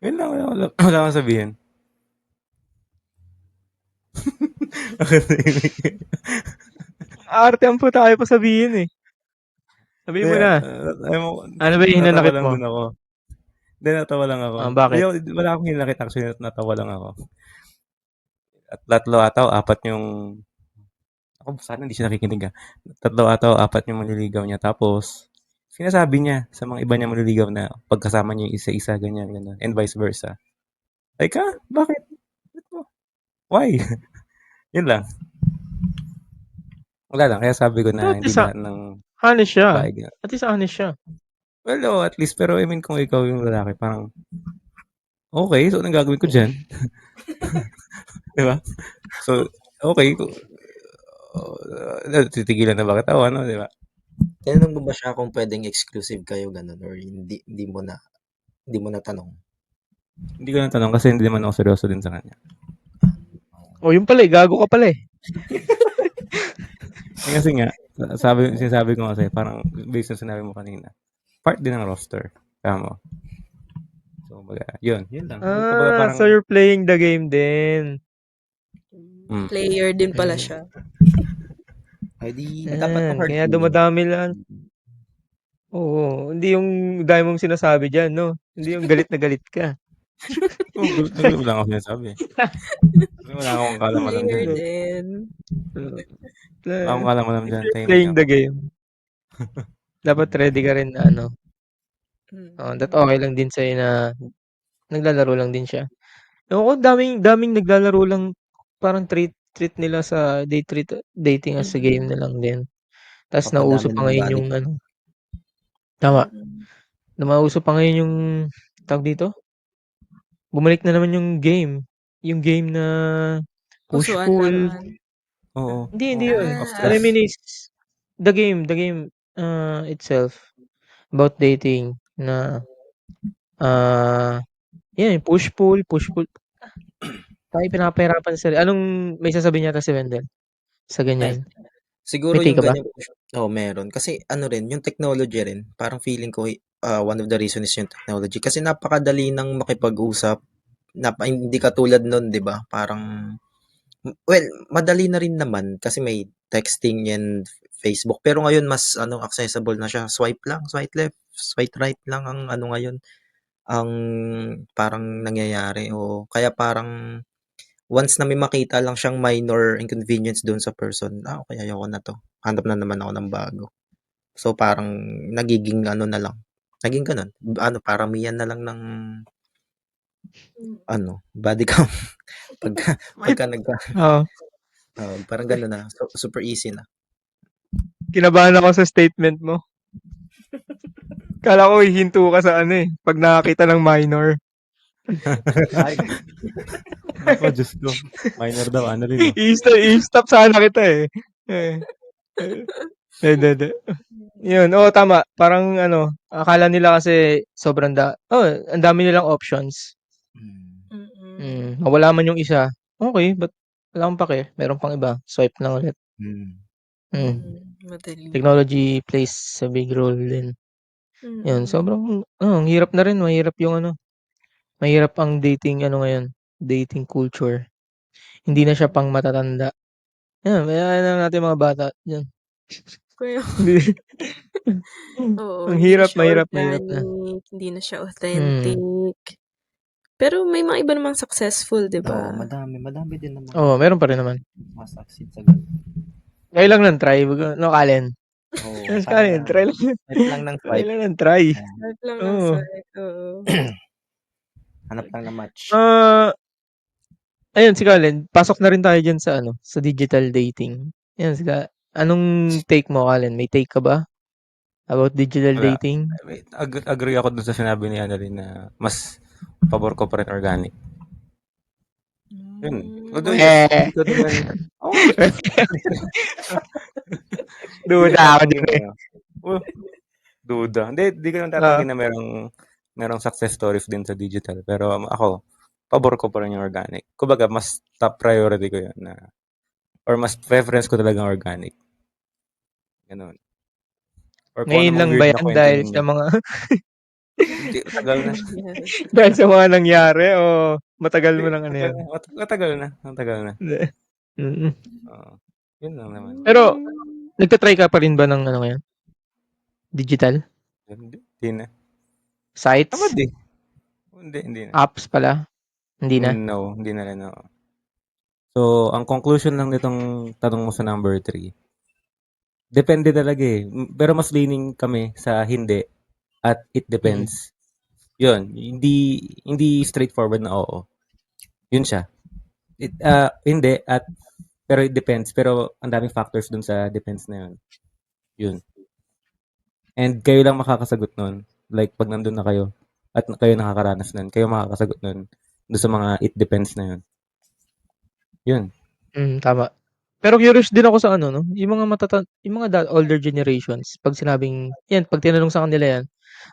Yun lang, wala akong sabihin. Aartean po tayo pa sabihin eh. Sabihin mo na. Ano ba yung hinanakit mo? Dun ako. Hindi, natawa lang ako. Bakit? Wala akong hinanakit actually, natawa lang ako. At 3 ata o 4 yung... Ako, sana hindi siya nakikinig ah. 3 ata o 4 yung manliligaw niya. Tapos, sinasabi niya sa mga iba niya manliligaw na pagkasama niya yung isa-isa, ganyan. And vice versa. Like, bakit? Why? Yun lang. Wala lang. Kaya sabi ko na hindi lahat ng honest siya. bahay. At least honest siya. Well, at least. Pero I mean, kung ikaw yung lalaki, parang, okay, so anong gagawin ko dyan? Diba? So, okay. Titigilan na ba kita o ano, diba? Tinanong mo ba siya kung pwedeng exclusive kayo ganun or hindi mo na tanong? Hindi ko na tanong kasi hindi naman ako seryoso din sa kanya. Yung pala gago ka pala eh. Kasi nga, sinasabi ko kasi, parang based sa sinabi mo kanina, part din ng roster. Tama. So, yun lang. Parang, So you're playing the game din. Player din pala siya. Ay, di dapat tong hard Kaya feeling. dumadami lang. Oo, hindi yung dahil mong sinasabi dyan, no? Hindi yung galit na galit ka. gulo lang ako sinasabi. Wala akong kalam-alam Player dyan. din. Wala akong kalam-alam dyan. Playing the game. Dapat ready ka rin na ano. That okay lang din sa'yo na naglalaro lang din siya. Ewan ko, daming naglalaro lang, parang treat nila sa dating as a game na lang din. Tapos nauso pa ngayon yung ano. Tama. Nauso pa ngayon yung tawag dito. Bumalik na naman yung game. Yung game na push-pull. Oo. Hindi yun. What I mean is, the game itself about dating na yan, push-pull. Tayo pinapahirapan sa anong may sasabihin yata si Wendell sa ganyan? Siguro May take yung ka ba? ganyan, meron. Kasi ano rin, yung technology rin, parang feeling ko, one of the reasons is yung technology. Kasi napakadali nang makipag-usap. Hindi katulad nun, di ba? Parang, well, madali na rin naman kasi may texting and Facebook. Pero ngayon, mas accessible na siya. Swipe lang, swipe left, swipe right lang ang ngayon. Ang parang nangyayari. O kaya parang, once na may makita lang siyang minor inconvenience doon sa person, okay, ayoko na to. Hanap na naman ako ng bago. So, parang nagiging na lang. Naging ganun. Paramihan na lang ng body count. pagka parang ganun na. So, super easy na. Kinabahan ako sa statement mo. Kala ko hihinto ka sa ano eh, pag nakakita ng minor. Ay, Nako, Diyos ko. Minor daw, ano rin, no? I-stop sana kita eh. Eh, hindi. Yun, oo tama. Parang ano, akala nila kasi ang dami nilang options. Mawala man yung isa, okay, but wala akong pake, meron pang iba, swipe lang ulit. Madali. Technology plays a big role din. Yun, sobrang ang hirap na rin, mahirap ang dating culture. Hindi na siya pang matatanda. Yan, hayaan na natin mga bata diyan. Kaya Hindi oo, ang hindi na hirap, siya mahirap na. organic, hindi na siya authentic. Pero may mga iba namang successful, 'di oo, ba? madami din naman Oo, meron pa rin naman. masucceed sa ganun. Try lang ng try, Kalin. Oo, Yes, kaya Kalin, try lang. swipe lang ng Try swipe. lang ng try. Ayan, Start lang ng Oo. site, oo. hanap lang ng match. Ayun si Kalin, pasok na rin tayo diyan sa sa digital dating. Yan anong take mo, Kalin? May take ka ba about digital Wala. dating? Agree ako dun sa sinabi ni Annalyn na mas pabor ko pa rin organic. Yun. Although yes, Eh. hindi ko naman, Duda ako dyan eh. Duda. Hindi ko naman tatanggi na merong success stories din sa digital. Pero ako, pabor ko pa rin yung organic. Kumbaga, mas top priority ko yun or mas preference ko talagang organic. Ganun. Or kung Ngayon ano lang mang ba weird na yan kwento dahil ninyo. sa mga Hindi, matagal na. dahil sa mga nangyari o matagal mo nang ano yan? Matagal na. Hindi. Mm. Oo. Yun lang naman. Pero nagta-try ka pa rin ba ng ngayon? Digital? Hindi na. Sites? Tamad eh. Hindi na. Apps pala? Hindi na? No, hindi na rin. No. So, ang conclusion lang nitong tanong mo sa number 3, depende talaga eh. Pero mas leaning kami sa hindi at it depends. Yun, hindi straightforward na oo. Yun siya. Hindi at pero it depends. Pero ang daming factors dun sa depends na yun. Yun. And kayo lang makakasagot nun. Like, pag nandun na kayo at kayo nakakaranas nun, kayo makakasagot nun doon sa mga it depends na yun. Yun. Tama. Pero curious din ako sa no, yung mga older generations, pag tinanong sa kanila yan,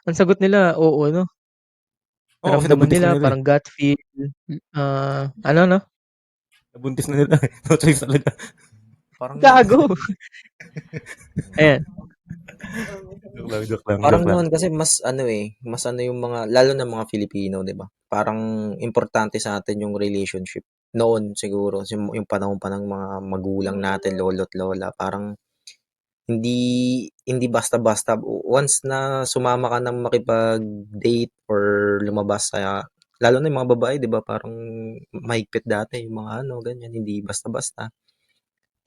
ang sagot nila, oo, no? Oo, kasi Naramdaman nabuntis na nila, nila eh. parang gut feel, no? Nabuntis na nila eh. No choice talaga. Parang Gago! Ayan. Joke lang. Parang noon kasi mas yung mga, lalo na mga Filipino, di ba? Parang importante sa atin yung relationship. Noon siguro, yung panahon pa ng mga magulang natin, lolo't lola, parang hindi basta-basta. Once na sumama ka ng makipag-date or lumabas lalo na yung mga babae, di ba? Parang mahigpit dati, yung mga ganyan, hindi basta-basta.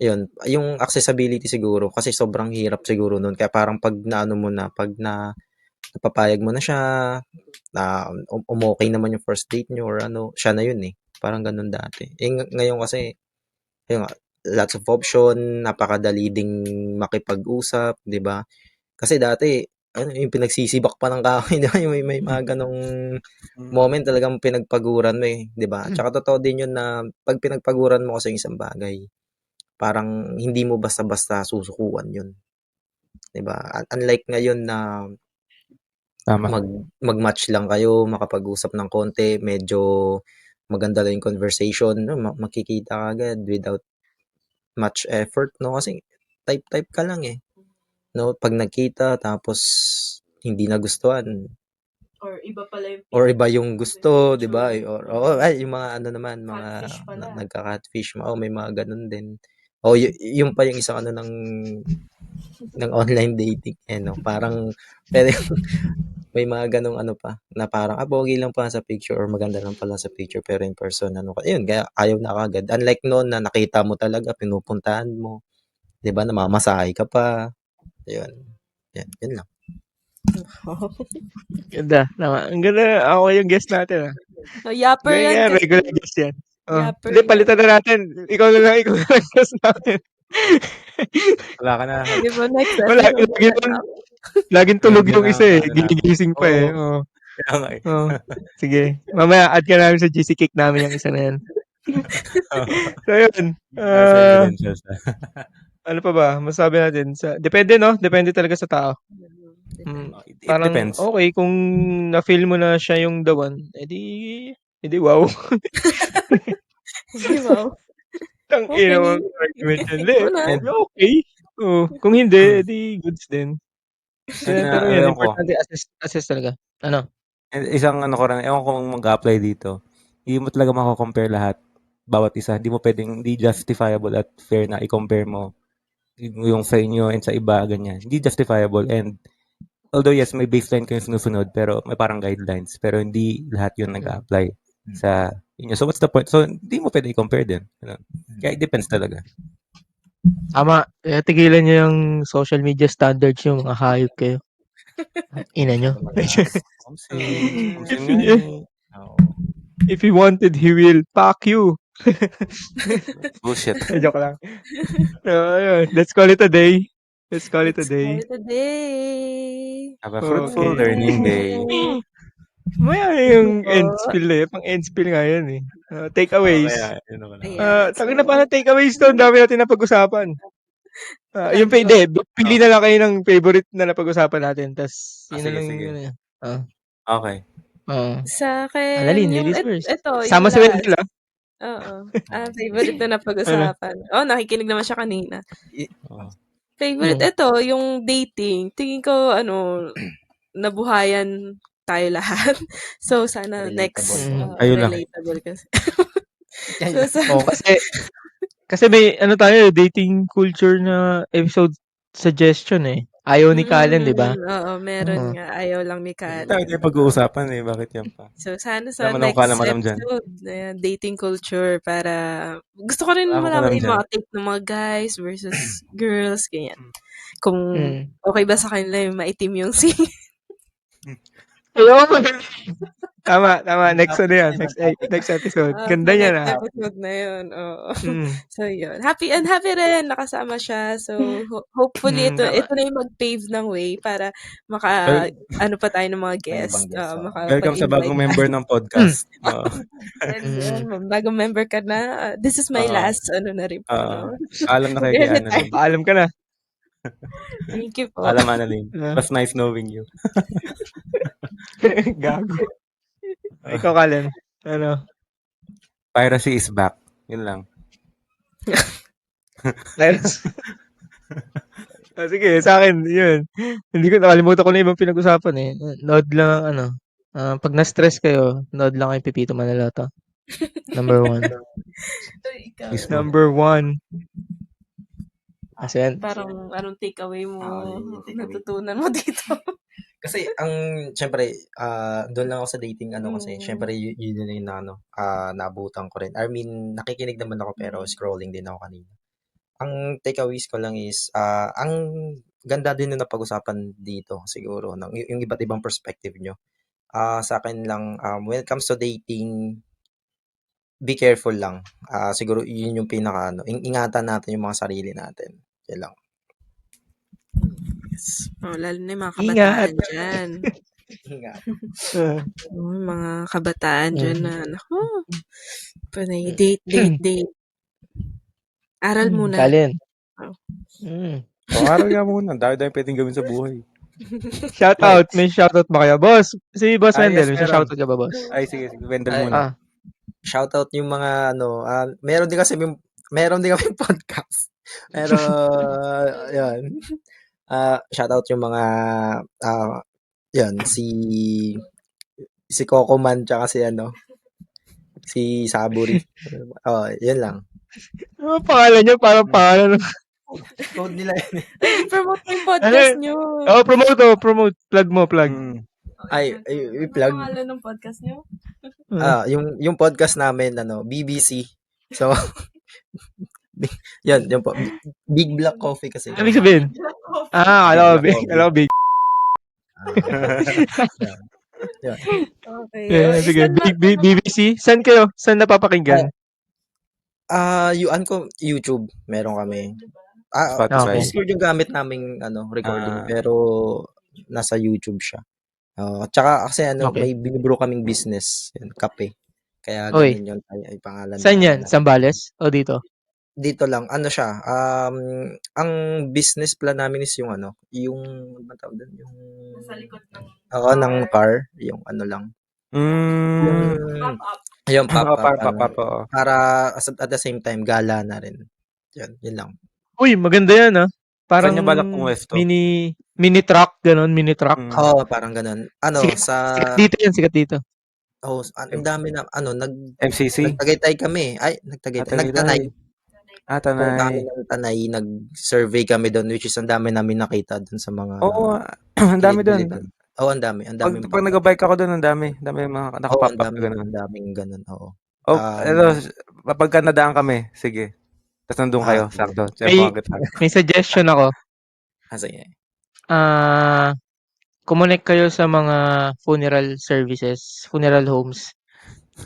Yun, yung accessibility siguro, kasi sobrang hirap siguro nun. Kaya parang pag napapayag mo na siya, na umokay naman yung first date nyo or siya na yun eh. Parang ganun dati. Ngayon kasi, yun, lots of option, napakadali ding makipag-usap, di ba? Kasi dati, yung pinagsisibak pa ng kahoy, di ba? May mga ganong moment talagang pinagpaguran mo eh, di ba? Tsaka totoo din yun na pag pinagpaguran mo kasi isang bagay, parang hindi mo basta-basta susukuan yun. Diba? Unlike ngayon na Tama. mag-match lang kayo, makapag-usap ng konti, medyo maganda lang yung conversation, no? Makikita ka agad without much effort, no? Kasi type ka lang eh. No? Pag nagkita, tapos hindi nagustuhan, or iba yung gusto, di ba? Or yung mga naman, mga nagka-catfish, may mga ganun din. Yung pa yung isang ng online dating, no? Parang pwede may mga ganong pa, na parang pogi lang pala sa picture or maganda lang pala sa picture, pero in person yun, kaya ayaw na kagad. Unlike noon na nakita mo talaga, pinupuntahan mo, 'di ba, namamasahe ka pa. Yun lang. Ganda. Ang ganda. Ako yung guest natin. Yapper yan kasi. Regular guest yan. Yapper Hindi, yan. palitan na natin. Ikaw na lang guest natin. Wala ka na. Di ba next Wala, episode lagi na nun, lang? laging tulog Yun yung ang isa eh. ano namin. Gigising pa eh. Oo, Oo. kaya nga eh. Oo. Sige. Mamaya add ka namin sa GC Kick namin yung isa na yan. So yun. Nasa evidentials na. Ano pa ba? Masabi natin depende no? Depende talaga sa tao. Depende. It Parang depends. okay kung na-feel mo na siya yung the one, edi wow. Hindi, wow. Tangina Okay. mong argument yan. Take Hindi, mo na. And, okay. Oo. Kung hindi, edi goods din. and Pero yun, ewan ko. importante assess talaga. Ano? And isang ano ko rin, ewan ko kung mag-apply dito. Hindi mo talaga mako-compare lahat. Bawat isa. Hindi mo pwedeng, hindi justifiable at fair na i-compare mo yung sa inyo and sa iba, ganyan. Hindi justifiable. And although yes, may baseline kayong sinusunod, pero may parang guidelines. Pero hindi lahat yun nag-apply sa inyo. So what's the point? So hindi mo pwede i-compare din. Ganun. Kaya it depends talaga. Tama. Tigilan nyo yung social media standards yung mga hayop kayo. Ina nyo. Kumsin nga eh. Oo. If he wanted, he will. Fuck you. Bullshit. Joke lang. Ayun. Let's call it a day. Let's call it a Let's call day. it a day. Have a fruitful Okay. learning day. Maya yung end spill eh. Pang end spill nga yan eh. Takeaways. Kaya, yun ako na. Ayan. Tangin na paano takeaways to? Ang dami natin napag-usapan. Yung Lagi pwede, pili na lang kayo ng favorite na napag-usapan natin. Tapos, yun na Sige, lang sige. yun. Okay. Sa akin, Annalyn, yung ladies first. ito, Sama yung si Wendell last. Oo. Favorite na Ano? napag-usapan. Nakikinig naman siya kanina. Oh. Favorite ito, yung dating. Tingin ko, nabuhayan tayo lahat. So, sana next, Relatable. Kayo lang. relatable kasi. Oh, kasi may tayo, dating culture na episode suggestion eh. Ayaw ni Kalen, di ba? Oo, meron nga. Ayaw lang ni Tayo Kalen. tayo pag-uusapan eh. Bakit yan pa? So, sana sa Wala man akong next kalam-alam dyan. episode, dating culture para gusto ko rin Wala akong malaman alam yung dyan. mga take ng mga guys versus girls, ganyan. Kung Mm. okay ba sa kanila yung maitim yung si Ayaw mo. Tama. Next yan. Next episode. Ganda niya na. next episode na yun. Oo. Mm. So, yun. Happy rin. Nakasama siya. So, hopefully, ito Tama. na yung mag-pave ng way para ano pa tayo ng mga guests. Ibang guest, Welcome sa bagong member ng podcast. Oo. Bagong member ka na. This is my last, na rin po, no? Alam na kayo kay Annalyn. Paalam ka na. Thank you po. Alam Annalyn. It was nice knowing you. Gago. Ikaw, Kalen. Ano? Piracy is back. Yun lang. Sige, sa akin, yun. Hindi ko nakalimutan ko na ibang pinag-usapan eh. Nood lang ang pag na-stress kayo, nood lang kayo Pipito Manaloto. Number 1. Mismo. Number 1. Asen. Parang anong takeaway mo, yung takeaway. natutunan mo dito? Kasi syempre, doon lang ako sa dating kasi syempre yun yung naabutan ko rin. I mean, nakikinig naman ako pero scrolling din ako kanina. Ang takeaways ko lang is, ang ganda din na napag-usapan dito siguro, yung iba't ibang perspective nyo. Sa akin lang, when it comes to dating, be careful lang. Siguro yun yung ingatan natin yung mga sarili natin. Yan lang. Lalo na yung mga Ingat. kabataan dyan. Ingat. Yung mga kabataan dyan na, naku, panay date. Aral muna. Kalen. Pangaral nga muna. Dahil pwedeng gawin sa buhay. Shoutout. May shoutout ba kayo? Boss, si Boss yes, Wendell, may meron. shoutout ka ba, boss? Ay, sige. Wendell muna. Shoutout yung mga meron din kami podcast. Pero yun. Shoutout yung mga yun si Coco Man tsaka si Saburi. Yun lang. Ano pangalan niyo? Parang pangalan ng... Code nila yun. Promote mo yung podcast nyo. Promote. Plug mo. Ay, i-plug. Ano pangalan ng podcast nyo? Yung podcast namin, BBC. So, yan po. Big Black Coffee kasi. Ano sabihin? Alam ko big. Yan. Okay. Sige, BBC. Saan kayo? Saan napapakinggan? YouTube, meron kami. Spotify. Okay. Discord yung gamit naming recording, Ah. pero nasa YouTube siya. Tsaka kasi Okay. may binibrew kaming business, yun, kape. Kaya Uy, ganun yun ay pangalan saan yan? namin. Zambales? O dito? Dito lang, siya, ang business plan namin is yung yung ano tawag doon, yung ng car, yung lang, yung yung Oo, pop-up, pop-up, oo. para at the same time gala na rin. Yun lang. Uy, maganda yan ah. Parang Saan niyo balak pumuwesto? mini truck, ganun, mini truck. Oo, parang ganun. Sikat dito yan, sikat dito. Ang dami na, MCC? nagtagaytay kami. Nagtanay. Pumunta kami Tanay. ng Tanay, nag-survey kami doon, which is ang dami namin nakita doon sa mga Oo, ang dami doon. gilid-gilid. Ang dami. Ang daming Pag nag-bike ako doon, ang dami. Dami mga ang nakapop-up na daming, gano'n. ang daming ganun, oo. Pagka nadaan kami, sige. Tapos nandun kayo, Sige. sakto. Tiyempohan kita. May suggestion ako. Sige. Kumonek kayo sa mga funeral services, funeral homes.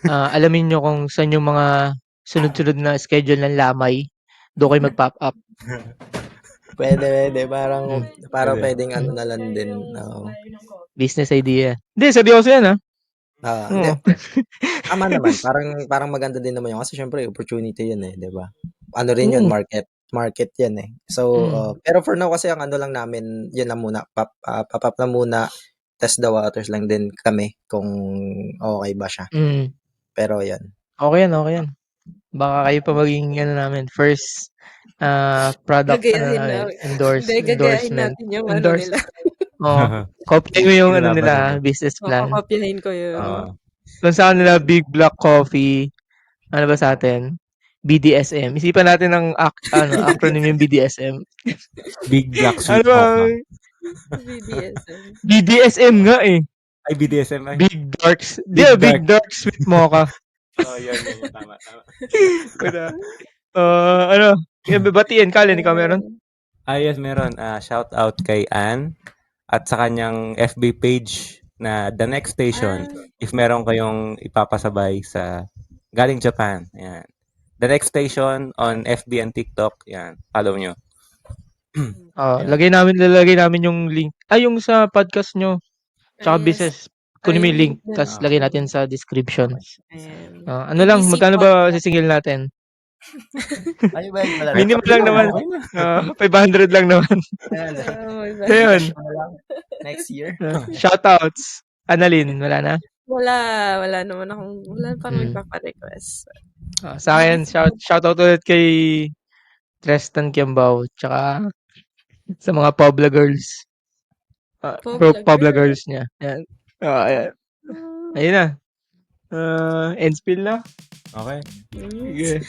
Alamin nyo kung saan yung mga sunod-sunod na schedule ng lamay. Doon kayo mag-pop up. Pwede. Parang Pwede. pwedeng na lang din. Business idea. Hindi, seryoso yan ah. Hindi. Tama naman. Parang maganda din naman yun. Kasi syempre, opportunity yun di ba? Ano rin yun, market yan So, pero for now kasi ang lang namin, yun lang muna, pop-up na muna, test the waters lang din kami kung okay ba siya. Pero yan. Okay yan. Baka kayo pa maging namin, first product Gagayahin natin yung nila. Copy mo yung nila, business plan. Pakakopyahin ko yun. Kung saan nila Big Black Coffee, ano ba sa atin? BDSM. Isipan natin ng acronym yung BDSM. Big Black Sweet Ano Mocha. BDSM. BDSM nga eh. Ay, BDSM ay. Big Dark Sweet Mocha. Yan. Tama. Batiin, Colin, ikaw meron? Yes, meron. Shout out kay Ann at sa kanyang FB page na The Next Station. If meron kayong ipapasabay sa galing Japan. Yan. The Next Station on FB and TikTok. Yan. Follow nyo. Lalagay namin yung link. Yung sa podcast nyo. Tsaka business. Kunin mo yung link. Tapos lagay natin sa description. Magkano ba sisingil natin? Minimum lang naman. 500 lang naman. Ayun. Next year. Shoutouts. Annalyn, wala na? Wala naman wala pa magpapa-request. Sa akin, shoutout ulit kay Tristan Kiambao, tsaka sa mga Pobla girls. Pobla girls niya. Ayan. Ayan. Ayun na. End spill na. Okay. Sige.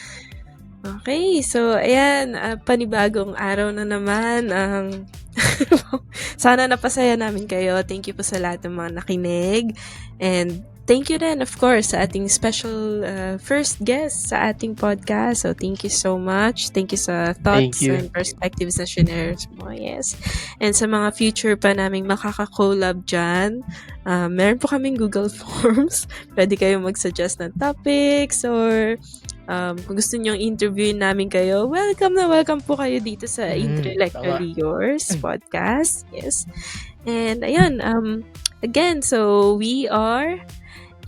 Okay, so ayan, panibagong araw na naman. Sana napasaya namin kayo. Thank you po sa lahat ng mga nakinig. And thank you then, of course, sa ating special first guest sa ating podcast. So thank you so much. Thank you sa thoughts and perspectives na shares mo. Yes. And sa mga future pa naming makaka-collab dyan, meron po kaming Google Forms. Pwede kayong mag-suggest ng topics or kung gusto nyong interviewin namin kayo, welcome po kayo dito sa Intellectually Yours podcast. Yes. And ayun, again, so we are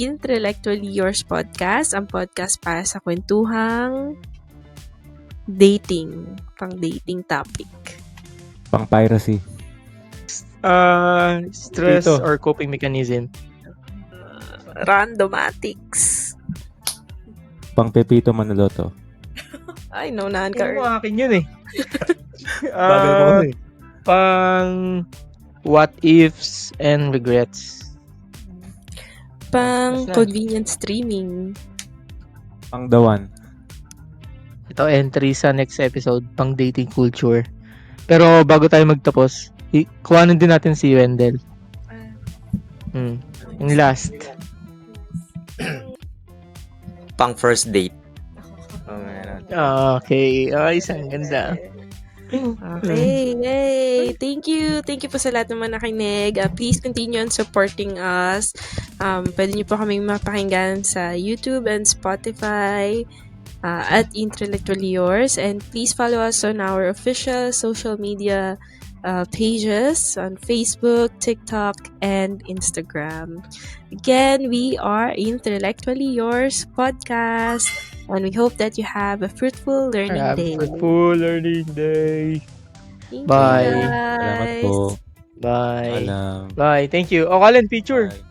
Intellectually Yours podcast, ang podcast para sa kwentuhang dating, pang dating topic. Pang piracy. Stress or coping mechanism. Randomatics. Pang Pepito Manaloto. Ay, naunahan ka. Yung akin yun eh. Bagay ko kasi. Pang what ifs and regrets. Pang convenient streaming. Pang dawan. Ito entry sa next episode, pang dating culture. Pero bago tayo magtapos, kuhanin din natin si Wendell. Yung last. Pang first date. Okay. Isang ganda. Okay, yay! Thank you po sa lahat ng mga nakinig. Please continue on supporting us. Pwede niyo po kaming mapakinggan sa YouTube and Spotify. at Intellectually Yours. And please follow us on our official social media pages on Facebook, TikTok, and Instagram. Again, we are Intellectually Yours podcast, and we hope that you have a fruitful learning Have a day. fruitful learning day. Thank Bye. you, Salamat guys. po. Bye. Paalam. Bye. Thank you. O, Colin, picture. Bye.